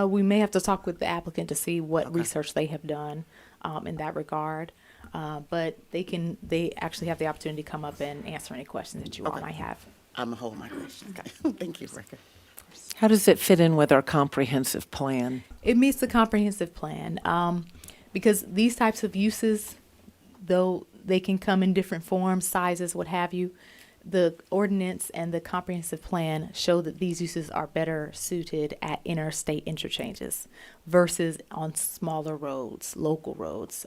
We may have to talk with the applicant to see what research they have done in that regard. But they actually have the opportunity to come up and answer any questions that you all might have. I'm going to hold my questions. Thank you, Rica. How does it fit in with our comprehensive plan? It meets the comprehensive plan because these types of uses, though they can come in different forms, sizes, what have you. The ordinance and the comprehensive plan show that these uses are better suited at interstate interchanges versus on smaller roads, local roads,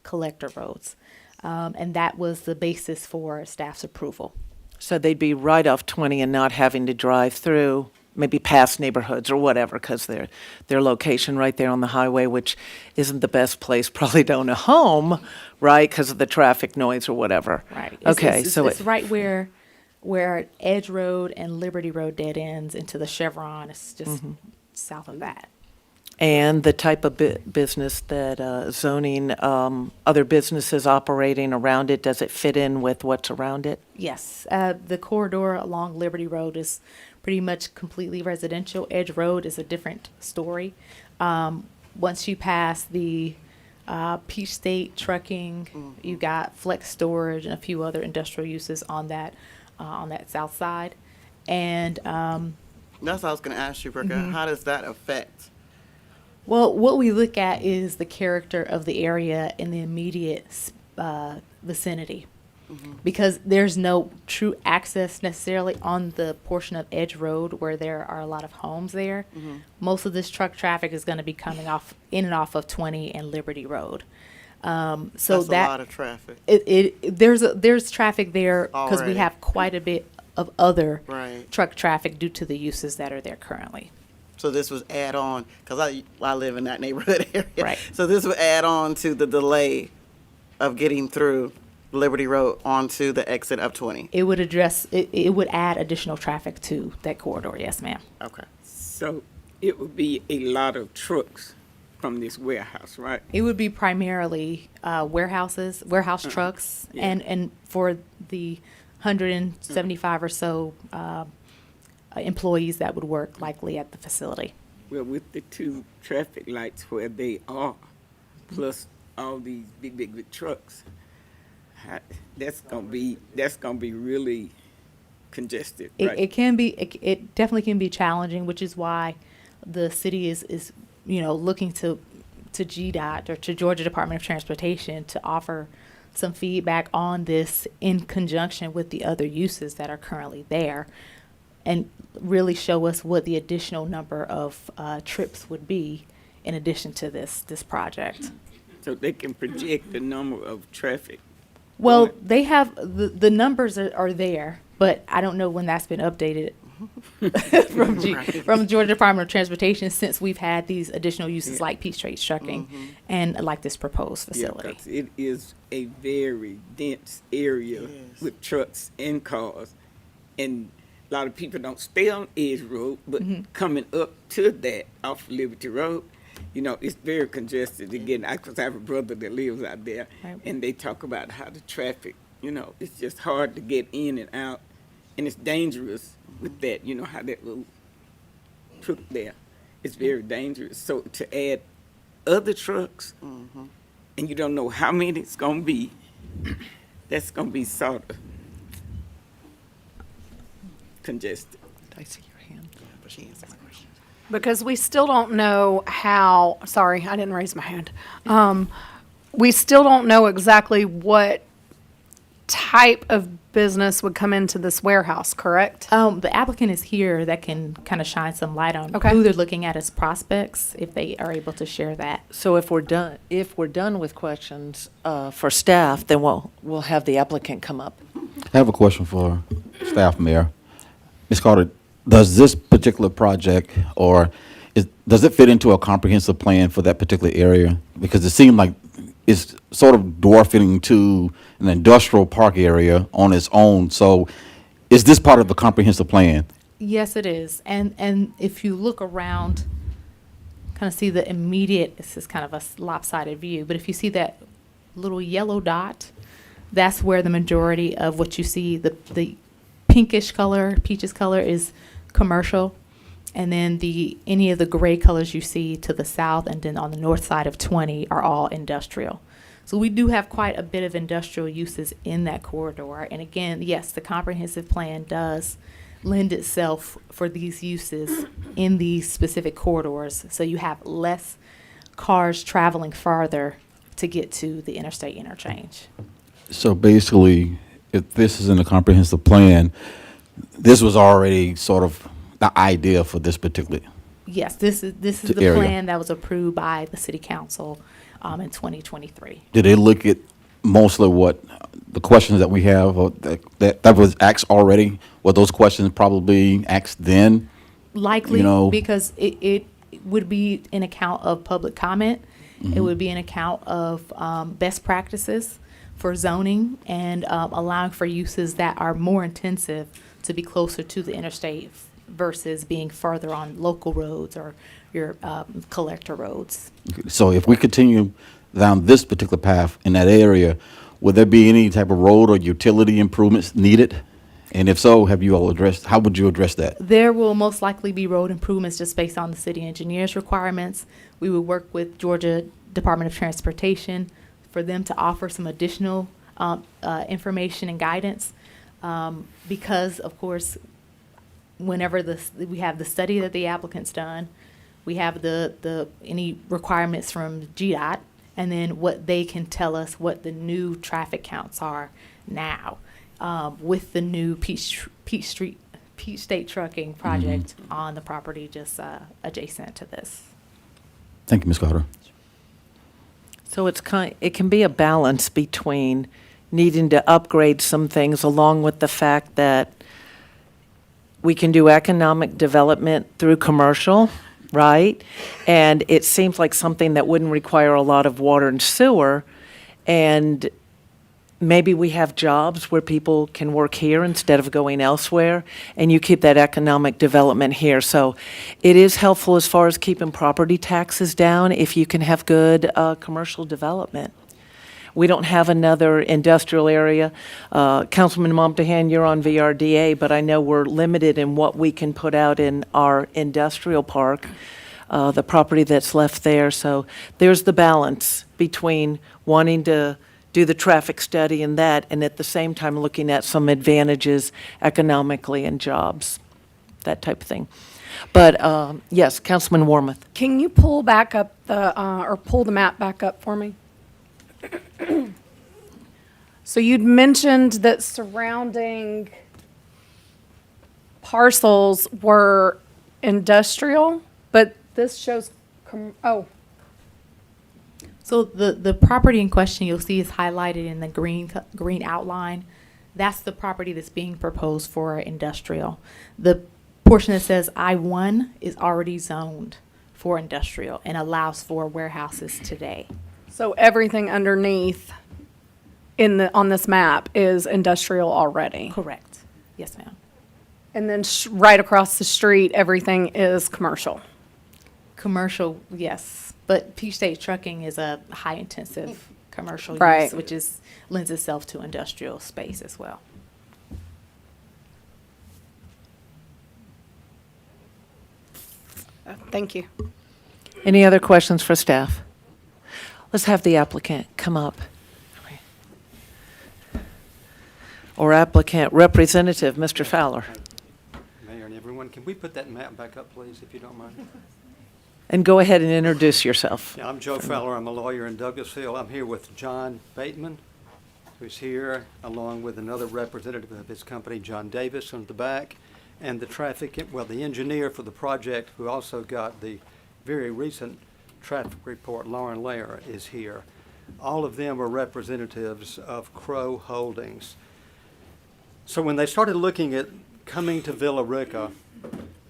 collector roads. And that was the basis for staff's approval. So they'd be right off 20 and not having to drive through, maybe past neighborhoods or whatever, because their location right there on the highway, which isn't the best place probably to own a home, right, because of the traffic noise or whatever. Right. Okay, It's, so it's right where Edge Road and Liberty Road dead ends into the Chevron. It's just south of that. And the type of business that zoning, other businesses operating around it, does it fit in with what's around it? Yes, the corridor along Liberty Road is pretty much completely residential. Edge Road is a different story. Once you pass the Peach State trucking, you got flex storage and a few other industrial uses on that south side. And That's what I was going to ask you, Rica. How does that affect? well, what we look at is the character of the area in the immediate vicinity. Because there's no true access necessarily on the portion of Edge Road where there are a lot of homes there. Most of this truck traffic is going to be coming in and off of 20 and Liberty Road. So That's a that lot of traffic. There's traffic there because we Already. have quite a bit of other Right. truck traffic due to the uses that are there currently. So this was add on, because I live in that neighborhood area. Right. So this would add on to the delay of getting through Liberty Road onto the exit of 20. It would address, it would add additional traffic to that corridor, yes, ma'am. Okay. So it would be a lot of trucks from this warehouse, right? It would be primarily warehouse trucks, yeah. and for the 175 or so employees that would work likely at the facility. Well, with the two traffic lights where they are, plus all these big trucks, that's gonna be really congested, right? It can be, it definitely can be challenging, which is why the city is looking to GDOT or to Georgia Department of Transportation to offer some feedback on this in conjunction with the other uses that are currently there, and really show us what the additional number of trips would be in addition to this project. So they can project the number of traffic. Well, they have, the numbers are there, but I don't know when that's been updated from Georgia Department of Transportation since we've had these additional uses like Peach State trucking and like this proposed facility. Yeah, 'cause it is a very dense area with trucks and cars, and a lot of people don't stay on Edge Road, but coming up to that off Liberty Road, it's very congested. Again, because I have a brother that lives out there, and they talk about how the traffic, it's just hard to get in and out, and it's dangerous with that. How that little truck there, it's very dangerous. So to add other trucks, and you don't know how many it's gonna be, that's gonna be sort of congested. Did I see your hand? But she answered my question. Because we still don't know how, sorry, I didn't raise my hand. We still don't know exactly what type of business would come into this warehouse, correct? The applicant is here that can kind of shine some light on Okay. who they're looking at as prospects, if they are able to share that. So if we're done with questions for staff, then we'll have the applicant come up. I have a question for staff, Mayor. Ms. Carter, does this particular project, or does it fit into a comprehensive plan for that particular area? Because it seemed like it's sort of dwarfing to an industrial park area on its own. So is this part of the comprehensive plan? Yes, it is. And if you look around, kind of see the immediate, this is kind of a lopsided view, but if you see that little yellow dot, that's where the majority of what you see, the pinkish color, peaches color is commercial. And then any of the gray colors you see to the south and then on the north side of 20 are all industrial. So we do have quite a bit of industrial uses in that corridor. And again, yes, the comprehensive plan does lend itself for these uses in these specific corridors. So you have less cars traveling farther to get to the interstate interchange. So basically, if this is in a comprehensive plan, this was already sort of the idea for this particular. Yes, this is To the area. plan that was approved by the city council in 2023. Did they look at mostly what the questions that we have or that was asked already? Were those questions probably asked then? Likely, You know- because it would be an account of public comment. It would be an account of best practices for zoning and allowing for uses that are more intensive to be closer to the interstate versus being further on local roads or your collector roads. So if we continue down this particular path in that area, would there be any type of road or utility improvements needed? And if so, have you all addressed, how would you address that? There will most likely be road improvements just based on the city engineer's requirements. We would work with Georgia Department of Transportation for them to offer some additional information and guidance. Because, of course, whenever we have the study that the applicant's done, we have the any requirements from GDOT, and then what they can tell us what the new traffic counts are now with the new Peach State Trucking project on the property just adjacent to this. Thank you, Ms. Carter. So it can be a balance between needing to upgrade some things along with the fact that we can do economic development through commercial, right? And it seems like something that wouldn't require a lot of water and sewer. And maybe we have jobs where people can work here instead of going elsewhere, and you keep that economic development here. So it is helpful as far as keeping property taxes down if you can have good commercial development. We don't have another industrial area. Councilman Momtahan, you're on VRDA, but I know we're limited in what we can put out in our industrial park, the property that's left there. So there's the balance between wanting to do the traffic study and that, and at the same time looking at some advantages economically and jobs, that type of thing. But yes, Councilman Warmoth. Can you pull back up or pull the map back up for me? So you'd mentioned that surrounding parcels were industrial, but this shows, So the property in question you'll see is highlighted in the green outline. That's the property that's being proposed for industrial. The portion that says I-1 is already zoned for industrial and allows for warehouses today. so everything underneath on this map is industrial already. Correct. Yes, ma'am. And then right across the street, everything is commercial. Commercial, yes, but Peach State Trucking is a high-intensive commercial Right. use, which lends itself to industrial space as well. Thank you. Any other questions for staff? Let's have the applicant come up. Or applicant representative, Mr. Fowler. Mayor and everyone, can we put that map back up, please, if you don't mind? And go ahead and introduce yourself. Yeah, I'm Joe Fowler. I'm a lawyer in Douglasville. I'm here with John Bateman, who's here, along with another representative of his company, John Davis, on the back, and the engineer for the project, who also got the very recent traffic report, Lauren Lair, is here. All of them are representatives of Crow Holdings. So when they started looking at coming to Villa Rica,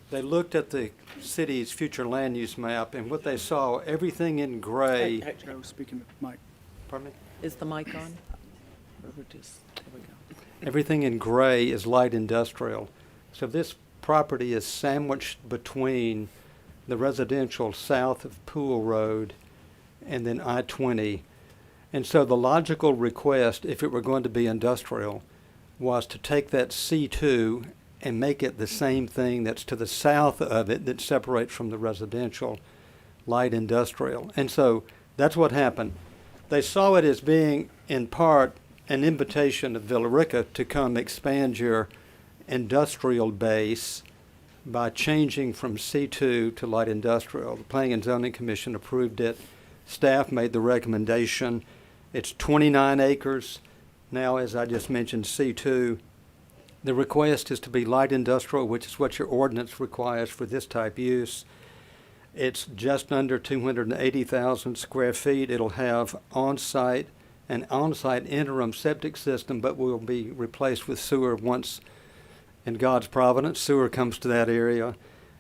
they looked at the city's future land use map, and what they saw, everything in gray. Joe, speaking of Mike. Pardon me? Is the mic on? Or we're just- there we go. Everything in gray is light industrial. So this property is sandwiched between the residential south of Pool Road and then I-20. And so the logical request, if it were going to be industrial, was to take that C2 and make it the same thing that's to the south of it that separates from the residential light industrial. And so that's what happened. They saw it as being, in part, an invitation of Villa Rica to come expand your industrial base by changing from C2 to light industrial. The Planning and Zoning Commission approved it. Staff made the recommendation. It's 29 acres. now, as I just mentioned, C2. The request is to be light industrial, which is what your ordinance requires for this type use. It's just under 280,000 square feet. It'll have an on-site interim septic system, but will be replaced with sewer once, in God's providence, sewer comes to that area.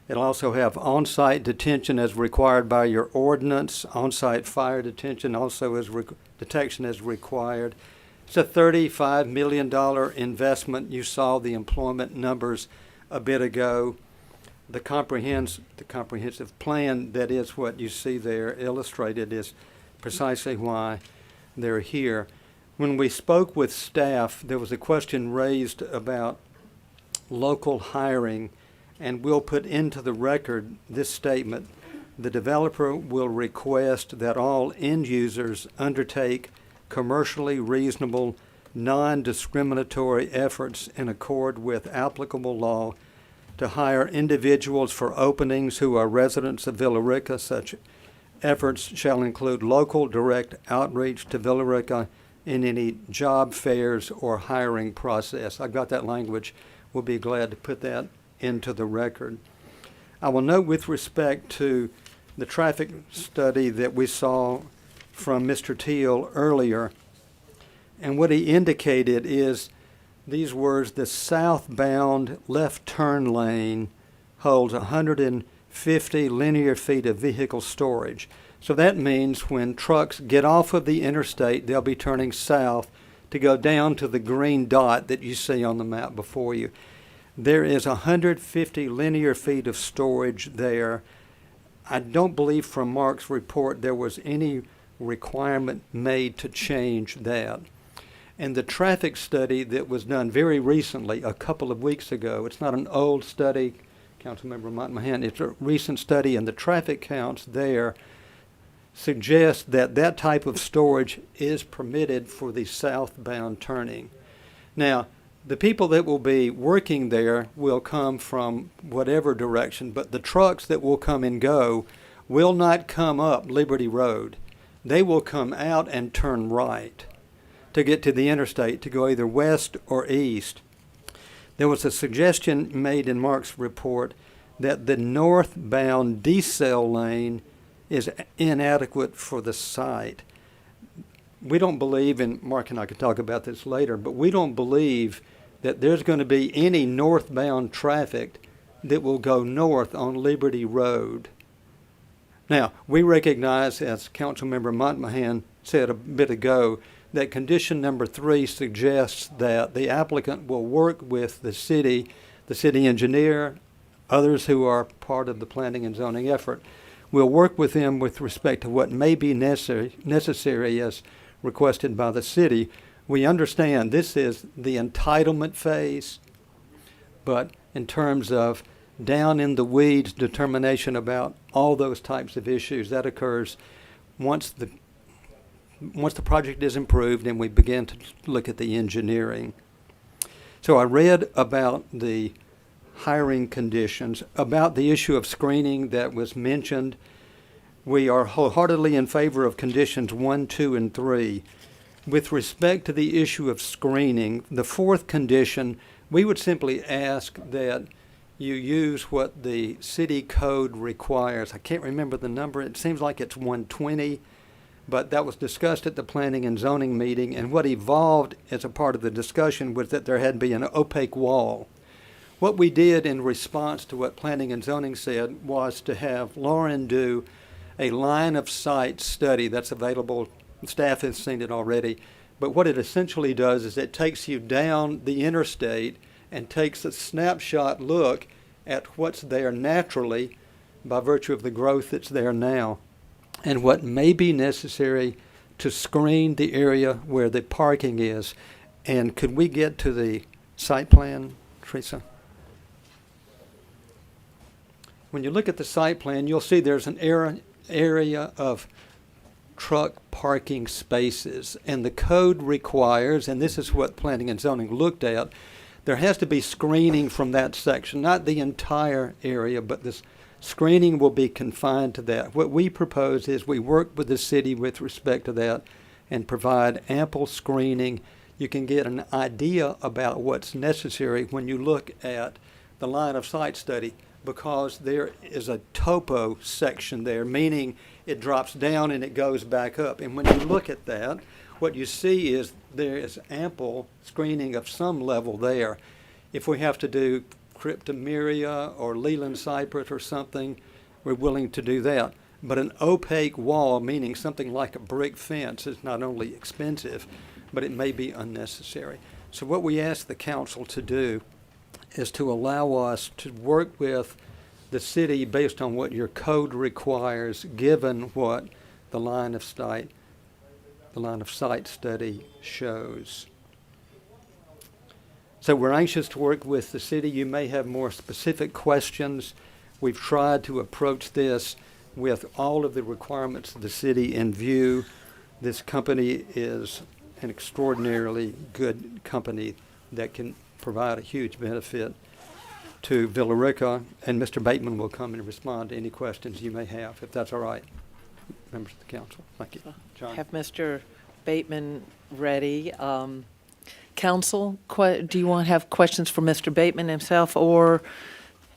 It'll also have on-site detention as required by your ordinance, on-site fire detention also as detection as required. It's a $35 million investment. You saw the employment numbers a bit ago. The comprehensive plan, that is what you see there illustrated, is precisely why they're here. When we spoke with staff, there was a question raised about local hiring, and we'll put into the record this statement. The developer will request that all end users undertake commercially reasonable, non-discriminatory efforts in accord with applicable law to hire individuals for openings who are residents of Villa Rica. Such efforts shall include local direct outreach to Villa Rica in any job fairs or hiring process. I've got that language. We'll be glad to put that into the record. I will note with respect to the traffic study that we saw from Mr. Teal earlier, and what he indicated is these words: the southbound left turn lane holds 150 linear feet of vehicle storage. So that means when trucks get off of the interstate, they'll be turning south to go down to the green dot that you see on the map before you. There is 150 linear feet of storage there. I don't believe from Mark's report there was any requirement made to change that. And the traffic study that was done very recently, a couple of weeks ago, it's not an old study, Councilmember Montmahan, it's a recent study, and the traffic counts there suggest that that type of storage is permitted for the southbound turning. Now, the people that will be working there will come from whatever direction, but the trucks that will come and go will not come up Liberty Road. They will come out and turn right to get to the interstate, to go either west or east. There was a suggestion made in Mark's report that the northbound decel lane is inadequate for the site. We don't believe, and Mark and I can talk about this later, but we don't believe that there's going to be any northbound traffic that will go north on Liberty Road. Now, we recognize, as Councilmember Montmahan said a bit ago, that condition number 3 suggests that the applicant will work with the city engineer, others who are part of the planning and zoning effort. We'll work with them with respect to what may be necessary as requested by the city. We understand this is the entitlement phase, but in terms of down in the weeds determination about all those types of issues, that occurs once the project is improved and we begin to look at the engineering. So I read about the hiring conditions, about the issue of screening that was mentioned. We are wholeheartedly in favor of conditions 1, 2, and 3. With respect to the issue of screening, the 4th condition, we would simply ask that you use what the city code requires. I can't remember the number. It seems like it's 120, but that was discussed at the planning and zoning meeting, and what evolved as a part of the discussion was that there had to be an opaque wall. What we did in response to what planning and zoning said was to have Lauren do a line of sight study that's available. Staff has seen it already, but what it essentially does is it takes you down the interstate and takes a snapshot look at what's there naturally by virtue of the growth that's there now and what may be necessary to screen the area where the parking is. And could we get to the site plan, Teresa? When you look at the site plan, you'll see there's an area of truck parking spaces, and the code requires, and this is what planning and zoning looked at, there has to be screening from that section, not the entire area, but this screening will be confined to that. What we propose is we work with the city with respect to that and provide ample screening you can get an idea about what's necessary when you look at the line of sight study, because there is a topo section there, meaning it drops down and it goes back up. And when you look at that, what you see is there is ample screening of some level there. If we have to do cryptomeria or Leland cypress or something, we're willing to do that. But an opaque wall, meaning something like a brick fence, is not only expensive, but it may be unnecessary. So what we ask the council to do is to allow us to work with the city based on what your code requires, given what the line of sight study shows. So we're anxious to work with the city. You may have more specific questions. We've tried to approach this with all of the requirements of the city in view. This company is an extraordinarily good company that can provide a huge benefit to Villa Rica, and Mr. Bateman will come and respond to any questions you may have, if that's all right, members of the council. Thank you. John. Have Mr. Bateman ready. Council, do you want to have questions for Mr. Bateman himself, or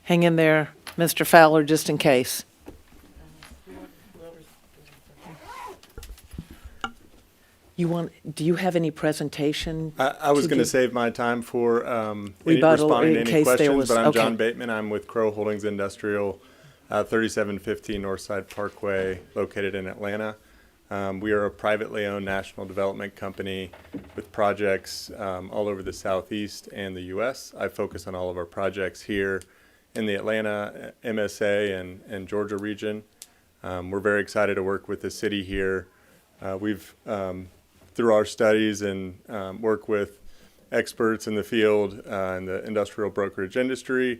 hang in there, Mr. Fowler, just in case? Do you have any presentation? I was going to save my time for rebuttal responding to in any case there questions, was. but I'm Okay. John Bateman. I'm with Crow Holdings Industrial, 3715 Northside Parkway, located in Atlanta. We are a privately owned national development company with projects all over the Southeast and the U.S. I focus on all of our projects here in the Atlanta, MSA, and Georgia region. We're very excited to work with the city here. We've through our studies and work with experts in the field in the industrial brokerage industry,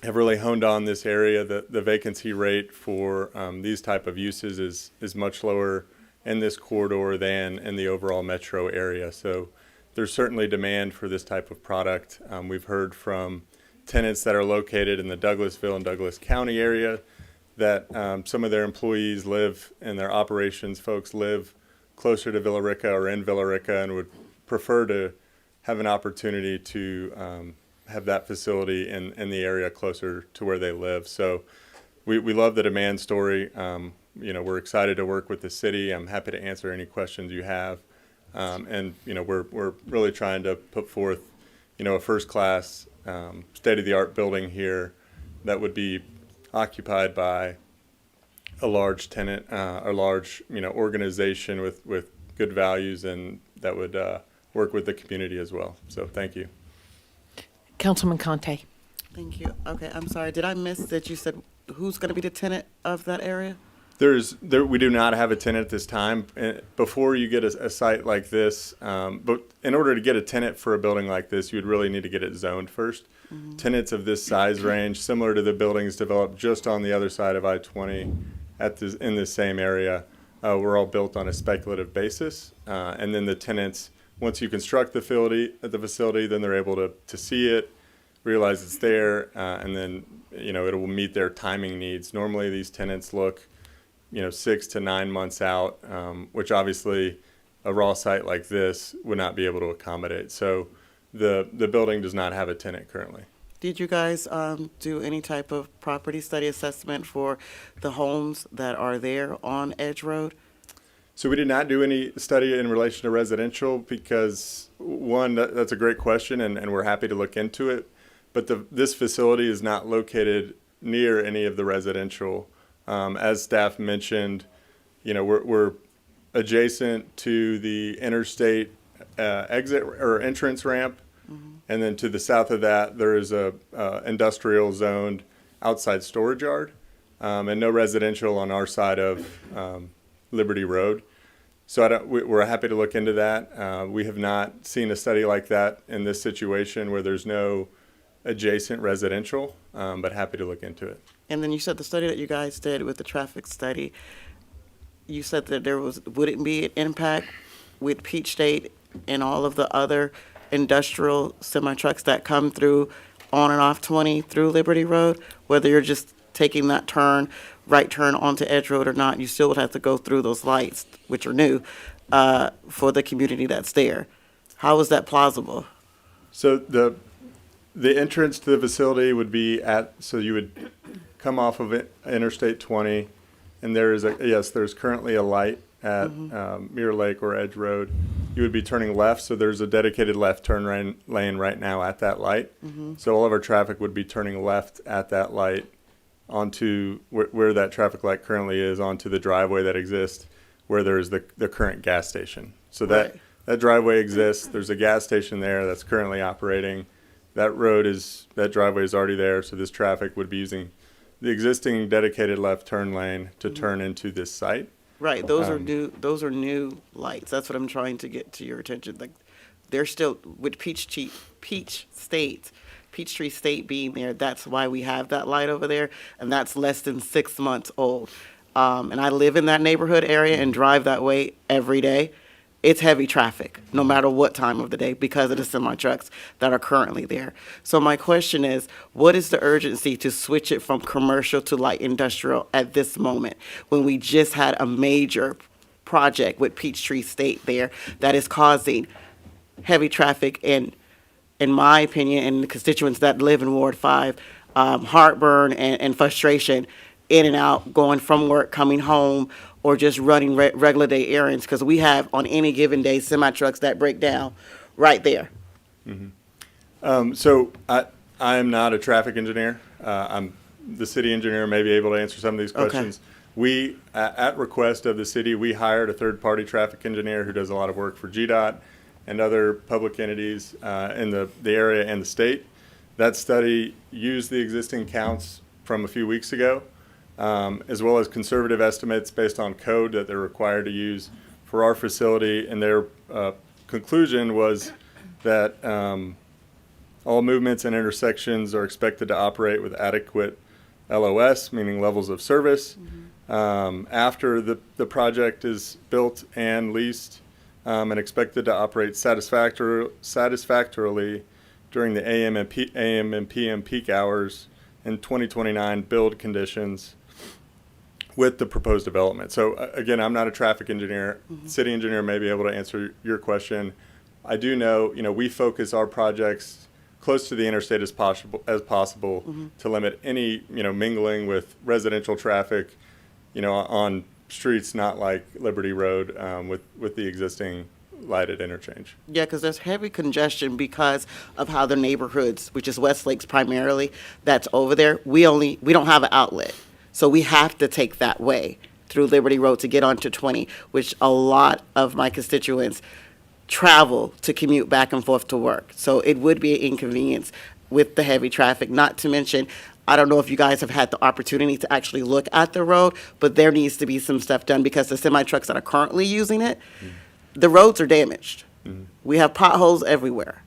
have really honed on this area. The vacancy rate for these type of uses is much lower in this corridor than in the overall metro area. So there's certainly demand for this type of product. We've heard from tenants that are located in the Douglasville and Douglas County area that some of their employees live and their operations folks live closer to Villa Rica or in Villa Rica and would prefer to have an opportunity to have that facility in the area closer to where they live. So we love the demand story. We're excited to work with the city. I'm happy to answer any questions you have. We're really trying to put forth, a first-class, state-of-the-art building here that would be occupied by a large tenant, a large, organization with good values, and that would work with the community as well. So thank you. Councilman Conte. Thank you. Okay, I'm sorry. Did I miss that you said who's going to be the tenant of that area? We do not have a tenant at this time. Before you get a site like this, but in order to get a tenant for a building like this, you would really need to get it zoned first. Mm-hmm. Tenants of this size range, similar to the buildings developed just on the other side of I-20 in the same area, were all built on a speculative basis. And then the tenants, once you construct the facility, then they're able to see it, realize it's there, and then it will meet their timing needs. Normally, these tenants look 6 to 9 months out, which obviously a raw site like this would not be able to accommodate. So the building does not have a tenant currently. Did you guys do any type of property study assessment for the homes that are there on Edge Road? So we did not do any study in relation to residential because, one, that's a great question, and we're happy to look into it. But this facility is not located near any of the residential. As staff mentioned, we're adjacent to the interstate exit or entrance ramp. Mm-hmm. And then to the south of that, there is a industrial zoned outside storage yard, and no residential on our side of Liberty Road. So we're happy to look into that. We have not seen a study like that in this situation where there's no adjacent residential, but happy to look into it. And then you said the study that you guys did with the traffic study, you said that wouldn't be an impact with Peach State and all of the other industrial semi-trucks that come through on and off 20 through Liberty Road, whether you're just taking that right turn onto Edge Road or not, you still would have to go through those lights, which are new, for the community that's there. How is that plausible? So the entrance to the facility would be so you would come off of Interstate 20, and there's currently a light at Mirror Lake or Edge Road. You would be turning left, so there's a dedicated left turn lane right now at that light. So all of our traffic would be turning left at that light onto where that traffic light currently is, onto the driveway that exists where there's the current gas station. So that driveway exists. There's a gas station there that's currently operating. That driveway is already there, so this traffic would be using the existing dedicated left turn lane to turn into this site. Right, those are new. Those are new lights. That's what I'm trying to get to your attention. Like, they're still with Peachtree State being there. That's why we have that light over there, and that's less than 6 months old. And I live in that neighborhood area and drive that way every day. It's heavy traffic, no matter what time of the day, because of the semi-trucks that are currently there. So my question is, what is the urgency to switch it from commercial to light industrial at this moment, when we just had a major project with Peachtree State there that is causing heavy traffic and, in my opinion, and the constituents that live in Ward 5, heartburn and frustration in and out, going from work, coming home, or just running regular day errands, because we have on any given day semi-trucks that break down right there. So I am not a traffic engineer. I'm the city engineer, may be able to answer some of these questions. We, at request of the city, we hired a third-party traffic engineer who does a lot of work for GDOT and other public entities in the area and the state. That study used the existing counts from a few weeks ago, as well as conservative estimates based on code that they're required to use for our facility. And their conclusion was that all movements and intersections are expected to operate with adequate LOS, meaning levels of service, after the project is built and leased, and expected to operate satisfactorily during the AM and PM peak hours in 2029 build conditions with the proposed development. So again, I'm not a traffic engineer. City engineer may be able to answer your question. I do know, we focus our projects close to the interstate as possible to limit any, mingling with residential traffic, on streets not like Liberty Road with the existing lighted interchange. Yeah, because there's heavy congestion because of how the neighborhoods, which is Westlakes primarily, that's over there. We don't have an outlet. So we have to take that way through Liberty Road to get onto 20, which a lot of my constituents travel to commute back and forth to work. So it would be an inconvenience with the heavy traffic, not to mention, I don't know if you guys have had the opportunity to actually look at the road, but there needs to be some stuff done because the semi-trucks that are currently using it, the roads are damaged. We have potholes everywhere.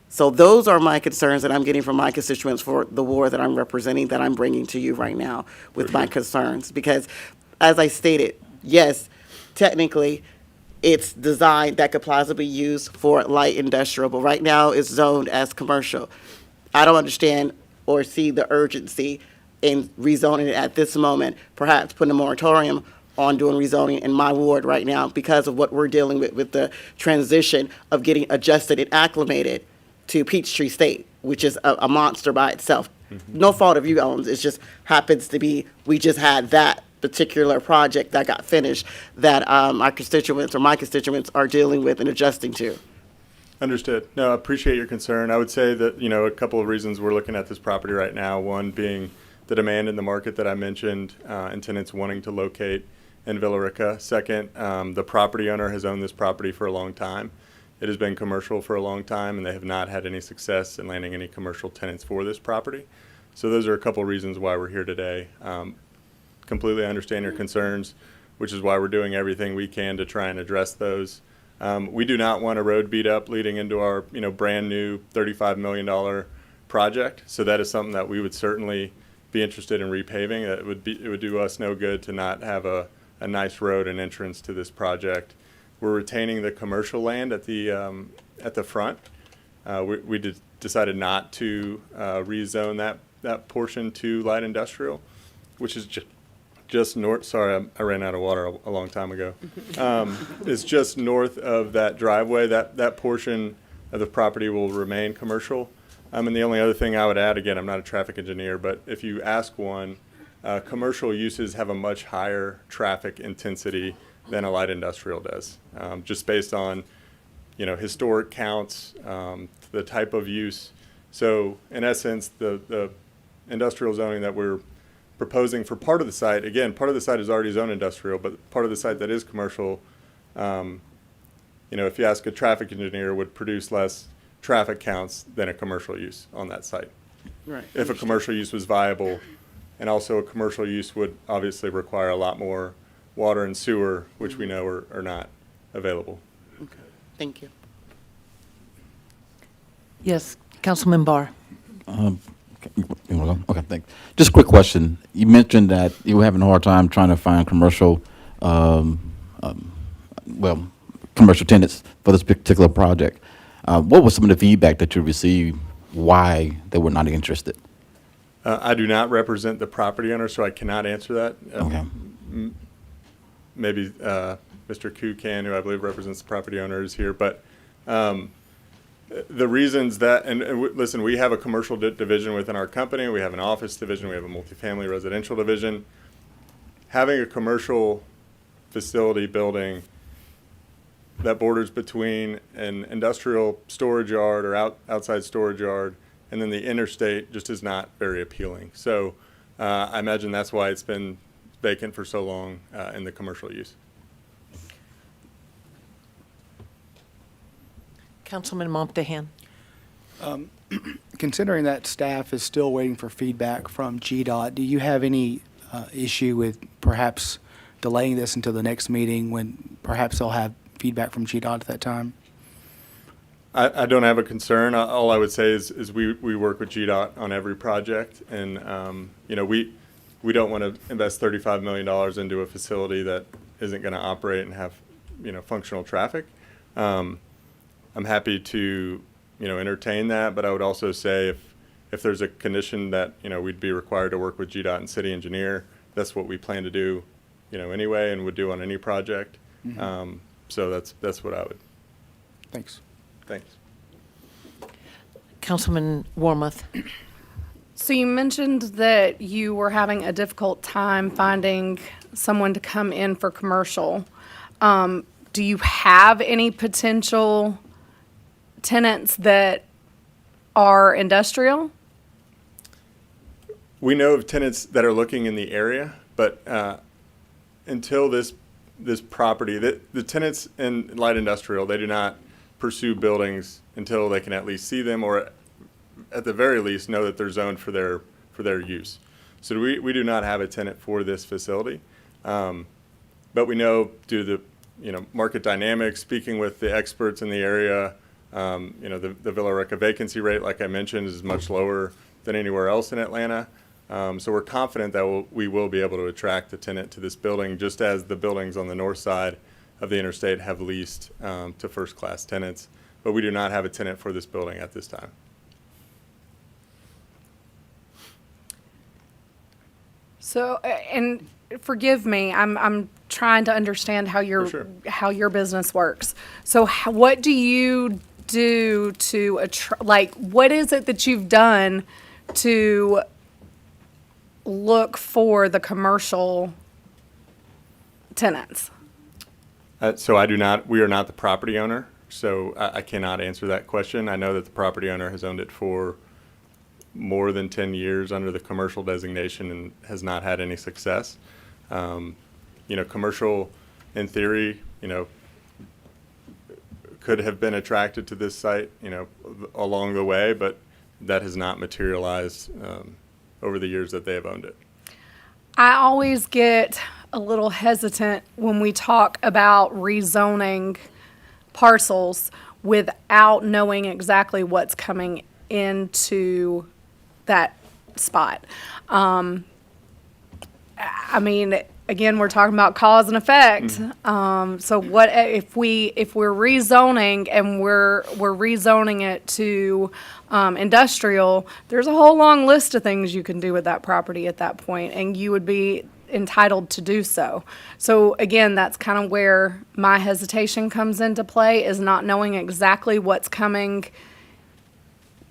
So those are my concerns that I'm getting from my constituents for the ward that I'm representing, that I'm bringing to you right now with my concerns. Because, as I stated, yes, technically, it's designed that could plausibly be used for light industrial, but right now it's zoned as commercial. I don't understand or see the urgency in rezoning it at this moment, perhaps putting a moratorium on doing rezoning in my ward right now because of what we're dealing with the transition of getting adjusted and acclimated to Peachtree State, which is a monster by itself. No fault of you, Owens. It just happens to be we just had that particular project that got finished that our constituents or my constituents are dealing with and adjusting to. Understood. No, I appreciate your concern. I would say that, a couple of reasons we're looking at this property right now, one being the demand in the market that I mentioned, and tenants wanting to locate in Villa Rica. Second, the property owner has owned this property for a long time. It has been commercial for a long time, and they have not had any success in landing any commercial tenants for this property. So those are a couple of reasons why we're here today. Completely understand your concerns, which is why we're doing everything we can to try and address those. We do not want a road beat up leading into our, brand new $35 million project. So that is something that we would certainly be interested in repaving. It would do us no good to not have a nice road and entrance to this project. We're retaining the commercial land at the front. We decided not to rezone that portion to light industrial, which is just north, sorry, I ran out of water a long time ago. It's just north of that driveway. That portion of the property will remain commercial. And the only other thing I would add, again, I'm not a traffic engineer, but if you ask one, commercial uses have a much higher traffic intensity than a light industrial does, just based on, historic counts, the type of use. So in essence, the industrial zoning that we're proposing for part of the site, again, part of the site is already zoned industrial, but part of the site that is commercial, if you ask a traffic engineer, would produce less traffic counts than a commercial use on that site. Right. If a commercial use was viable, and also a commercial use would obviously require a lot more water and sewer, which we know are not available. Okay. Thank you. Yes, Councilman Barr. You wanna go? Okay, thanks. Just a quick question. You mentioned that you were having a hard time trying to find commercial tenants for this particular project. What was some of the feedback that you received, why they were not interested? I do not represent the property owner, so I cannot answer that. Okay. Maybe Mr. Koo can, who I believe represents the property owner, is here. But the reasons that, listen, we have a commercial division within our company. We have an office division. We have a multifamily residential division. Having a commercial facility building that borders between an industrial storage yard or outside storage yard and then the interstate just is not very appealing. So I imagine that's why it's been vacant for so long in the commercial use. Councilman Montahan. Considering that staff is still waiting for feedback from GDOT, do you have any issue with perhaps delaying this until the next meeting when perhaps they'll have feedback from GDOT at that time? I don't have a concern. All I would say is we work with GDOT on every project, and we don't want to invest $35 million into a facility that isn't going to operate and have functional traffic. I'm happy to entertain that, but I would also say if there's a condition that we'd be required to work with GDOT and city engineer, that's what we plan to do anyway and would do on any project. Mm-hmm. So that's what I would. Thanks. Thanks. Councilman Wormuth. So you mentioned that you were having a difficult time finding someone to come in for commercial. Do you have any potential tenants that are industrial? We know of tenants that are looking in the area, but until this property, the tenants in light industrial, they do not pursue buildings until they can at least see them or at the very least know that they're zoned for their use. So we do not have a tenant for this facility, but we know due to the market dynamics, speaking with the experts in the area, the Villa Rica vacancy rate, like I mentioned, is much lower than anywhere else in Atlanta. So we're confident that we will be able to attract a tenant to this building, just as the buildings on the north side of the interstate have leased to first-class tenants. But we do not have a tenant for this building at this time. So, and forgive me, I'm trying to understand how For sure. how your business works. So, what do you do to what is it that you've done to look for the commercial tenants? So we are not the property owner, so I cannot answer that question. I know that the property owner has owned it for more than 10 years under the commercial designation and has not had any success. Commercial, in theory, could have been attracted to this site, along the way, but that has not materialized over the years that they have owned it. I always get a little hesitant when we talk about rezoning parcels without knowing exactly what's coming into that spot. I mean, again, we're talking about cause and effect. So what if we're rezoning and we're rezoning it to industrial? There's a whole long list of things you can do with that property at that point, and you would be entitled to do so. So again, that's kind of where my hesitation comes into play, is not knowing exactly what's coming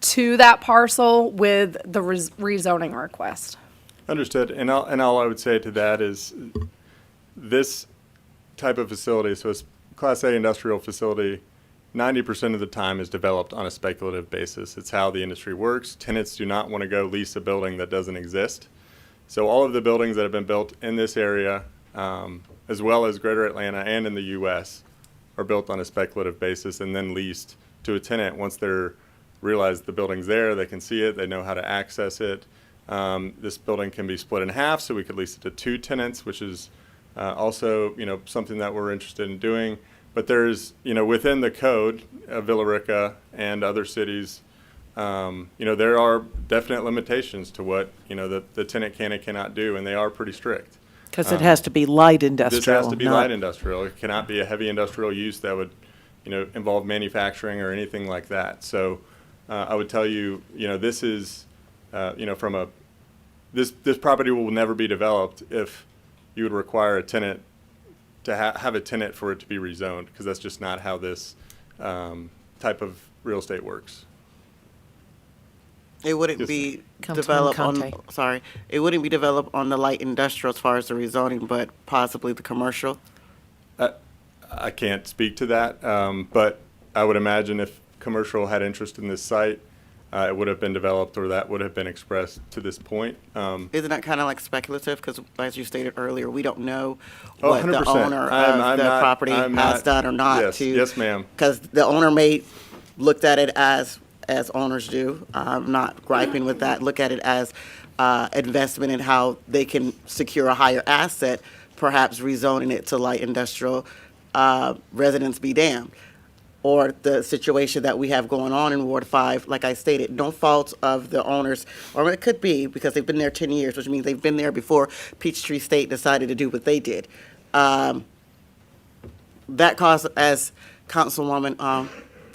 to that parcel with the rezoning request. Understood. And all I would say to that is this type of facility, so it's Class A industrial facility, 90% of the time is developed on a speculative basis. It's how the industry works. Tenants do not want to go lease a building that doesn't exist. So all of the buildings that have been built in this area, as well as Greater Atlanta and in the U.S., are built on a speculative basis and then leased to a tenant. Once they're realized the building's there, they can see it, they know how to access it. This building can be split in half, so we could lease it to 2 tenants, which is also, something that we're interested in doing. But there's, within the code of Villa Rica and other cities, there are definite limitations to what, the tenant can and cannot do, and they are pretty strict. Because it has to be light industrial. This has to be not- light industrial. It cannot be a heavy industrial use that would, involve manufacturing or anything like that. So I would tell you, this is, this property will never be developed if you would require a tenant to have a tenant for it to be rezoned, because that's just not how this type of real estate works. It wouldn't Yes, be Councilman developed on, Conte. it wouldn't be developed on the light industrial as far as the rezoning, but possibly the commercial. I can't speak to that, but I would imagine if commercial had interest in this site, it would have been developed, or that would have been expressed to this point. Isn't that kind of like speculative? Because as you stated earlier, we don't know Oh, what the 100%. owner I'm of the not- property I'm has not- done or not yes, to. yes, ma'am. Because the owner may looked at it as owners do. I'm not griping with that. Look at it as investment in how they can secure a higher asset, perhaps rezoning it to light industrial, residents be damned. Or the situation that we have going on in Ward 5, like I stated, no fault of the owners, or it could be because they've been there 10 years, which means they've been there before Peachtree State decided to do what they did. That caused, as Councilwoman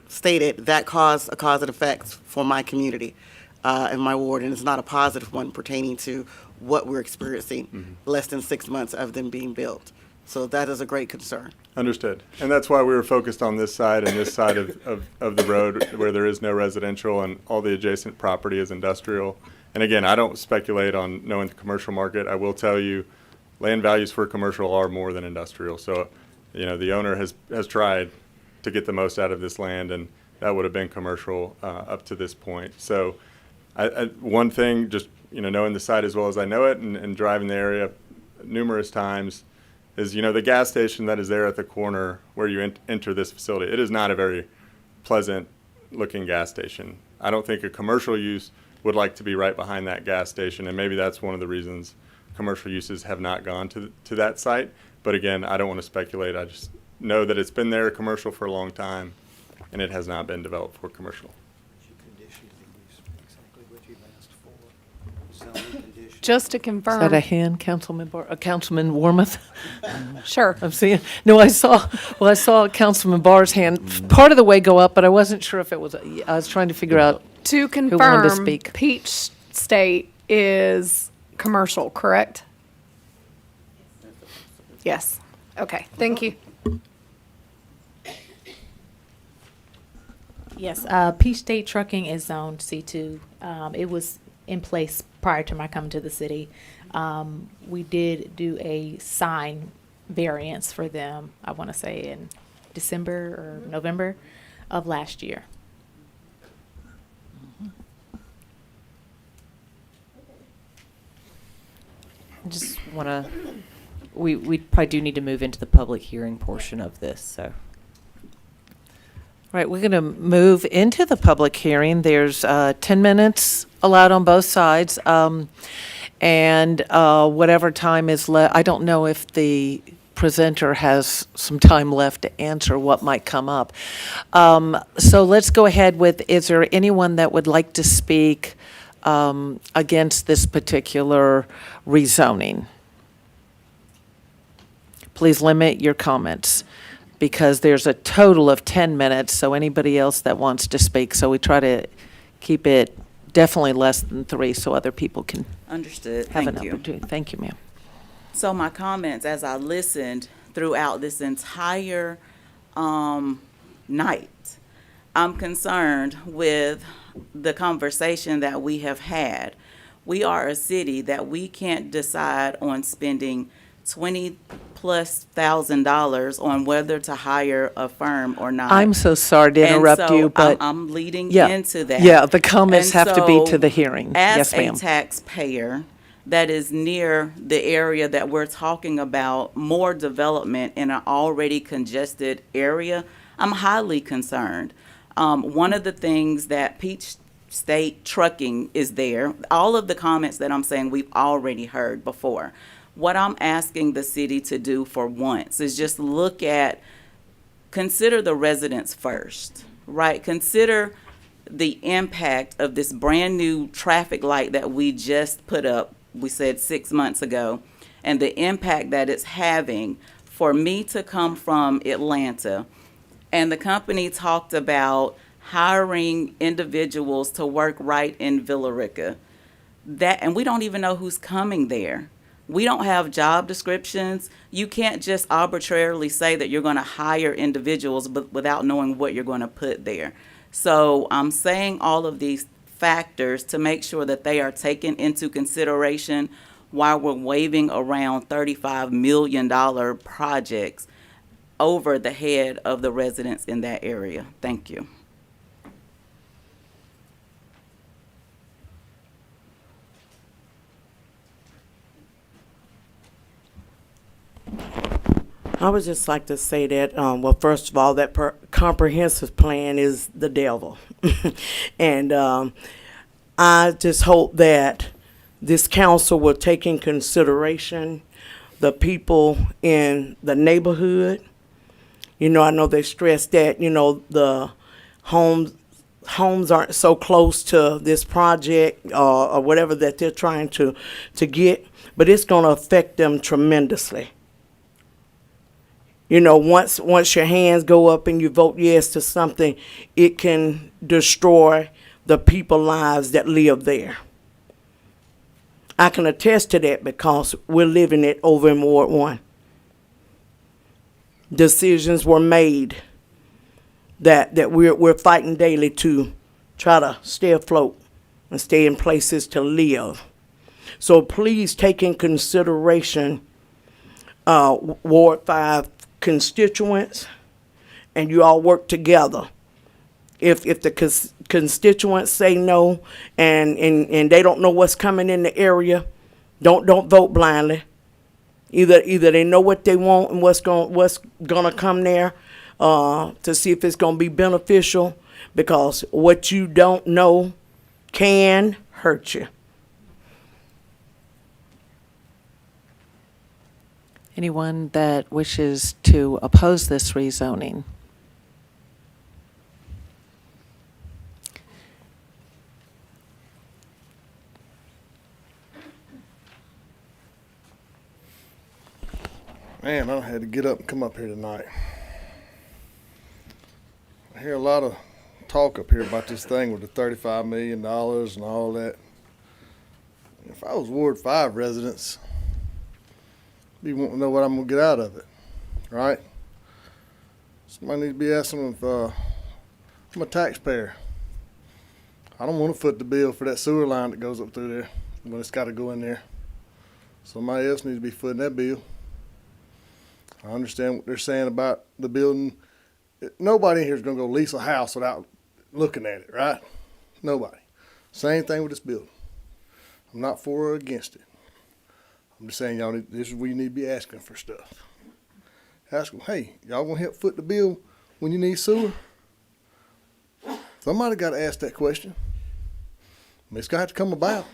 stated, that caused a cause and effects for my community in my ward, and it's not a positive one pertaining to what we're experiencing less than 6 months of them being built. So that is a great concern. Understood. And that's why we were focused on this side and this side of the road where there is no residential and all the adjacent property is industrial. And again, I don't speculate on knowing the commercial market. I will tell you, land values for commercial are more than industrial. So, the owner has tried to get the most out of this land, and that would have been commercial up to this point. So one thing, just, knowing the site as well as I know it and driving the area numerous times, is, the gas station that is there at the corner where you enter this facility, it is not a very pleasant looking gas station. I don't think a commercial use would like to be right behind that gas station, and maybe that's one of the reasons commercial uses have not gone to that site. But again, I don't want to speculate. I just know that it's been there commercial for a long time, and it has not been developed for commercial. Just to Is confirm. that a hand, Councilman Councilman Warmoth? Sure. I'm seeing, no, I saw Councilman Barr's hand part of the way go up, but I wasn't sure if it was, I was trying to figure out To who wanted to confirm, speak. Peach State is commercial, correct? Yes. Okay, thank you. Yes, Peach State Trucking is zoned C2. It was in place prior to my coming to the city. We did do a sign variance for them, I want to say in December or November of last year. Just want to, we probably do need to move into the public hearing portion of this, so. Right, we're going to move into the public hearing. There's 10 minutes allowed on both sides, and whatever time is left, I don't know if the presenter has some time left to answer what might come up. So let's go ahead with, is there anyone that would like to speak against this particular rezoning? Please limit your comments, because there's a total of 10 minutes, so anybody else that wants to speak. So we try to keep it definitely less than 3 so other people can Understood. have an Thank you. opportunity. Thank you, ma'am. So my comments, as I listened throughout this entire night, I'm concerned with the conversation that we have had. We are a city that we can't decide on spending $20,000+ on whether to hire a firm or not. I'm so sorry to And interrupt so you, but. I'm leading Yeah, into that. Yeah, the comments And have to be to so, the hearing. Yes, ma'am. As a taxpayer that is near the area that we're talking about, more development in an already congested area, I'm highly concerned. One of the things that Peach State Trucking is there, all of the comments that I'm saying we've already heard before. What I'm asking the city to do for once is just consider the residents first, right? Consider the impact of this brand new traffic light that we just put up, we said 6 months ago, and the impact that it's having. For me to come from Atlanta, and the company talked about hiring individuals to work right in Villa Rica, and we don't even know who's coming there. We don't have job descriptions. You can't just arbitrarily say that you're going to hire individuals without knowing what you're going to put there. So I'm saying all of these factors to make sure that they are taken into consideration while we're waving around $35 million projects over the head of the residents in that area. Thank you. I would just like to say that, well, first of all, that comprehensive plan is the devil. And I just hope that this council will take in consideration the people in the neighborhood. You know, I know they stress that, you know, the homes aren't so close to this project or whatever that they're trying to get, but it's going to affect them tremendously. You know, once your hands go up and you vote yes to something, it can destroy the people's lives that live there. I can attest to that because we're living it over in Ward 1. Decisions were made that we're fighting daily to try to stay afloat and stay in places to live. So please take in consideration Ward 5 constituents, and you all work together. If the constituents say no and they don't know what's coming in the area, don't vote blindly. Either they know what they want and what's gonna come there to see if it's gonna be beneficial, because what you don't know can hurt you. Anyone that wishes to oppose this rezoning? Man, I had to get up and come up here tonight. I hear a lot of talk up here about this thing with the $35 million and all that. If I was Ward 5 residents, I'd be wanting to know what I'm going to get out of it, right? Somebody needs to be asking if I'm a taxpayer. I don't want to foot the bill for that sewer line that goes up through there when it's got to go in there. Somebody else needs to be footing that bill. I understand what they're saying about the building. Nobody in here is going to go lease a house without looking at it, right? Nobody. Same thing with this building. I'm not for or against it. I'm just saying, y'all, this is where you need to be asking for stuff. Ask them, hey, y'all going to help foot the bill when you need sewer? Somebody got to ask that question. I mean, it's going to have to come about.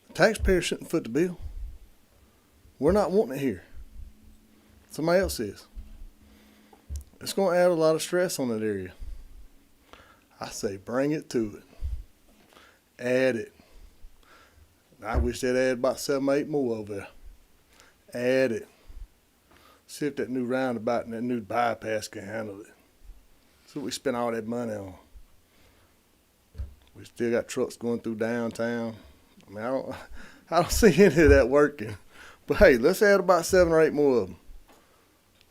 The taxpayer shouldn't foot the bill. We're not wanting it here. Somebody else is. It's going to add a lot of stress on that area. I say bring it to it. Add it. I wish they'd add about 7 or 8 more over there. Add it. See if that new roundabout and that new bypass can handle it. That's what we spent all that money on. We still got trucks going through downtown. I mean, I don't see any of that working But hey, let's add about 7 or 8 more of them.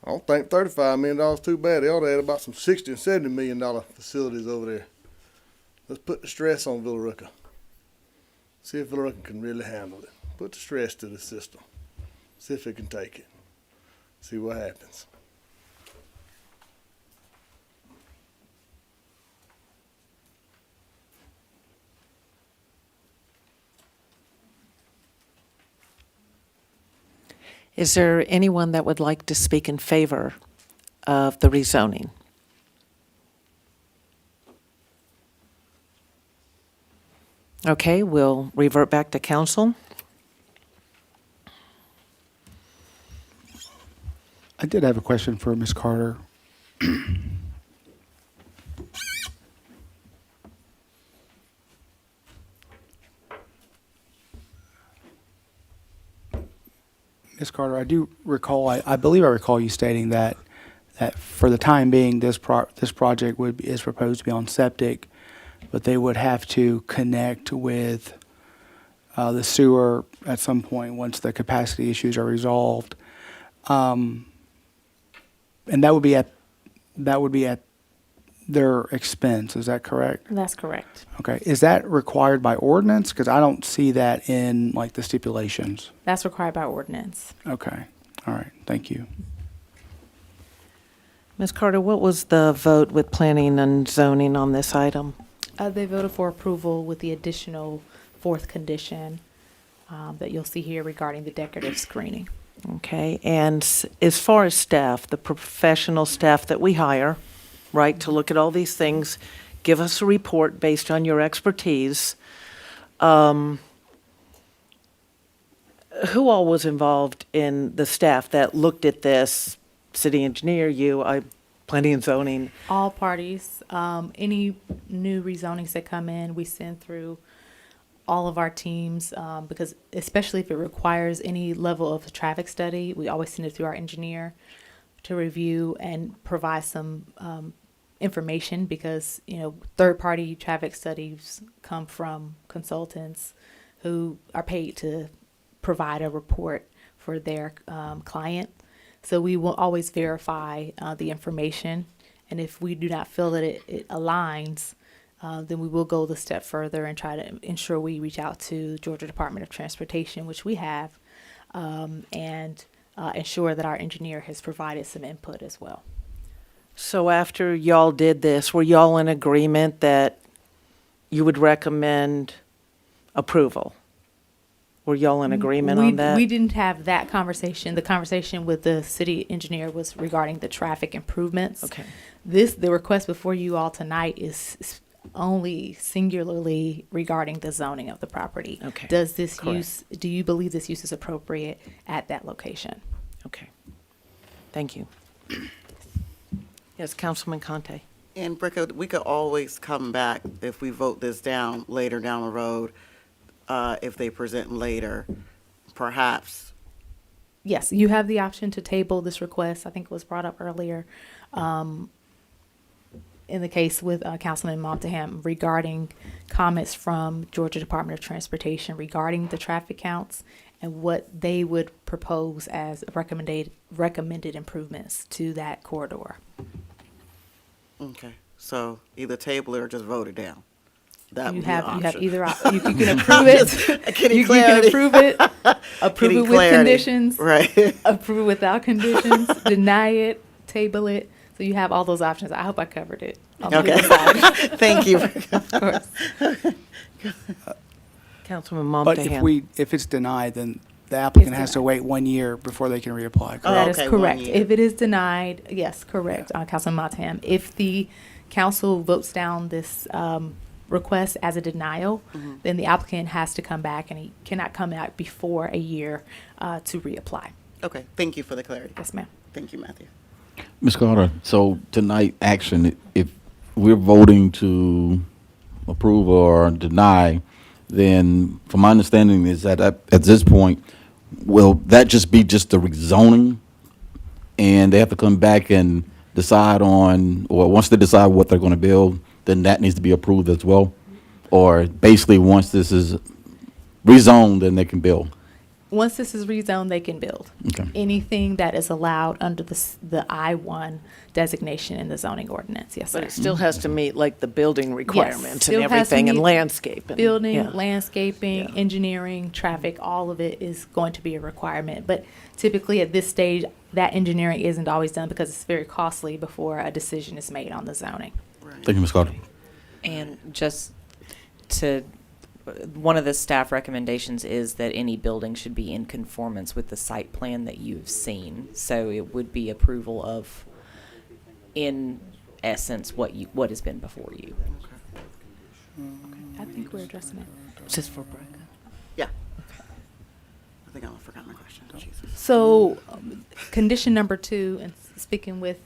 I don't think $35 million is too bad. They ought to add about some $60 and $70 million facilities over there. Let's put the stress on Villa Rica. See if Villa Rica can really handle it. Put the stress to the system. See if it can take it. See what happens. Is there anyone that would like to speak in favor of the rezoning? Okay, we'll revert back to council. I did have a question for Ms. Carter. Ms. Carter, I do recall, I believe I recall you stating that for the time being, this project is proposed to be on septic, but they would have to connect with the sewer at some point once the capacity issues are resolved. And that would be at their expense, is that correct? That's correct. Okay, is that required by ordinance? Because I don't see that in like the stipulations. That's required by ordinance. Okay, all right, thank you. Ms. Carter, what was the vote with planning and zoning on this item? They voted for approval with the additional fourth condition that you'll see here regarding the decorative screening. Okay, and as far as staff, the professional staff that we hire, right, to look at all these things, give us a report based on your expertise. Who all was involved in the staff that looked at this? City engineer, you, planning and zoning? All parties, any new rezonings that come in, we send through all of our teams, because especially if it requires any level of traffic study, we always send it through our engineer to review and provide some information, because third-party traffic studies come from consultants who are paid to provide a report for their client. So we will always verify the information, and if we do not feel that it aligns, then we will go the step further and try to ensure we reach out to Georgia Department of Transportation, which we have, and ensure that our engineer has provided some input as well. So after y'all did this, were y'all in agreement that you would recommend approval? Were y'all in agreement on that? We didn't have that conversation. The conversation with the city engineer was regarding the traffic improvements. Okay. The request before you all tonight is only singularly regarding the zoning of the property. Okay. Do you believe this use is appropriate at that location? Okay. Thank you. Yes, Councilman Conte. And Rica, we could always come back if we vote this down later down the road, if they present later, perhaps. Yes, you have the option to table this request. I think it was brought up earlier in the case with Councilman Montahan regarding comments from Georgia Department of Transportation regarding the traffic counts and what they would propose as recommended improvements to that corridor. Okay, so either table it or just vote it down. That You would be an have option. either you can approve it. Getting You clarity. can approve it. Approve Getting it with clarity. conditions. Right. Approve it without conditions. Deny it. Table it. So you have all those options. I hope I covered it. On the Okay. other side. Thank you. Of course. Councilman But Montahan. if it's denied, then the applicant has to wait 1 year before they can reapply. Correct? That is okay, 1 correct. year. If it is denied, yes, correct, Councilman Motham. If the council votes down this request as a denial, then the applicant has to come back, and he cannot come out before a year to reapply. Okay, thank you for the clarity. Yes, ma'am. Thank you, Matthew. Ms. Carter, so tonight action, if we're voting to approve or deny, then from my understanding is that at this point, will that just be just the rezoning? And they have to come back and decide on, or once they decide what they're going to build, then that needs to be approved as well? Or basically once this is rezoned, then they can build? Once this is rezoned, they can build. Okay. Anything that is allowed under the I-1 designation in the zoning ordinance, yes, sir. But it still has to meet like the building requirements and still has to everything and meet landscaping. Building, Yeah. landscaping, engineering, traffic, all of it is going to be a requirement. But typically at this stage, that engineering isn't always done because it's very costly before a decision is made on the zoning. Thank you, Ms. Carter. And just to, one of the staff recommendations is that any building should be in conformance with the site plan that you've seen. So it would be approval of, in essence, what has been before you. I think we're addressing it. Is this for Rica? Yeah. I think I forgot my question. Jesus. So, condition number 2, and speaking with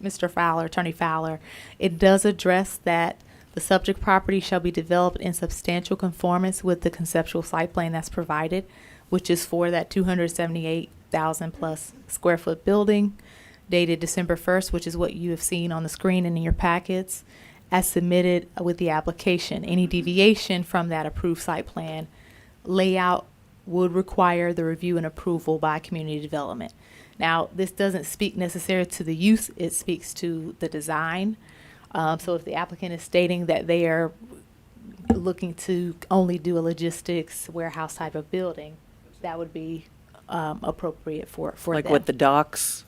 Mr. Fowler, Attorney Fowler, it does address that the subject property shall be developed in substantial conformance with the conceptual site plan that's provided, which is for that 278,000 plus square foot building dated December 1st, which is what you have seen on the screen and in your packets, as submitted with the application. Any deviation from that approved site plan layout would require the review and approval by community development. Now, this doesn't speak necessarily to the use, it speaks to the design. So if the applicant is stating that they are looking to only do a logistics warehouse type of building, that would be appropriate for Like them. with the docks?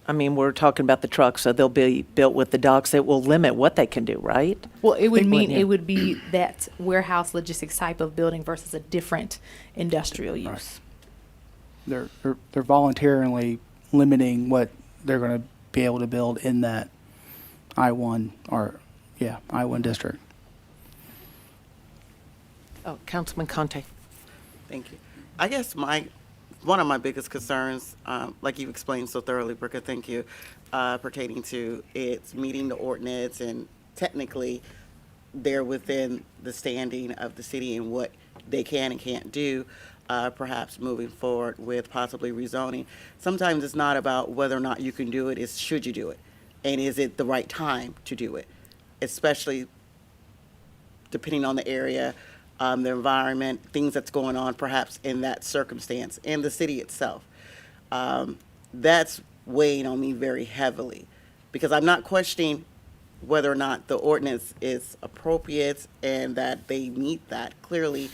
I mean, we're talking about the trucks, so they'll be built with the docks. It will limit what they can do, right? Well, it would mean yeah. it would be that warehouse logistics type of building versus a different industrial use. They're voluntarily limiting what they're going to be able to build in that I-1 I-1 district. Oh, Councilman Conte. Thank you. I guess one of my biggest concerns, like you explained so thoroughly, Rica, thank you, pertaining to it's meeting the ordinance and technically they're within the standing of the city and what they can and can't do, perhaps moving forward with possibly rezoning. Sometimes it's not about whether or not you can do it, it's should you do it? And is it the right time to do it? Especially depending on the area, the environment, things that's going on perhaps in that circumstance, and the city itself. That's weighing on me very heavily because I'm not questioning whether or not the ordinance is appropriate and that they meet that. Clearly,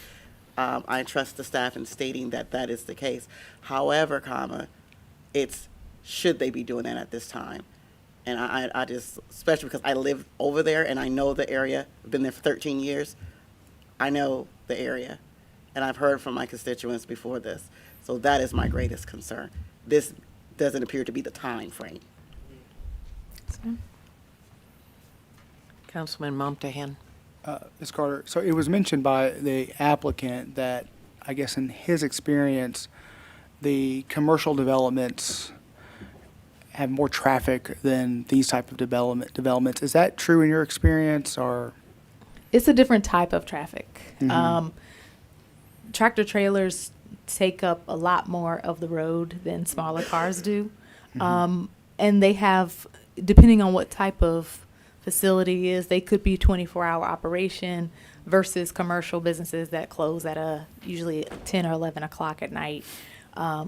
I trust the staff in stating that that is the case. However, it's should they be doing that at this time? And I just, especially because I live over there and I know the area, I've been there for 13 years. I know the area, and I've heard from my constituents before this. So that is my greatest concern. This doesn't appear to be the time frame. Councilman Momtahan. Ms. Carter, so it was mentioned by the applicant that, I guess in his experience, the commercial developments have more traffic than these type of developments. Is that true in your experience, or? It's a different type of traffic. Mhm. Tractor trailers take up a lot more of the road than smaller cars do. And they have, depending on what type of facility is, they could be 24-hour operation versus commercial businesses that close at usually 10 or 11 o'clock at night.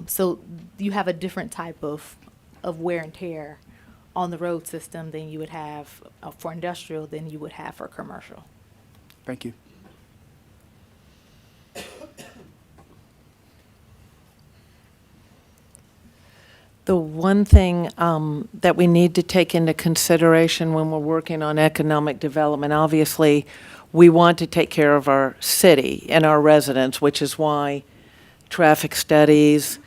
So you have a different type of wear and tear on the road system than you would have for industrial than you would have for commercial. Thank you. The one thing that we need to take into consideration when we're working on economic development, obviously, we want to take care of our city and our residents, which is why traffic studies,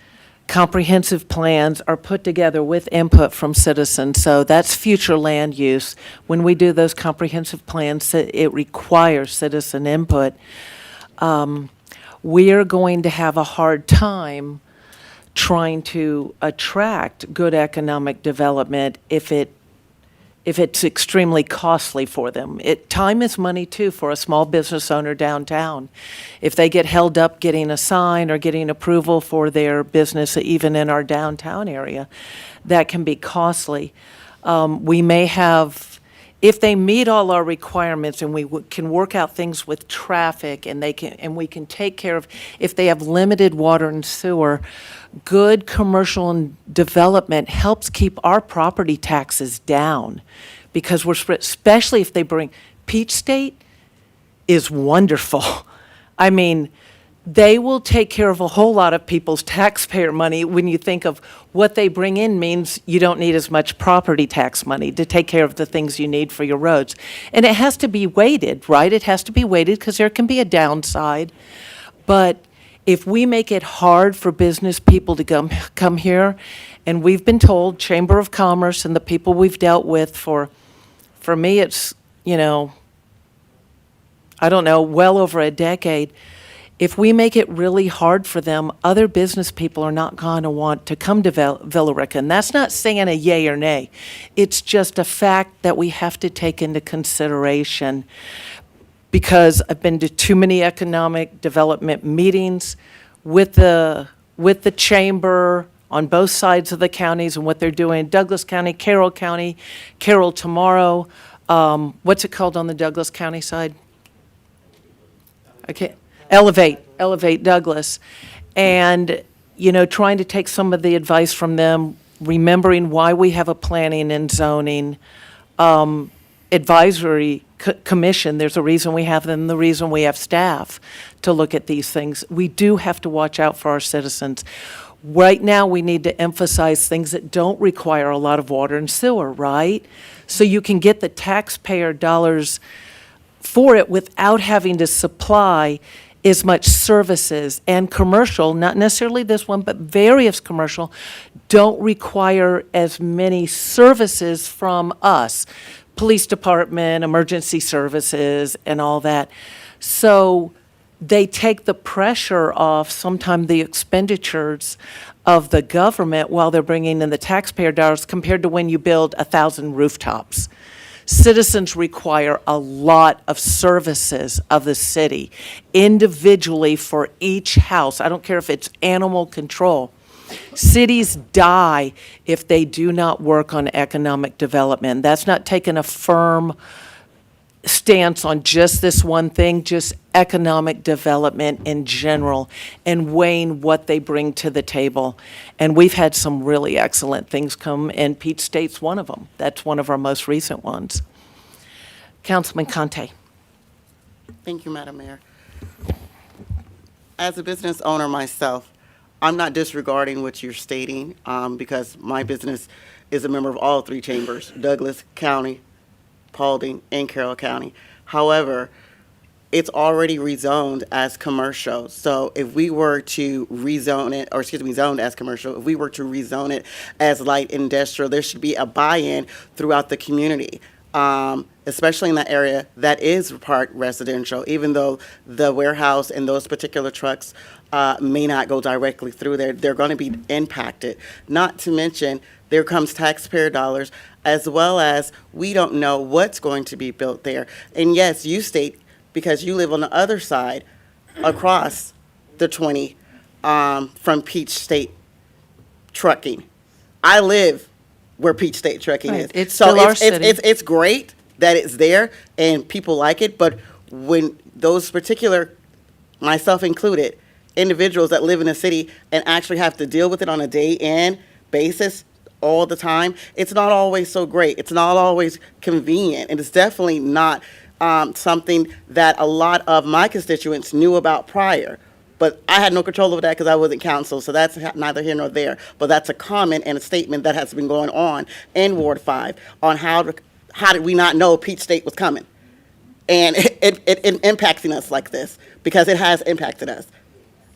comprehensive plans are put together with input from citizens. So that's future land use. When we do those comprehensive plans, it requires citizen input. We are going to have a hard time trying to attract good economic development if it's extremely costly for them. Time is money too for a small business owner downtown. If they get held up getting a sign or getting approval for their business, even in our downtown area, that can be costly. We may have if they meet all our requirements and we can work out things with traffic and we can take care of, if they have limited water and sewer, good commercial and development helps keep our property taxes down. Because especially if they bring, Peach State is wonderful. I mean, they will take care of a whole lot of people's taxpayer money. When you think of what they bring in, means you don't need as much property tax money to take care of the things you need for your roads. And it has to be weighted, right? It has to be weighted because there can be a downside. But if we make it hard for business people to come here, and we've been told, Chamber of Commerce and the people we've dealt with for me, it's, I don't know, well over a decade. If we make it really hard for them, other business people are not going to want to come to Villa Rica. And that's not saying a yay or nay. It's just a fact that we have to take into consideration, because I've been to too many economic development meetings with the chamber on both sides of the counties and what they're doing. Douglas County, Carroll tomorrow. What's it called on the Douglas County side? Okay. Elevate Douglas. And, trying to take some of the advice from them, remembering why we have a planning and zoning advisory commission. There's a reason we have them, the reason we have staff to look at these things. We do have to watch out for our citizens. Right now, we need to emphasize things that don't require a lot of water and sewer, right? So you can get the taxpayer dollars for it without having to supply as much services. And commercial, not necessarily this one, but various commercial, don't require as many services from us. Police department, emergency services, and all that. So they take the pressure off sometimes the expenditures of the government while they're bringing in the taxpayer dollars, compared to when you build 1,000 rooftops. Citizens require a lot of services of the city individually for each house. I don't care if it's animal control. Cities die if they do not work on economic development. That's not taking a firm stance on just this one thing, just economic development in general, and weighing what they bring to the table. And we've had some really excellent things come, and Peach State's one of them. That's one of our most recent ones. Councilman Conte. Thank you, Madam Mayor. As a business owner myself, I'm not disregarding what you're stating, because my business is a member of all three chambers, Douglas County, Paulding, and Carroll County. However, it's already rezoned as commercial. So if we were to rezone it, or excuse me, zoned as commercial, if we were to rezone it as light industrial, there should be a buy-in throughout the community, especially in that area that is part residential, even though the warehouse and those particular trucks may not go directly through there. They're going to be impacted. Not to mention, there comes taxpayer dollars, as well as we don't know what's going to be built there. And yes, you state, because you live on the other side across the 20 from Peach State Trucking. I live where Peach State Trucking Right. is. It's so still our it's, city. it's great that it's there and people like it, but when those particular, myself included, individuals that live in the city and actually have to deal with it on a day-in basis all the time, it's not always so great. It's not always convenient, and it's definitely not something that a lot of my constituents knew about prior. But I had no control over that because I wasn't council, so that's neither here nor there. But that's a comment and a statement that has been going on in Ward 5 on how did we not know Peach State was coming? And it impacting us like this, because it has impacted us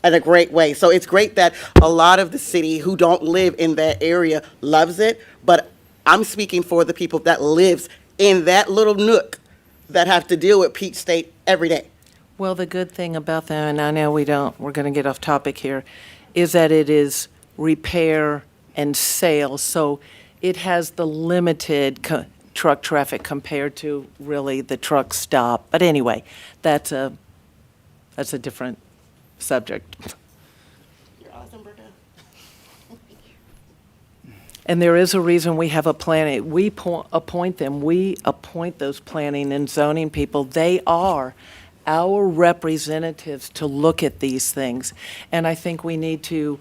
in a great way. So it's great that a lot of the city who don't live in that area loves it, but I'm speaking for the people that lives in that little nook that have to deal with Peach State every day. Well, the good thing about them, and I know we're going to get off topic here, is that it is repair and sale. So it has the limited truck traffic compared to really the truck stop. But anyway, that's a different subject. You're awesome, Britta. And there is a reason we have a planning, appoint them, we appoint those planning and zoning people. They are our representatives to look at these things. And I think we need to,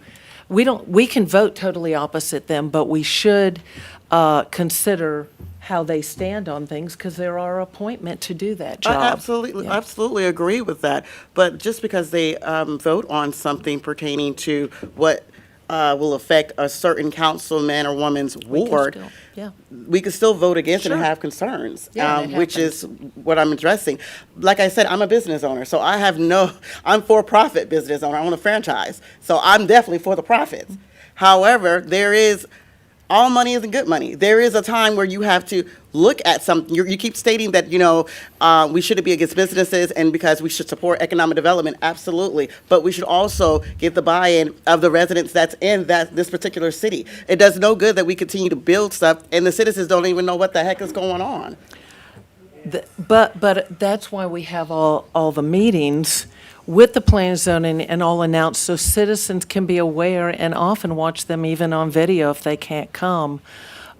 we can vote totally opposite them, but we should consider how they stand on things, because they're our appointment to do that I job. absolutely, Yeah. absolutely agree with that. But just because they vote on something pertaining to what will affect a certain councilman or woman's We can ward, still- Yeah. we can still vote against it and Sure. have concerns, Yeah, it which is what I'm addressing. Like I said, I'm a business owner, so I'm for-profit business owner. I own a franchise, so I'm definitely for the profits. However, all money isn't good money. There is a time where you have to look at something. You keep stating that, we shouldn't be against businesses and because we should support economic development, absolutely. But we should also get the buy-in of the residents that's in this particular city. It does no good that we continue to build stuff and the citizens don't even know what the heck is going on. But that's why we have all the meetings with the plan and zoning and all announced, so citizens can be aware and often watch them even on video if they can't come.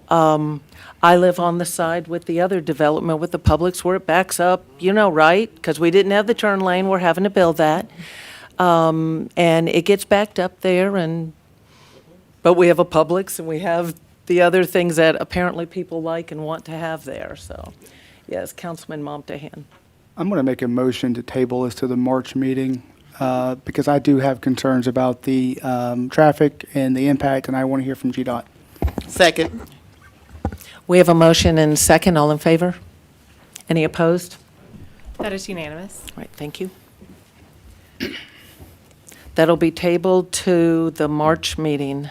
I live on the side with the other development with the Publix where it backs up, right? Because we didn't have the turn lane, we're having to build that. And it gets backed up there, but we have a Publix and we have the other things that apparently people like and want to have there, so. Yes, Councilman Momtahan. I'm going to make a motion to table this to the March meeting because I do have concerns about the traffic and the impact, and I want to hear from GDOT. Second. We have a motion and second. All in favor? Any opposed? That is unanimous. All right, thank you. That'll be tabled to the March meeting.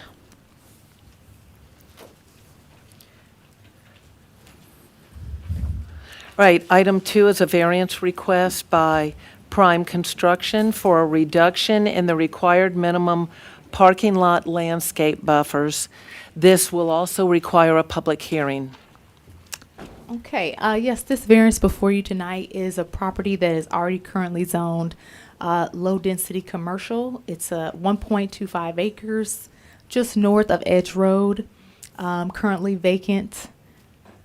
Right, item 2 is a variance request by Prime Construction for a reduction in the required minimum parking lot landscape buffers. This will also require a public hearing. Okay, yes, this variance before you tonight is a property that is already currently zoned low-density commercial. It's 1.25 acres just north of Edge Road, currently vacant.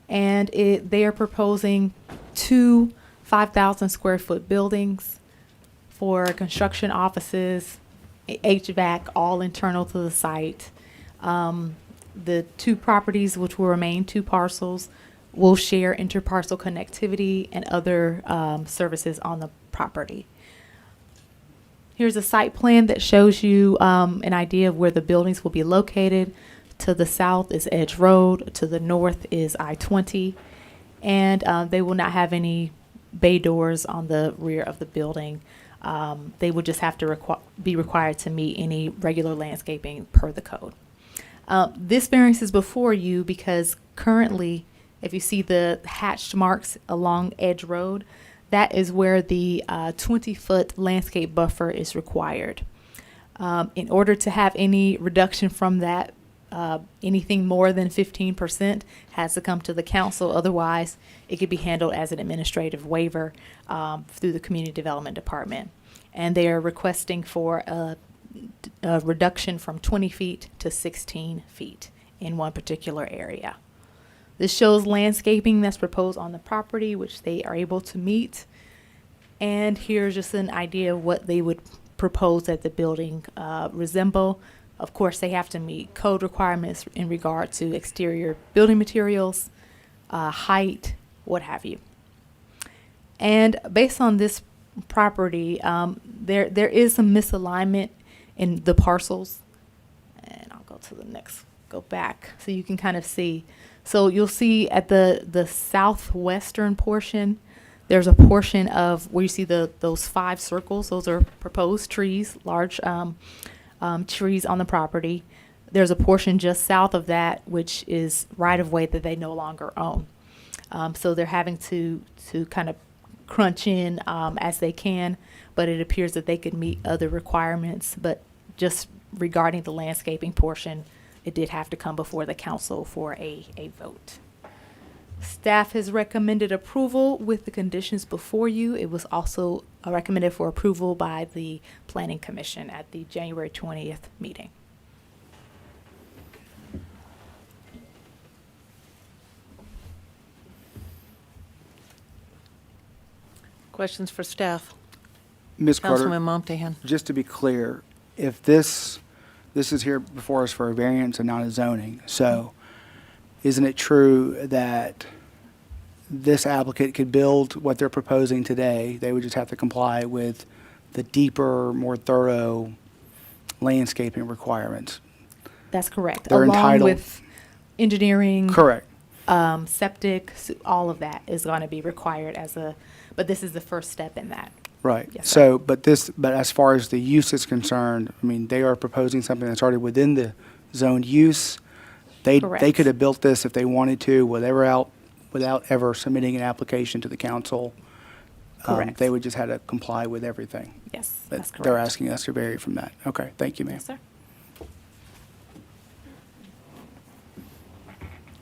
And they are proposing 2 5,000 square foot buildings for construction offices, HVAC, all internal to the site. The 2 properties, which will remain 2 parcels, will share interparcel connectivity and other services on the property. Here's a site plan that shows you an idea of where the buildings will be located. To the south is Edge Road, to the north is I-20, and they will not have any bay doors on the rear of the building. They will just have to be required to meet any regular landscaping per the code. This variance is before you because currently, if you see the hatched marks along Edge Road, that is where the 20-foot landscape buffer is required. In order to have any reduction from that, anything more than 15% has to come to the council. Otherwise, it could be handled as an administrative waiver through the Community Development Department. And they are requesting for a reduction from 20 feet to 16 feet in one particular area. This shows landscaping that's proposed on the property, which they are able to meet. And here's just an idea of what they would propose that the building resemble. Of course, they have to meet code requirements in regard to exterior building materials, height, what have you. And based on this property, there is some misalignment in the parcels. And I'll go to the next, go back so you can kind of see. So you'll see at the southwestern portion, there's a portion of where you see those 5 circles. Those are proposed trees, large trees on the property. There's a portion just south of that, which is right-of-way that they no longer own. So they're having to kind of crunch in as they can, but it appears that they could meet other requirements. But just regarding the landscaping portion, it did have to come before the council for a vote. Staff has recommended approval with the conditions before you. It was also recommended for approval by the Planning Commission at the January 20th meeting. Questions for staff? Ms. Carter, Councilman Montahan. just to be clear, if this is here before us for a variance and not a zoning, so isn't it true that this applicant could build what they're proposing today? They would just have to comply with the deeper, more thorough landscaping requirements. That's correct. They're Along entitled- with engineering. Correct. Septic, all of that is going to be required but this is the first step in that. Right. Yes, sir. So, but as far as the use is concerned, I mean, they are proposing something that's already within the zoned use. They Correct. could have built this if they wanted to, without ever submitting an application to the council. Correct. They would just have to comply with everything. Yes, But that's correct. they're asking us to vary from that. Okay, thank you, ma'am. Yes, sir.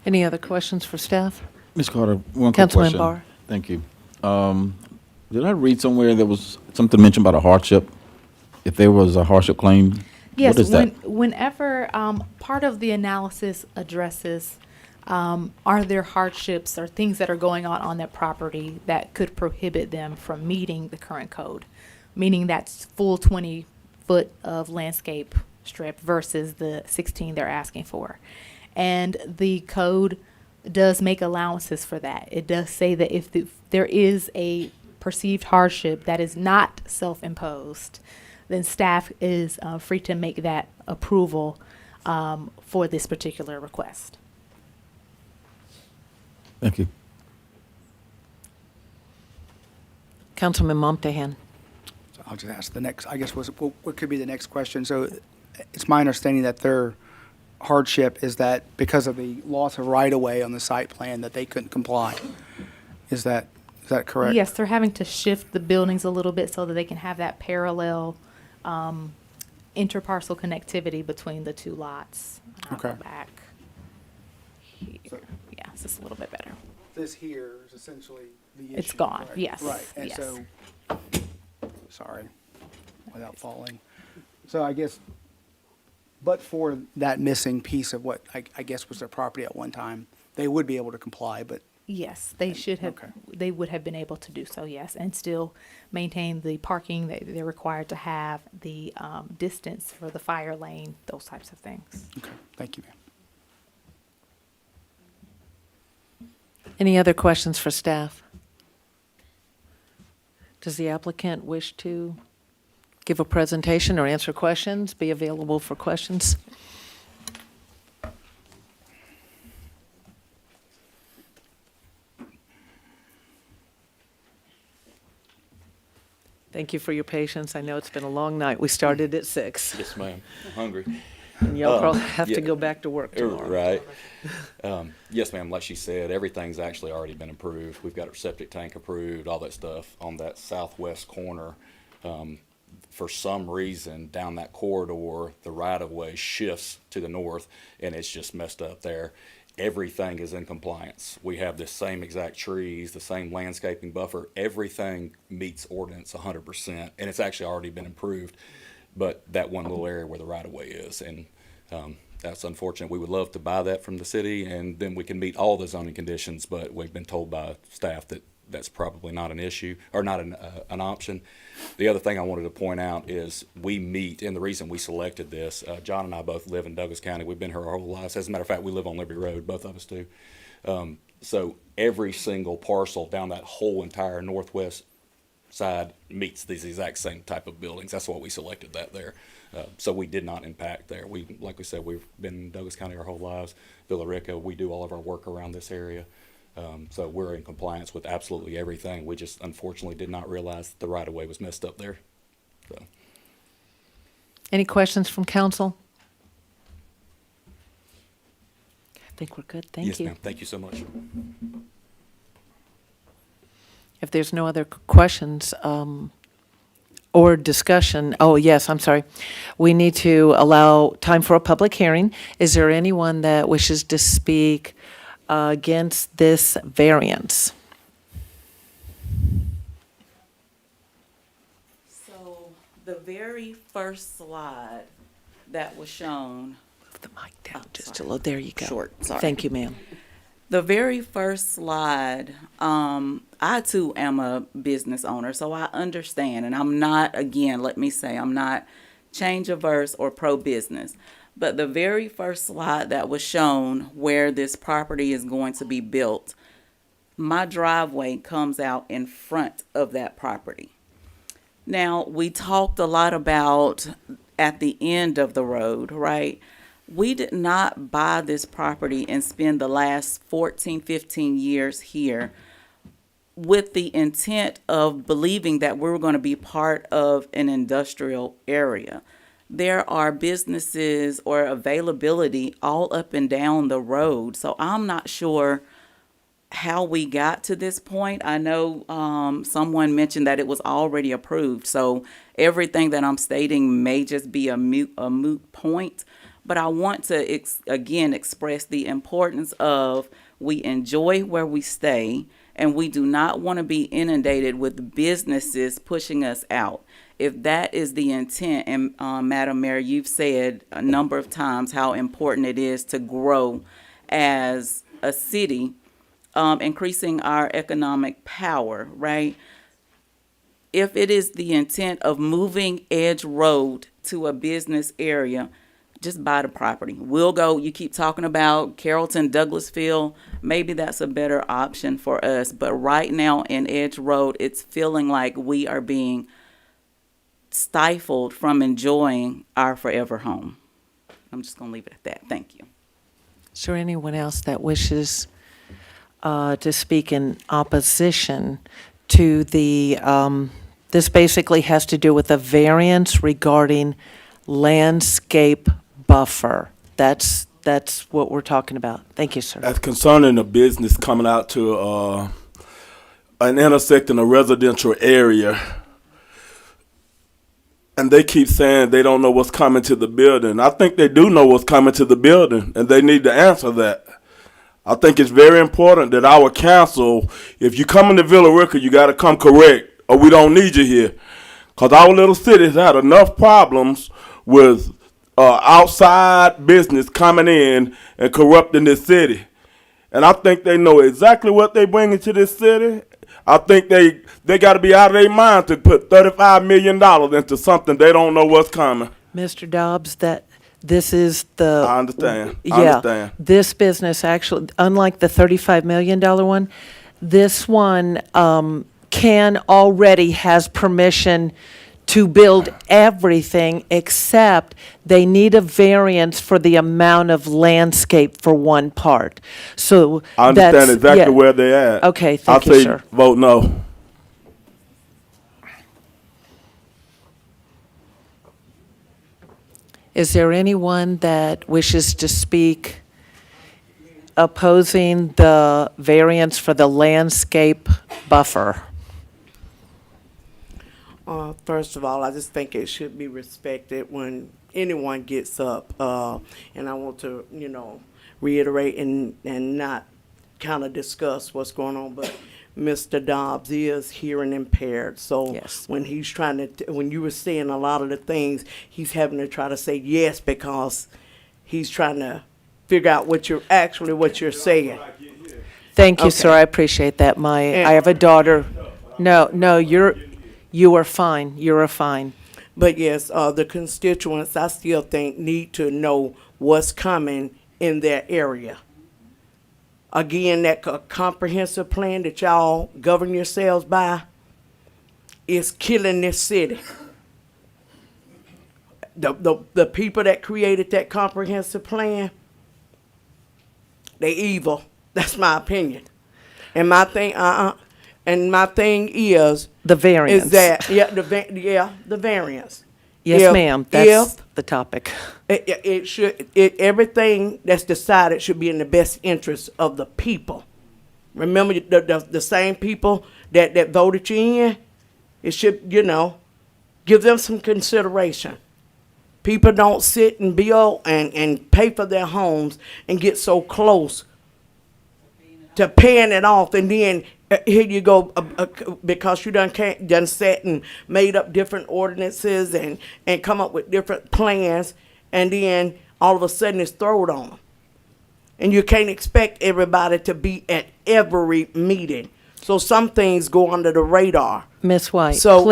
Any other questions for staff? Ms. Carter, one quick Councilman question. Barr. Thank you. Did I read somewhere there was something mentioned about a hardship? If there was a hardship claim? Yes, What is that? whenever part of the analysis addresses are there hardships or things that are going on their property that could prohibit them from meeting the current code, meaning that's full 20-foot of landscape strip versus the 16 they're asking for. And the code does make allowances for that. It does say that if there is a perceived hardship that is not self-imposed, then staff is free to make that approval for this particular request. Thank you. Councilman Montahan. So I'll just ask the next, I guess, what could be the next question? So it's my understanding that their hardship is that because of the loss of right-of-way on the site plan, that they couldn't comply. Is that correct? Yes, they're having to shift the buildings a little bit so that they can have that parallel interparcel connectivity between the two lots. I'll go Okay. back here. Yeah, it's just a little bit better. This here is essentially the issue. It's gone, correct? yes, Right, and yes. so, sorry, without falling. So I guess, but for that missing piece of what I guess was their property at one time, they would be able to comply, but Yes, they should have, Okay. they would have been able to do so, yes, and still maintain the parking that they're required to have, the distance for the fire lane, those types of things. okay, thank you, ma'am. Any other questions for staff? Does the applicant wish to give a presentation or answer questions, be available for questions? Thank you for your patience. I know it's been a long night. We started at 6. Yes, ma'am. I'm hungry. And y'all probably have to yeah. go back to work tomorrow. Right. Yes, ma'am. Like she said, everything's actually already been approved. We've got our septic tank approved, all that stuff on that southwest corner. For some reason, down that corridor, the right-of-way shifts to the north, and it's just messed up there. Everything is in compliance. We have the same exact trees, the same landscaping buffer. Everything meets ordinance 100%, and it's actually already been improved. But that one little area where the right-of-way is, and that's unfortunate. We would love to buy that from the city, and then we can meet all the zoning conditions, but we've been told by staff that that's probably not an issue, or not an option. The other thing I wanted to point out is we meet, and the reason we selected this, John and I both live in Douglas County. We've been here our whole lives. As a matter of fact, we live on Liberty Road, both of us do. So every single parcel down that whole entire northwest side meets these exact same type of buildings. That's why we selected that there. So we did not impact there. We, like we said, we've been in Douglas County our whole lives. Villa Rica, we do all of our work around this area. So we're in compliance with absolutely everything. We just unfortunately did not realize the right-of-way was messed up there. So. Any questions from council? I think we're good. Thank Yes, you. ma'am. Thank you so much. If there's no other questions or discussion, oh, yes, I'm sorry. We need to allow time for a public hearing. Is there anyone that wishes to speak against this variance? So the very first slide that was shown. The mic down just a little. There you go. Short, sorry. Thank you, ma'am. The very first slide, I too am a business owner, so I understand, and I'm not, again, let me say, I'm not change averse or pro-business. But the very first slide that was shown where this property is going to be built, my driveway comes out in front of that property. Now, we talked a lot about at the end of the road, right? We did not buy this property and spend the last 14, 15 years here with the intent of believing that we were going to be part of an industrial area. There are businesses or availability all up and down the road. So I'm not sure how we got to this point. I know someone mentioned that it was already approved. So everything that I'm stating may just be a moot point. But I want to, again, express the importance of we enjoy where we stay, and we do not want to be inundated with businesses pushing us out. If that is the intent, and Madam Mayor, you've said a number of times how important it is to grow as a city, increasing our economic power, right? If it is the intent of moving Edge Road to a business area, just buy the property. We'll go, you keep talking about Carrollton, Douglasville, maybe that's a better option for us. But right now in Edge Road, it's feeling like we are being stifled from enjoying our forever home. I'm just going to leave it at that. Thank you. Is there anyone else that wishes to speak in opposition to the, this basically has to do with a variance regarding landscape buffer. That's what we're talking about. Thank you, sir. As concerning a business coming out to an intersecting a residential area, and they keep saying they don't know what's coming to the building. I think they do know what's coming to the building, and they need to answer that. I think it's very important that our council, if you come into Villa Rica, you got to come correct, or we don't need you here. Because our little city's had enough problems with outside business coming in and corrupting this city. And I think they know exactly what they bring into this city. I think they got to be out of their mind to put $35 million into something they don't know what's coming. Mr. Dobbs, that this is the... I understand. Yeah, I understand. this business actually, unlike the $35 million one, this one already has permission to build everything, except they need a variance for the amount of landscape for one part. So I understand that's, exactly yeah. where they're at. Okay, thank you, I say sir. vote no. Is there anyone that wishes to speak opposing the variance for the landscape buffer? First of all, I just think it should be respected when anyone gets up. And I want to, reiterate and not kind of discuss what's going on, but Mr. Dobbs is hearing impaired. So Yes. when he's trying to, when you were saying a lot of the things, he's having to try to say yes because he's trying to figure out what you're saying. Thank you, Okay. sir. I appreciate that. I have a daughter. No, you are fine. You're fine. But yes, the constituents, I still think, need to know what's coming in their area. Again, that comprehensive plan that y'all govern yourselves by is killing this city. The people that created that comprehensive plan, they evil. That's my opinion. And my thing, is The variance. is that the variance. Yes, ma'am. That's the topic. It should everything that's decided should be in the best interest of the people. Remember the same people that voted you in. It should give them some consideration. People don't sit and build and pay for their homes and get so close to paying it off, and then here you go because you done sat and made up different ordinances and come up with different plans, and then all of a sudden it's thrown on them. And you can't expect everybody to be at every meeting. So some things go under the radar. Ms. White, So-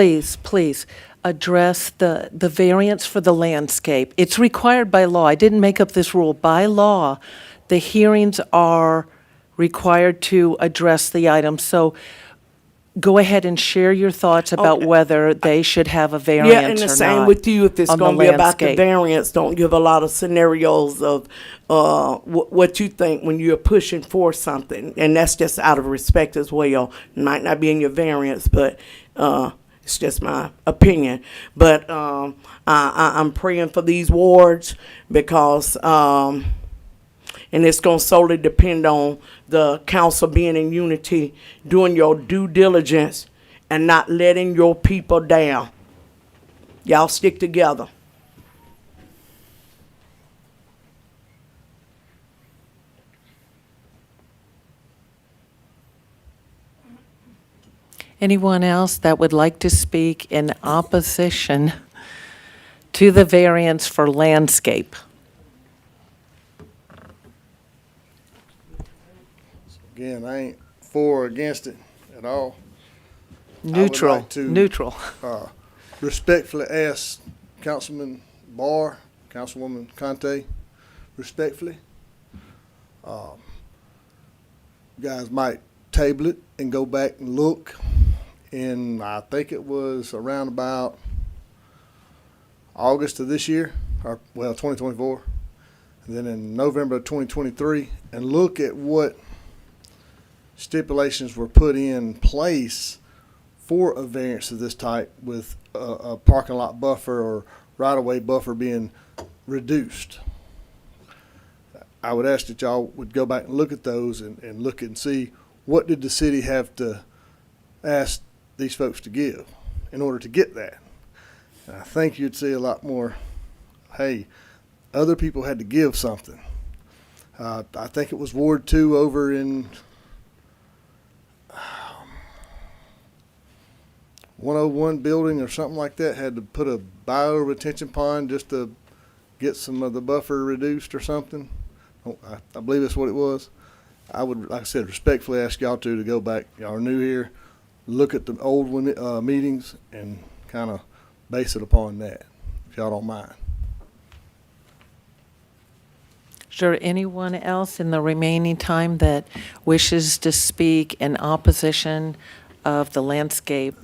please address the variance for the landscape. It's required by law. I didn't make up this rule. By law, the hearings are required to address the item. So go ahead and share your thoughts about Okay. whether they should have a Yeah, and variance the or same not with you. If it's on the going to be about the landscape. variance, don't give a lot of scenarios of what you think when you're pushing for something, and that's just out of respect as well. Might not be in your variance, but it's just my opinion. But I'm praying for these wards because. And it's going to solely depend on the council being in unity, doing your due diligence, and not letting your people down. Y'all stick together. Anyone else that would like to speak in opposition to the variance for landscape? Again, I ain't for or against it at all. Neutral, I would like to, neutral. Respectfully ask Councilman Barr, Councilwoman Conte, respectfully, you guys might table it and go back and look. And I think it was around about August of this year, or well, 2024, and then in November of 2023, and look at what stipulations were put in place for a variance of this type, with a parking lot buffer or right-of-way buffer being reduced. I would ask that y'all would go back and look at those and look and see what did the city have to ask these folks to give in order to get that. And I think you'd see a lot more, hey, other people had to give something. I think it was Ward 2 over in 101 building or something like that, had to put a bio-retention pond just to get some of the buffer reduced or something. I believe that's what it was. I would, like I said, respectfully ask y'all to go back. Y'all are new here. Look at the old meetings and kind of base it upon that, if y'all don't mind. Is there anyone else in the remaining time that wishes to speak in opposition of the landscape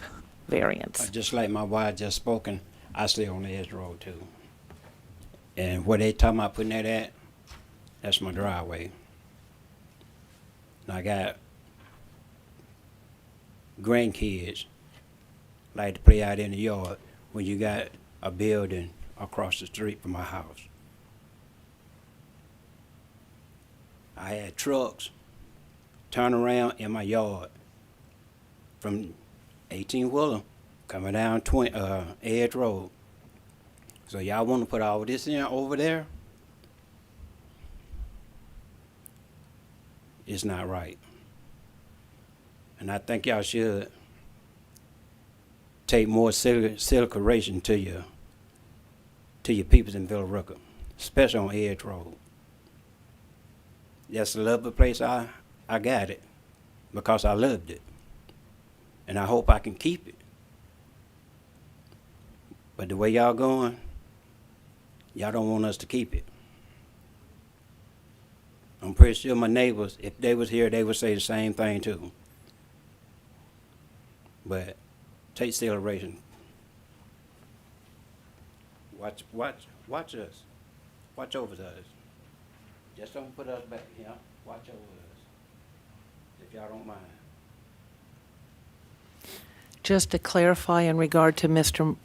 variance? Just like my wife just spoken, I stay on the edge road too. And where they talking about putting that at, that's my driveway. And I got grandkids like to play out in the yard when you got a building across the street from my house. I had trucks turn around in my yard from 18-wheeler coming down Edge Road. So y'all want to put all this in over there? It's not right. And I think y'all should take more consideration to your peoples in Villa Rica, especially on Edge Road. That's a lovely place. I got it because I loved it. And I hope I can keep it. But the way y'all going, y'all don't want us to keep it. I'm pretty sure my neighbors, if they was here, they would say the same thing too. But take celebration. Watch us. Watch over us. Just don't put us back, you know. Watch over us. If y'all don't mind. Just to clarify in regard to Mr.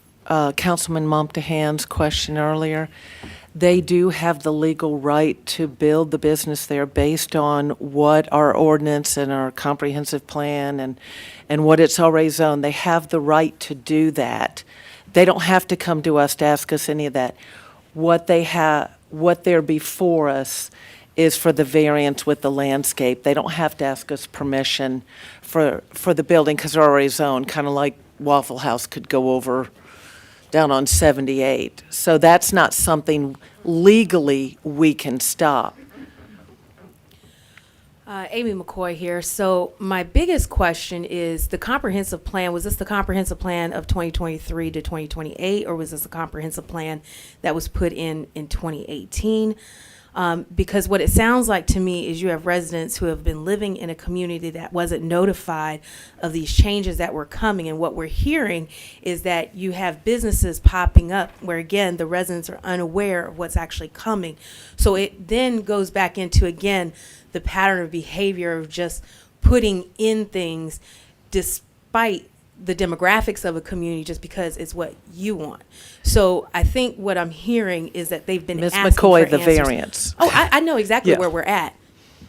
Councilman Momtahan's question earlier, they do have the legal right to build the business there based on what our ordinance and our comprehensive plan and what it's already zoned. They have the right to do that. They don't have to come to us to ask us any of that. What they're before us is for the variance with the landscape. They don't have to ask us permission for the building because they're already zoned, kind of like Waffle House could go over down on 78. So that's not something legally we can stop. Amy McCoy here. So my biggest question is the comprehensive plan. Was this the comprehensive plan of 2023 to 2028, or was this a comprehensive plan that was put in 2018? Because what it sounds like to me is you have residents who have been living in a community that wasn't notified of these changes that were coming. And what we're hearing is that you have businesses popping up where, again, the residents are unaware of what's actually coming. So it then goes back into, again, the pattern of behavior of just putting in things despite the demographics of a community just because it's what you want. So I think what I'm hearing is that they've been Ms. asking McCoy, for the answers. variance. Oh, I know exactly Yeah. where we're at.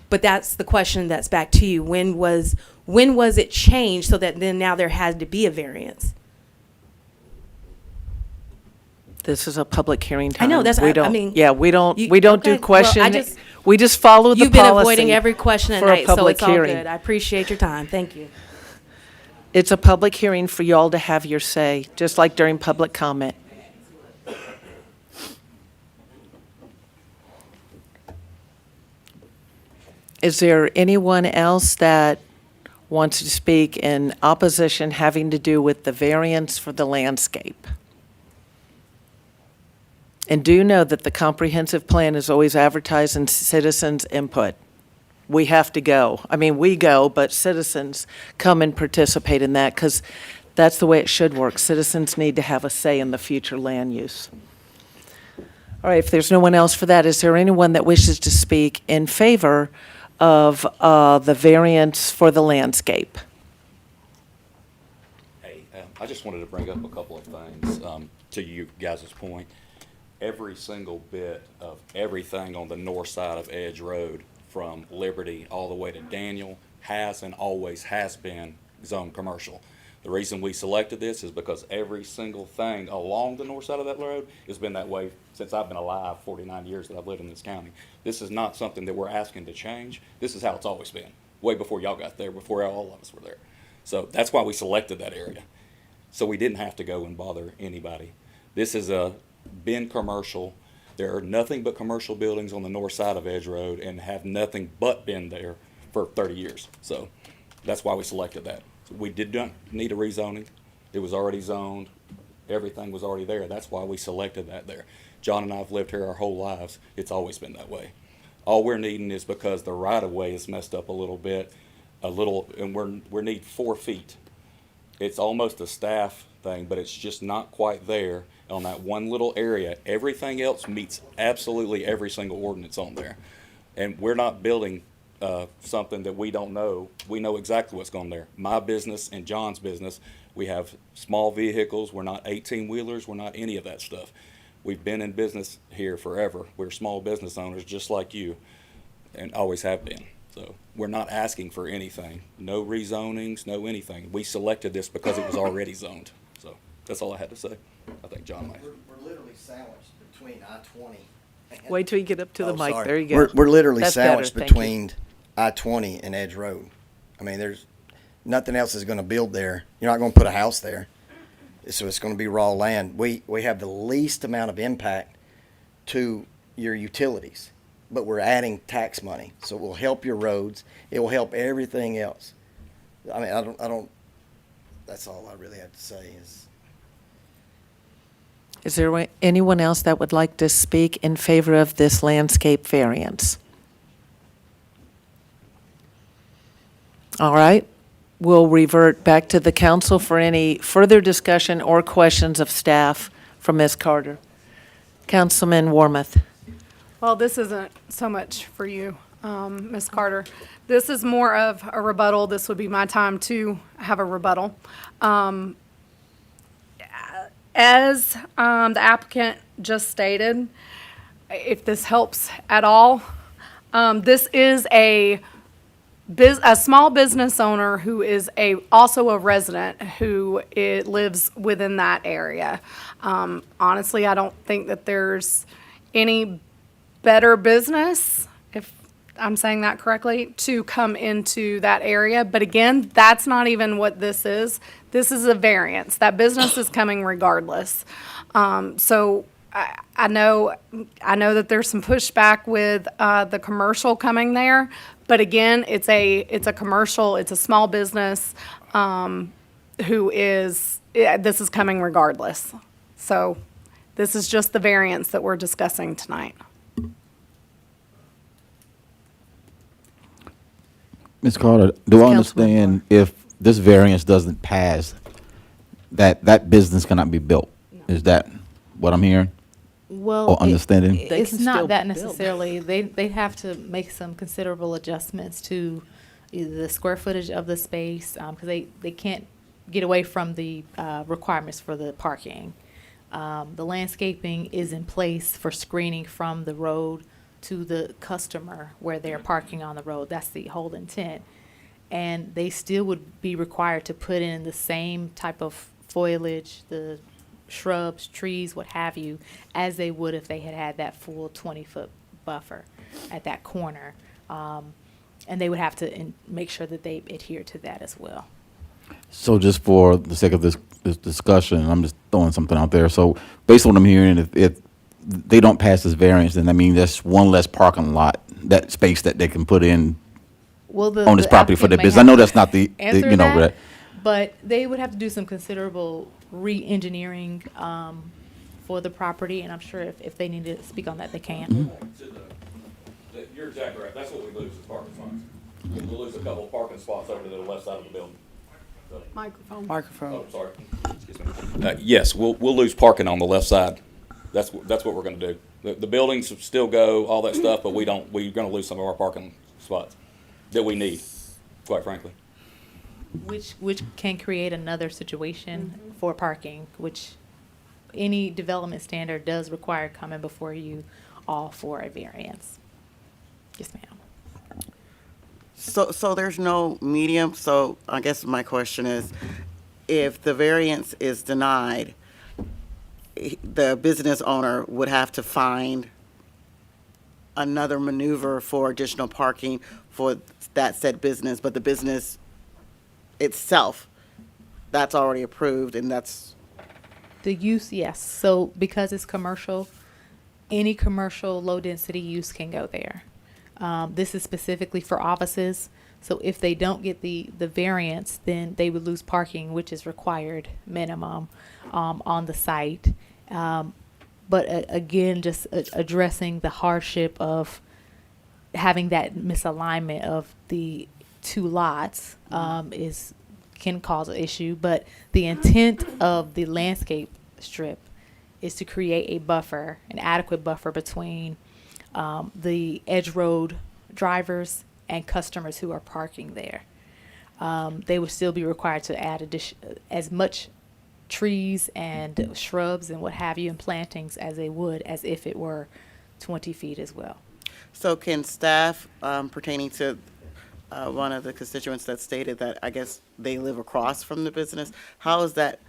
But that's the question that's back to you. When was it changed so that then now there has to be a variance? This is a public hearing I know, time. that's- We I don't- mean, Yeah, we don't you- do okay, question. well, I just- We just follow the You've been policy avoiding every question for a tonight, so public it's all hearing. good. I appreciate your time. Thank you. It's a public hearing for y'all to have your say, just like during public comment. Is there anyone else that wants to speak in opposition having to do with the variance for the landscape? And do know that the comprehensive plan is always advertising citizens' input. We have to go. I mean, we go, but citizens come and participate in that because that's the way it should work. Citizens need to have a say in the future land use. All right, if there's no one else for that, is there anyone that wishes to speak in favor of the variance for the landscape? Hey, I just wanted to bring up a couple of things to you guys' point. Every single bit of everything on the north side of Edge Road, from Liberty all the way to Daniel, has and always has been zone commercial. The reason we selected this is because every single thing along the north side of that road has been that way since I've been alive, 49 years that I've lived in this county. This is not something that we're asking to change. This is how it's always been, way before y'all got there, before all of us were there. So that's why we selected that area. So we didn't have to go and bother anybody. This has been commercial. There are nothing but commercial buildings on the north side of Edge Road and have nothing but been there for 30 years. So that's why we selected that. So we did not need a rezoning. It was already zoned. Everything was already there. That's why we selected that there. John and I have lived here our whole lives. It's always been that way. All we're needing is because the right-of-way is messed up a little bit, and we need 4 feet. It's almost a staff thing, but it's just not quite there on that one little area. Everything else meets absolutely every single ordinance on there. And we're not building something that we don't know. We know exactly what's going there. My business and John's business, we have small vehicles. We're not 18-wheelers. We're not any of that stuff. We've been in business here forever. We're small business owners just like you and always have been. So we're not asking for anything. No rezonings, no anything. We selected this because it was already zoned. So that's all I had to say. I think John might. We're literally sandwiched between I-20. Wait till you get up to the Oh, mic. sorry. There you go. We're literally That's better. sandwiched Thank you. between I-20 and Edge Road. I mean, there's nothing else is going to build there. You're not going to put a house there. So it's going to be raw land. We have the least amount of impact to your utilities, but we're adding tax money. So it will help your roads. It will help everything else. I mean, I don't, that's all I really have to say Is there anyone else that would like to speak in favor of this landscape variance? All right. We'll revert back to the council for any further discussion or questions of staff from Ms. Carter. Councilman Warmoth. Well, this isn't so much for you, Ms. Carter. This is more of a rebuttal. This would be my time to have a rebuttal. As the applicant just stated, if this helps at all, this is a small business owner who is also a resident who lives within that area. Honestly, I don't think that there's any better business, if I'm saying that correctly, to come into that area. But again, that's not even what this is. This is a variance. That business is coming regardless. So I know that there's some pushback with the commercial coming there, But again, it's a commercial, it's a small business, who is, this is coming regardless. So this is just the variance that we're discussing tonight. Ms. Carter, do I understand if this variance doesn't pass, that business cannot be built? Is that what I'm hearing? Well, Or understanding? it's can not still that build. necessarily. They have to make some considerable adjustments to either the square footage of the space, because they can't get away from the requirements for the parking. The landscaping is in place for screening from the road to the customer where they're parking on the road. That's the whole intent. And they still would be required to put in the same type of foliage, the shrubs, trees, what have you, as they would if they had had that full 20-foot buffer at that corner. And they would have to make sure that they adhere to that as well. So just for the sake of this discussion, I'm just throwing something out there. So based on what I'm hearing, if they don't pass this variance, then I mean, that's one less parking lot, that space that they can put in Well, on this property for their business. I know that's not the answer you know, that, but they would have to do some considerable re-engineering for the property, and I'm sure if they need to speak on that, they can. You're exactly right. That's what we lose is parking spots. We'll lose a couple of parking spots over to the left side of the building. Microphone. Oh, sorry. Excuse me. Yes, we'll lose parking on the left side. That's what we're going to do. The buildings still go, all that stuff, but we're going to lose some of our parking spots that we need, quite frankly. Which can create another situation for parking, which any development standard does require coming before you all for a variance. Yes, ma'am. So there's no medium, so I guess my question is, if the variance is denied, the business owner would have to find another maneuver for additional parking for that said business, but the business itself, that's already approved, and that's... The use, yes. So because it's commercial, any commercial low-density use can go there. This is specifically for offices. So if they don't get the variance, then they would lose parking, which is required minimum on the site. But again, just addressing the hardship of having that misalignment of the two lots can cause an issue. But the intent of the landscape strip is to create a buffer, an adequate buffer between the edge road drivers and customers who are parking there. They would still be required to add as much trees and shrubs and what have you and plantings as they would as if it were 20 feet as well. So can staff, pertaining to one of the constituents that stated that I guess they live across from the business, how is that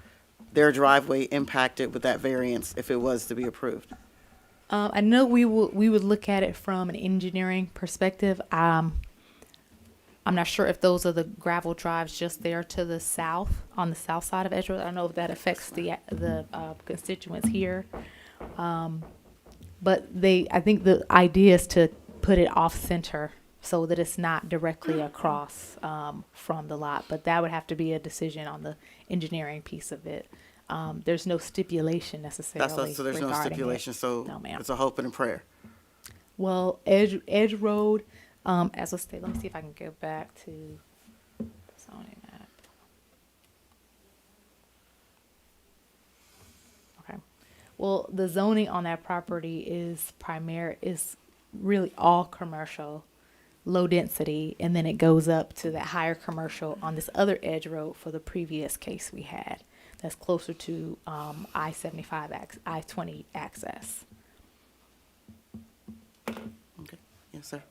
their driveway impacted with that variance if it was to be approved? I know we would look at it from an engineering perspective. I'm not sure if those are the gravel drives just there to the south, on the south side of Edge Road. I don't know if that affects the constituents here. But I think the idea is to put it off center so that it's not directly across from the lot. But that would have to be a decision on the engineering piece of it. There's no stipulation necessarily. So there's no stipulation, so no, ma'am. it's a hope and a prayer. Well, Edge Road, as a state, let me see if I can go back to zoning map. Okay. Well, the zoning on that property is really all commercial, low density, and then it goes up to that higher commercial on this other Edge Road for the previous case we had. That's closer to I-75, I-20 access. Okay. Yes, sir.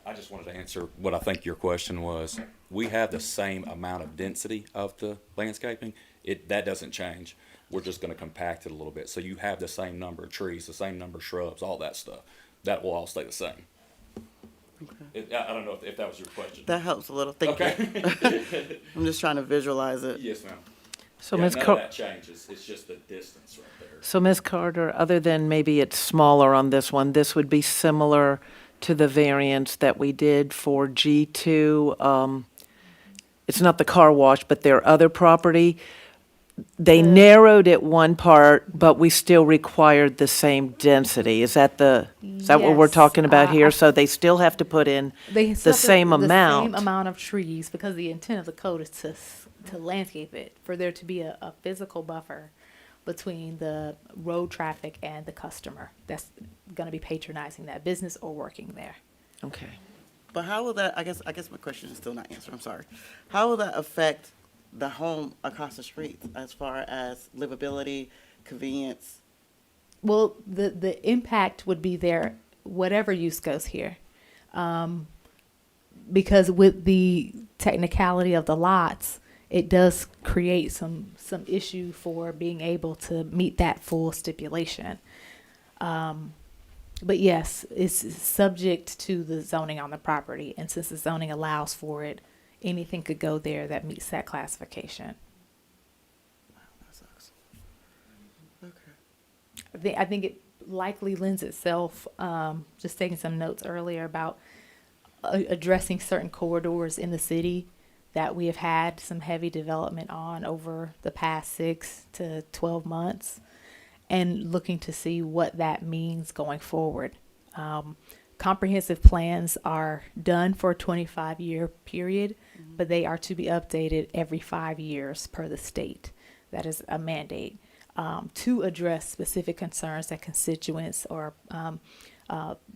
I just wanted to answer what I think your question was. We have the same amount of density of the landscaping. That doesn't change. We're just going to compact it a little bit. So you have the same number of trees, the same number of shrubs, all that stuff. That will all stay the same. Okay. I don't know if that was your question. That helps a little. Thank you. I'm just trying to visualize it. Yes, ma'am. So Yeah, Ms. none Car- of that changes. It's just the distance right there. So Ms. Carter, other than maybe it's smaller on this one, this would be similar to the variance that we did for G2. It's not the car wash, but their other property. They narrowed it one part, but we still required the same density. Is that what we're Yes, talking about here? I- So they still have to put in They the same The same amount. amount of trees, because the intent of the code is to landscape it, for there to be a physical buffer between the road traffic and the customer that's gonna be patronizing that business or working there. Okay. But how will that, I guess my question is still not answered, I'm sorry. How will that affect the home across the street as far as livability, convenience? Well, the impact would be there, whatever use goes here. Because with the technicality of the lots, it does create some issue for being able to meet that full stipulation. But yes, it's subject to the zoning on the property, and since the zoning allows for it, anything could go there that meets that classification. That sucks. Okay. I think it likely lends itself, just taking some notes earlier about addressing certain corridors in the city that we have had some heavy development on over the past 6 to 12 months, and looking to see what that means going forward. Comprehensive plans are done for a 25-year period, but they are to be updated every 5 years per the state. That is a mandate to address specific concerns that constituents or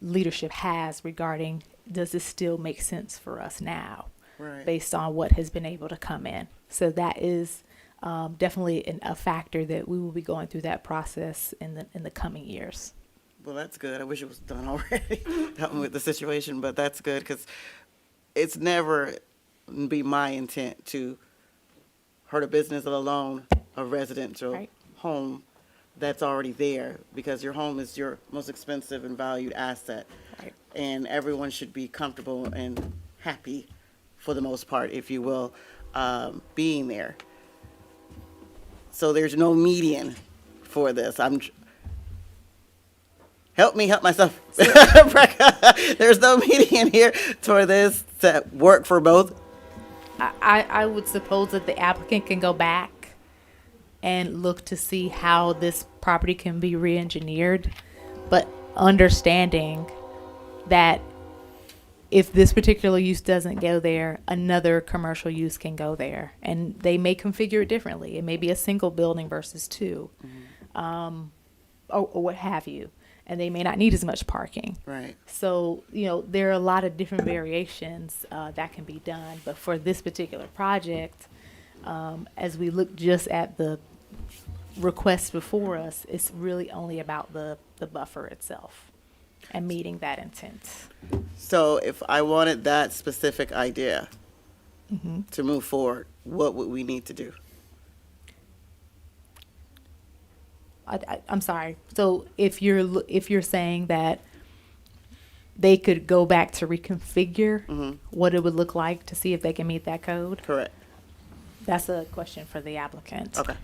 leadership has regarding, does this still make sense for us now? Right. Based on what has been able to come in. So that is definitely a factor that we will be going through that process in the coming years. Well, that's good. I wish it was done already, helping with the situation, but that's good because it's never be my intent to hurt a business, let alone a residential home that's already there, because your home is your most expensive and valued asset. Right. And everyone should be comfortable and happy, for the most part, if you will, being there. So there's no median for this. Help me help myself. There's no median here for this to work for both. I would suppose that the applicant can go back and look to see how this property can be re-engineered, but understanding that if this particular use doesn't go there, another commercial use can go there, and they may configure it differently. It may be a single building versus two, or what have you, and they may not need as much parking. Right. So, there are a lot of different variations that can be done, but for this particular project, as we look just at the request before us, it's really only about the buffer itself and meeting that intent. So if I wanted that specific idea to move forward, what would we need to do? I'm sorry. So if you're saying that they could go back to reconfigure what it would look like to see if they can meet that code? Correct. That's a question for the applicant. Okay.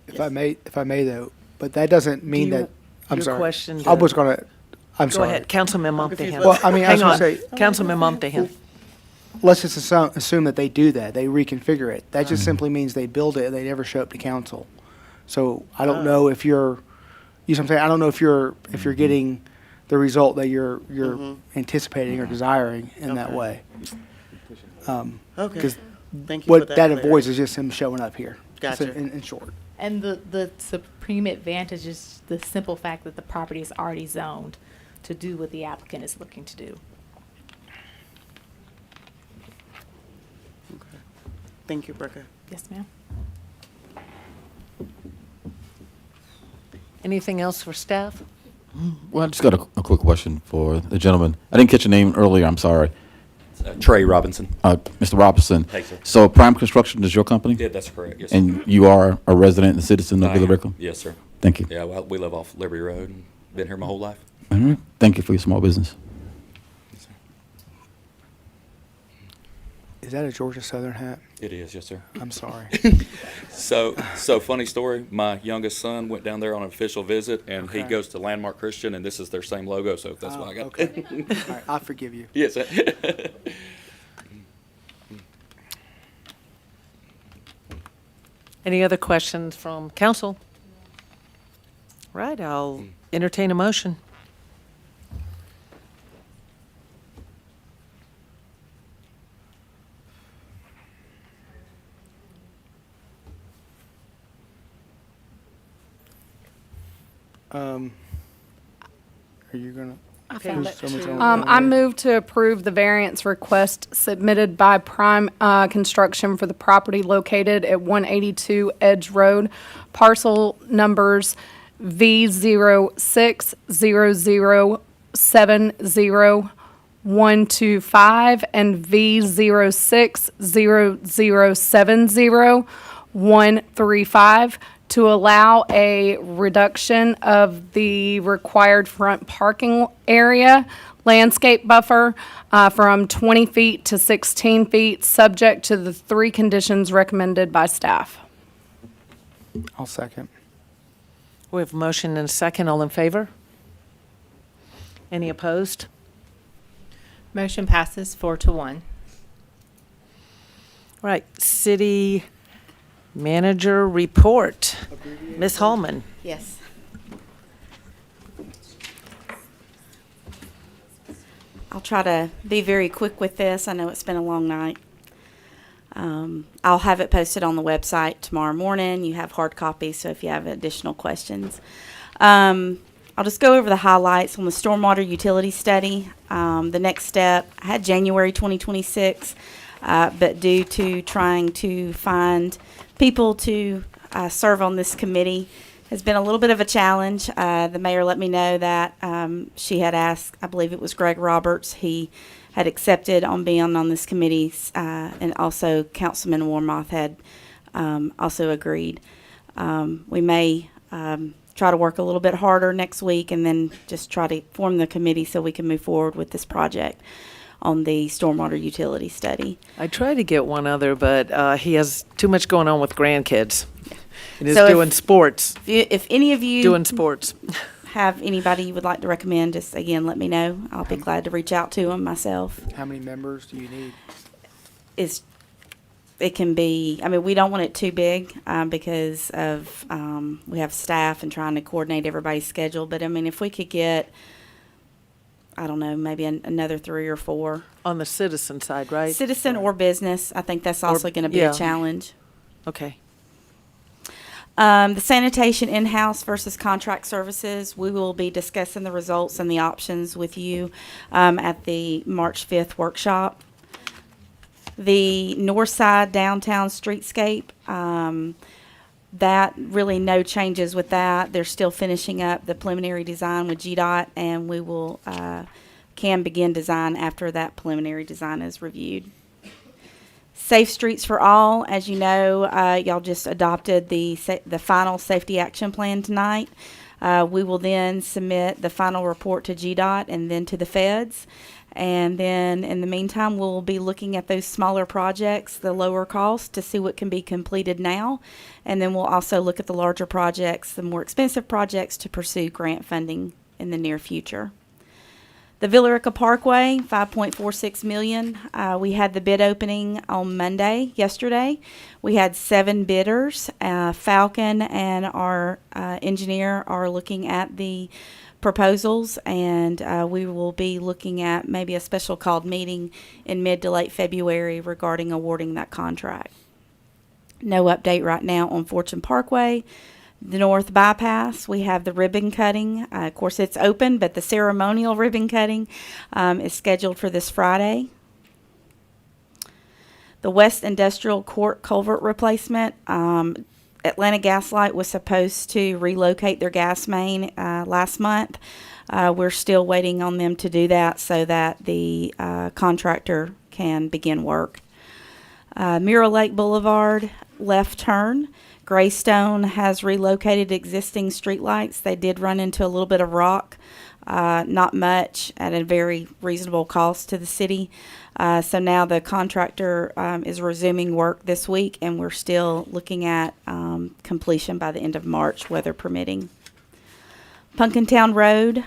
If I may though, but that doesn't mean Do you- that, I'm your sorry. question I to- was gonna, I'm Go sorry. ahead, Councilman Montahan. Well, I mean, I was Hang gonna on. say, Councilman Montahan. let's just assume that they do that, they reconfigure it. That just simply means they build it and they never show up to council. So I don't know if you know what I'm saying? I don't know if you're getting the result that you're anticipating or desiring in that Okay. way. Okay. 'Cause Thank you for what that that clarity. avoids is just him showing up here. Gotcha. In short. And the supreme advantage is the simple fact that the property is already zoned to do what the applicant is looking to do. Thank you, Brica. Yes, ma'am. Anything else for staff? Well, I just got a quick question for the gentleman. I didn't catch your name earlier, I'm sorry. Trey Robinson. Mr. Robinson. Hey, sir. So Prime Construction is your company? Yeah, that's correct. Yes, sir. And you are a resident and citizen of I am. Villa Rica? Yes, sir. Thank you. Yeah, well, we live off Liberty Road and been here my whole life. All right. Thank you for your small business. Is that a Georgia Southern hat? It is, yes, sir. I'm sorry. So funny story. My youngest son went down there on an official visit, and he Okay. goes to Landmark Christian, and this is their same logo, so that's why I got Okay. All right, I forgive you. Yes. Any other questions from council? Right, I'll entertain a motion. Are you gonna? I found it Someone's too. on- I move to approve the variance request submitted by Prime Construction for the property located at 182 Edge Road, parcel numbers V060070 and V060070 to allow a reduction of the required front parking area landscape buffer from 20 feet to 16 feet, subject to the 3 conditions recommended by staff. I'll second. We have a motion and a second. All in favor? Any opposed? Motion passes 4-1. Right, city manager report. Ms. Hallman. Yes. I'll try to be very quick with this. I know it's been a long night. I'll have it posted on the website tomorrow morning. You have hard copies, so if you have additional questions. I'll just go over the highlights on the stormwater utility study. The next step, I had January 2026, but due to trying to find people to serve on this committee has been a little bit of a challenge. The mayor let me know that she had asked, I believe it was Greg Roberts, he had accepted on being on this committee, and also Councilman Warmoth had also agreed. We may try to work a little bit harder next week and then just try to form the committee so we can move forward with this project on the stormwater utility study. I tried to get one other, but he has too much going on with grandkids. And is So if- doing sports, If any of you doing sports. have anybody you would like to recommend, just again, let me know. I'll be glad to reach out to them myself. How many members do you need? It can be, I mean, we don't want it too big because of, we have staff and trying to coordinate everybody's schedule. But I mean, if we could get, I don't know, maybe another 3 or 4. On the citizen side, right? Citizen or business, I think that's also going to be yeah. a challenge. Okay. The sanitation in-house versus contract services, we will be discussing the results and the options with you at the March 5th workshop. The north side downtown streetscape, that really no changes with that. They're still finishing up the preliminary design with GDOT, and we will can begin design after that preliminary design is reviewed. Safe Streets for All, as you know, y'all just adopted the final safety action plan tonight. We will then submit the final report to GDOT and then to the feds. And then in the meantime, we'll be looking at those smaller projects, the lower cost, to see what can be completed now. And then we'll also look at the larger projects, the more expensive projects, to pursue grant funding in the near future. The Villa Rica Parkway, $5.46 million. We had the bid opening on Monday, yesterday. We had 7 bidders. Falcon and our engineer are looking at the proposals, and we will be looking at maybe a special called meeting in mid to late February regarding awarding that contract. No update right now on Fortune Parkway. The North Bypass, we have the ribbon cutting. Of course, it's open, but the ceremonial ribbon cutting is scheduled for this Friday. The West Industrial Court culvert replacement. Atlanta Gas Light was supposed to relocate their gas main last month. We're still waiting on them to do that so that the contractor can begin work. Mirror Lake Boulevard, left turn. Greystone has relocated existing streetlights. They did run into a little bit of rock not much at a very reasonable cost to the city. So now the contractor is resuming work this week, and we're still looking at completion by the end of March, weather permitting. Punkintown Road,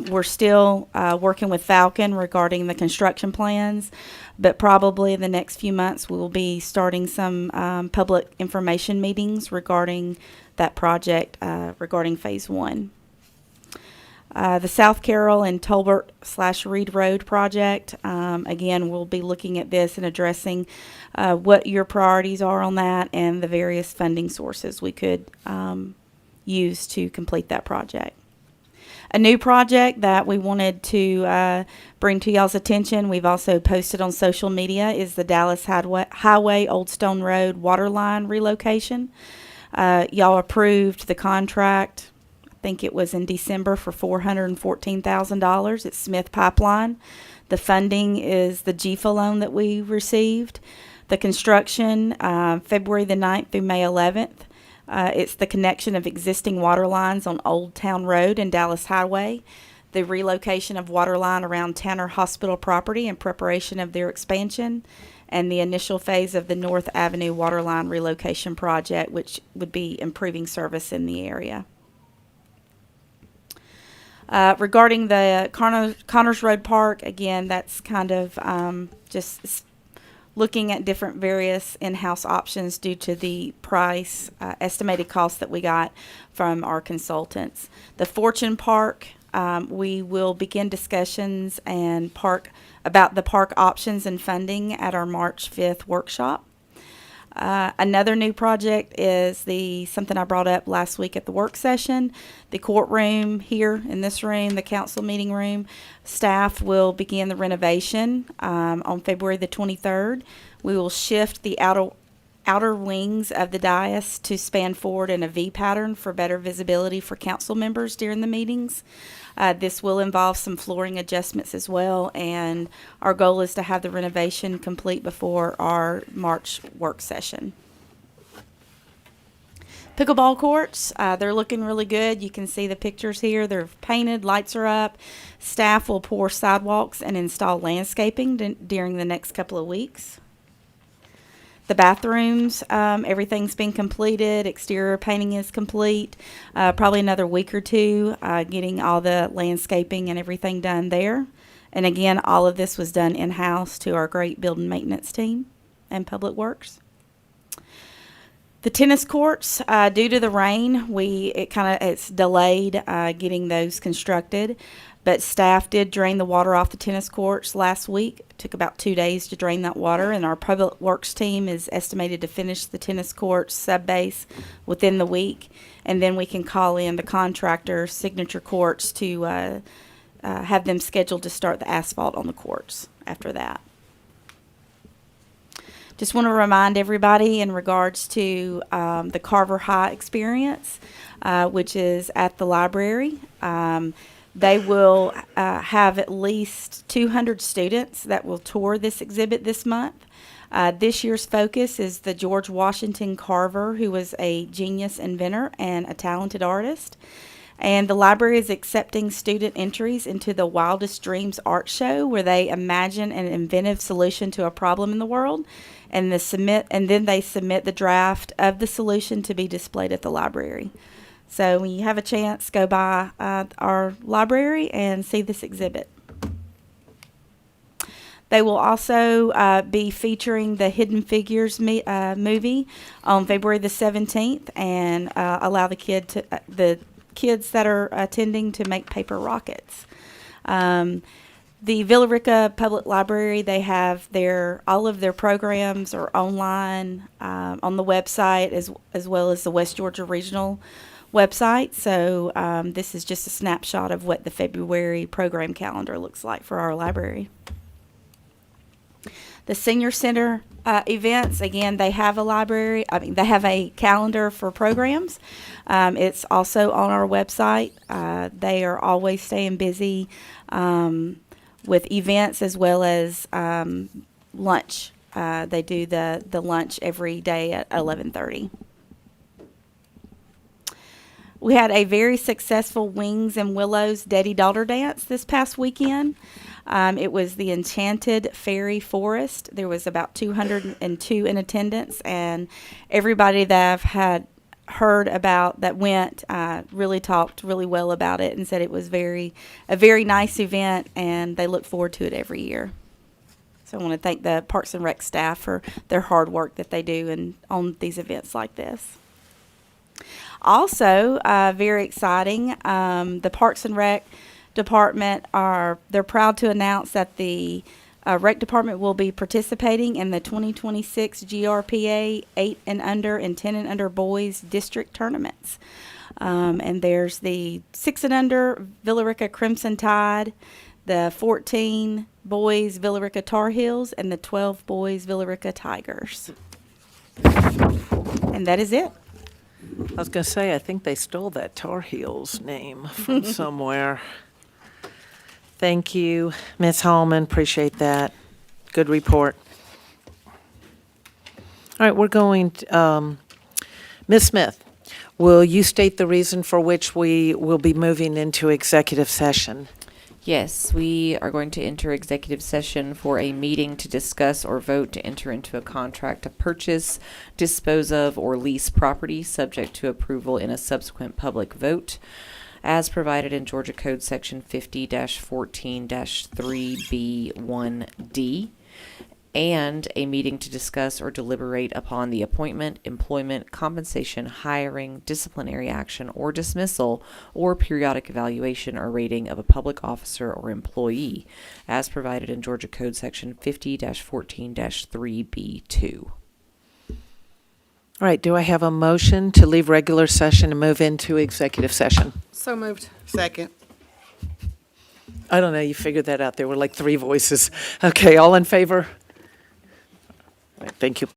we're still working with Falcon regarding the construction plans, but probably in the next few months we will be starting some public information meetings regarding that project, regarding Phase 1. The South Carroll and Tolbert/Reed Road project, again, we'll be looking at this and addressing what your priorities are on that and the various funding sources we could use to complete that project. A new project that we wanted to bring to y'all's attention, we've also posted on social media, is the Dallas Highway Old Stone Road water line relocation. Y'all approved the contract, I think it was in December, for $414,000. It's Smith Pipeline. The funding is the GFA loan that we received. The construction, February the 9th through May 11th. It's the connection of existing water lines on Old Town Road and Dallas Highway, the relocation of water line around Tanner Hospital property in preparation of their expansion, and the initial phase of the North Avenue water line relocation project, which would be improving service in the area. Regarding the Connors Road Park, again, that's kind of just looking at different various in-house options due to the price, estimated cost that we got from our consultants. The Fortune Park, we will begin discussions about the park options and funding at our March 5th workshop. Another new project is something I brought up last week at the work session. The courtroom here in this room, the council meeting room, staff will begin the renovation on February the 23rd. We will shift the outer wings of the dais to span forward in a V pattern for better visibility for council members during the meetings. This will involve some flooring adjustments as well, and our goal is to have the renovation complete before our March work session. Pickleball courts, they're looking really good. You can see the pictures here. They're painted, lights are up. Staff will pour sidewalks and install landscaping during the next couple of weeks. The bathrooms, everything's been completed. Exterior painting is complete. Probably another week or two, getting all the landscaping and everything done there. And again, all of this was done in-house to our great building maintenance team and Public Works. The tennis courts, due to the rain, it's delayed getting those constructed. But staff did drain the water off the tennis courts last week. It took about 2 days to drain that water, and our Public Works team is estimated to finish the tennis courts sub-base within the week. And then we can call in the contractor, Signature Courts, to have them scheduled to start the asphalt on the courts after that. Just want to remind everybody in regards to the Carver High experience, which is at the library. They will have at least 200 students that will tour this exhibit this month. This year's focus is the George Washington Carver, who was a genius inventor and a talented artist. And the library is accepting student entries into the Wildest Dreams art show, where they imagine an inventive solution to a problem in the world, and then they submit the draft of the solution to be displayed at the library. So when you have a chance, go by our library and see this exhibit. They will also be featuring the Hidden Figures movie on February the 17th, and allow the kids that are attending to make paper rockets. The Villa Rica Public Library, they have all of their programs are online on the website, as well as the West Georgia Regional website. So this is just a snapshot of what the February program calendar looks like for our library. The Senior Center events, again, they have they have a calendar for programs. It's also on our website. They are always staying busy with events as well as lunch. They do the lunch every day at 11:30. We had a very successful Wings and Willows Daddy-Daughter Dance this past weekend. It was the Enchanted Fairy Forest. There was about 202 in attendance, and everybody that I've had heard about that went really talked really well about it and said it was a very nice event, and they look forward to it every year. So I want to thank the Parks and Rec staff for their hard work that they do on these events like this. Also, very exciting, the Parks and Rec department they're proud to announce that the Rec department will be participating in the 2026 GRPA 8 and under and 10 and under boys district tournaments. And there's the 6 and under Villa Rica Crimson Tide, the 14 boys Villa Rica Tar Heels, and the 12 boys Villa Rica Tigers. And that is it. I was going to say, I think they stole that Tar Heels name from somewhere. Thank you, Ms. Hallman. Appreciate that. Good report. All right, we're going to, Ms. Smith, will you state the reason for which we will be moving into executive session? Yes, we are going to enter executive session for a meeting to discuss or vote to enter into a contract to purchase, dispose of, or lease property subject to approval in a subsequent public vote, as provided in Georgia Code Section 50-14-3B1D, and a meeting to discuss or deliberate upon the appointment, employment, compensation, hiring, disciplinary action, or dismissal, or periodic evaluation or rating of a public officer or employee, as provided in Georgia Code Section 50-14-3B2. All right, do I have a motion to leave regular session and move into executive session? So moved. Second. I don't know, you figured that out. There were like 3 voices. Okay, all in favor? All right, thank you.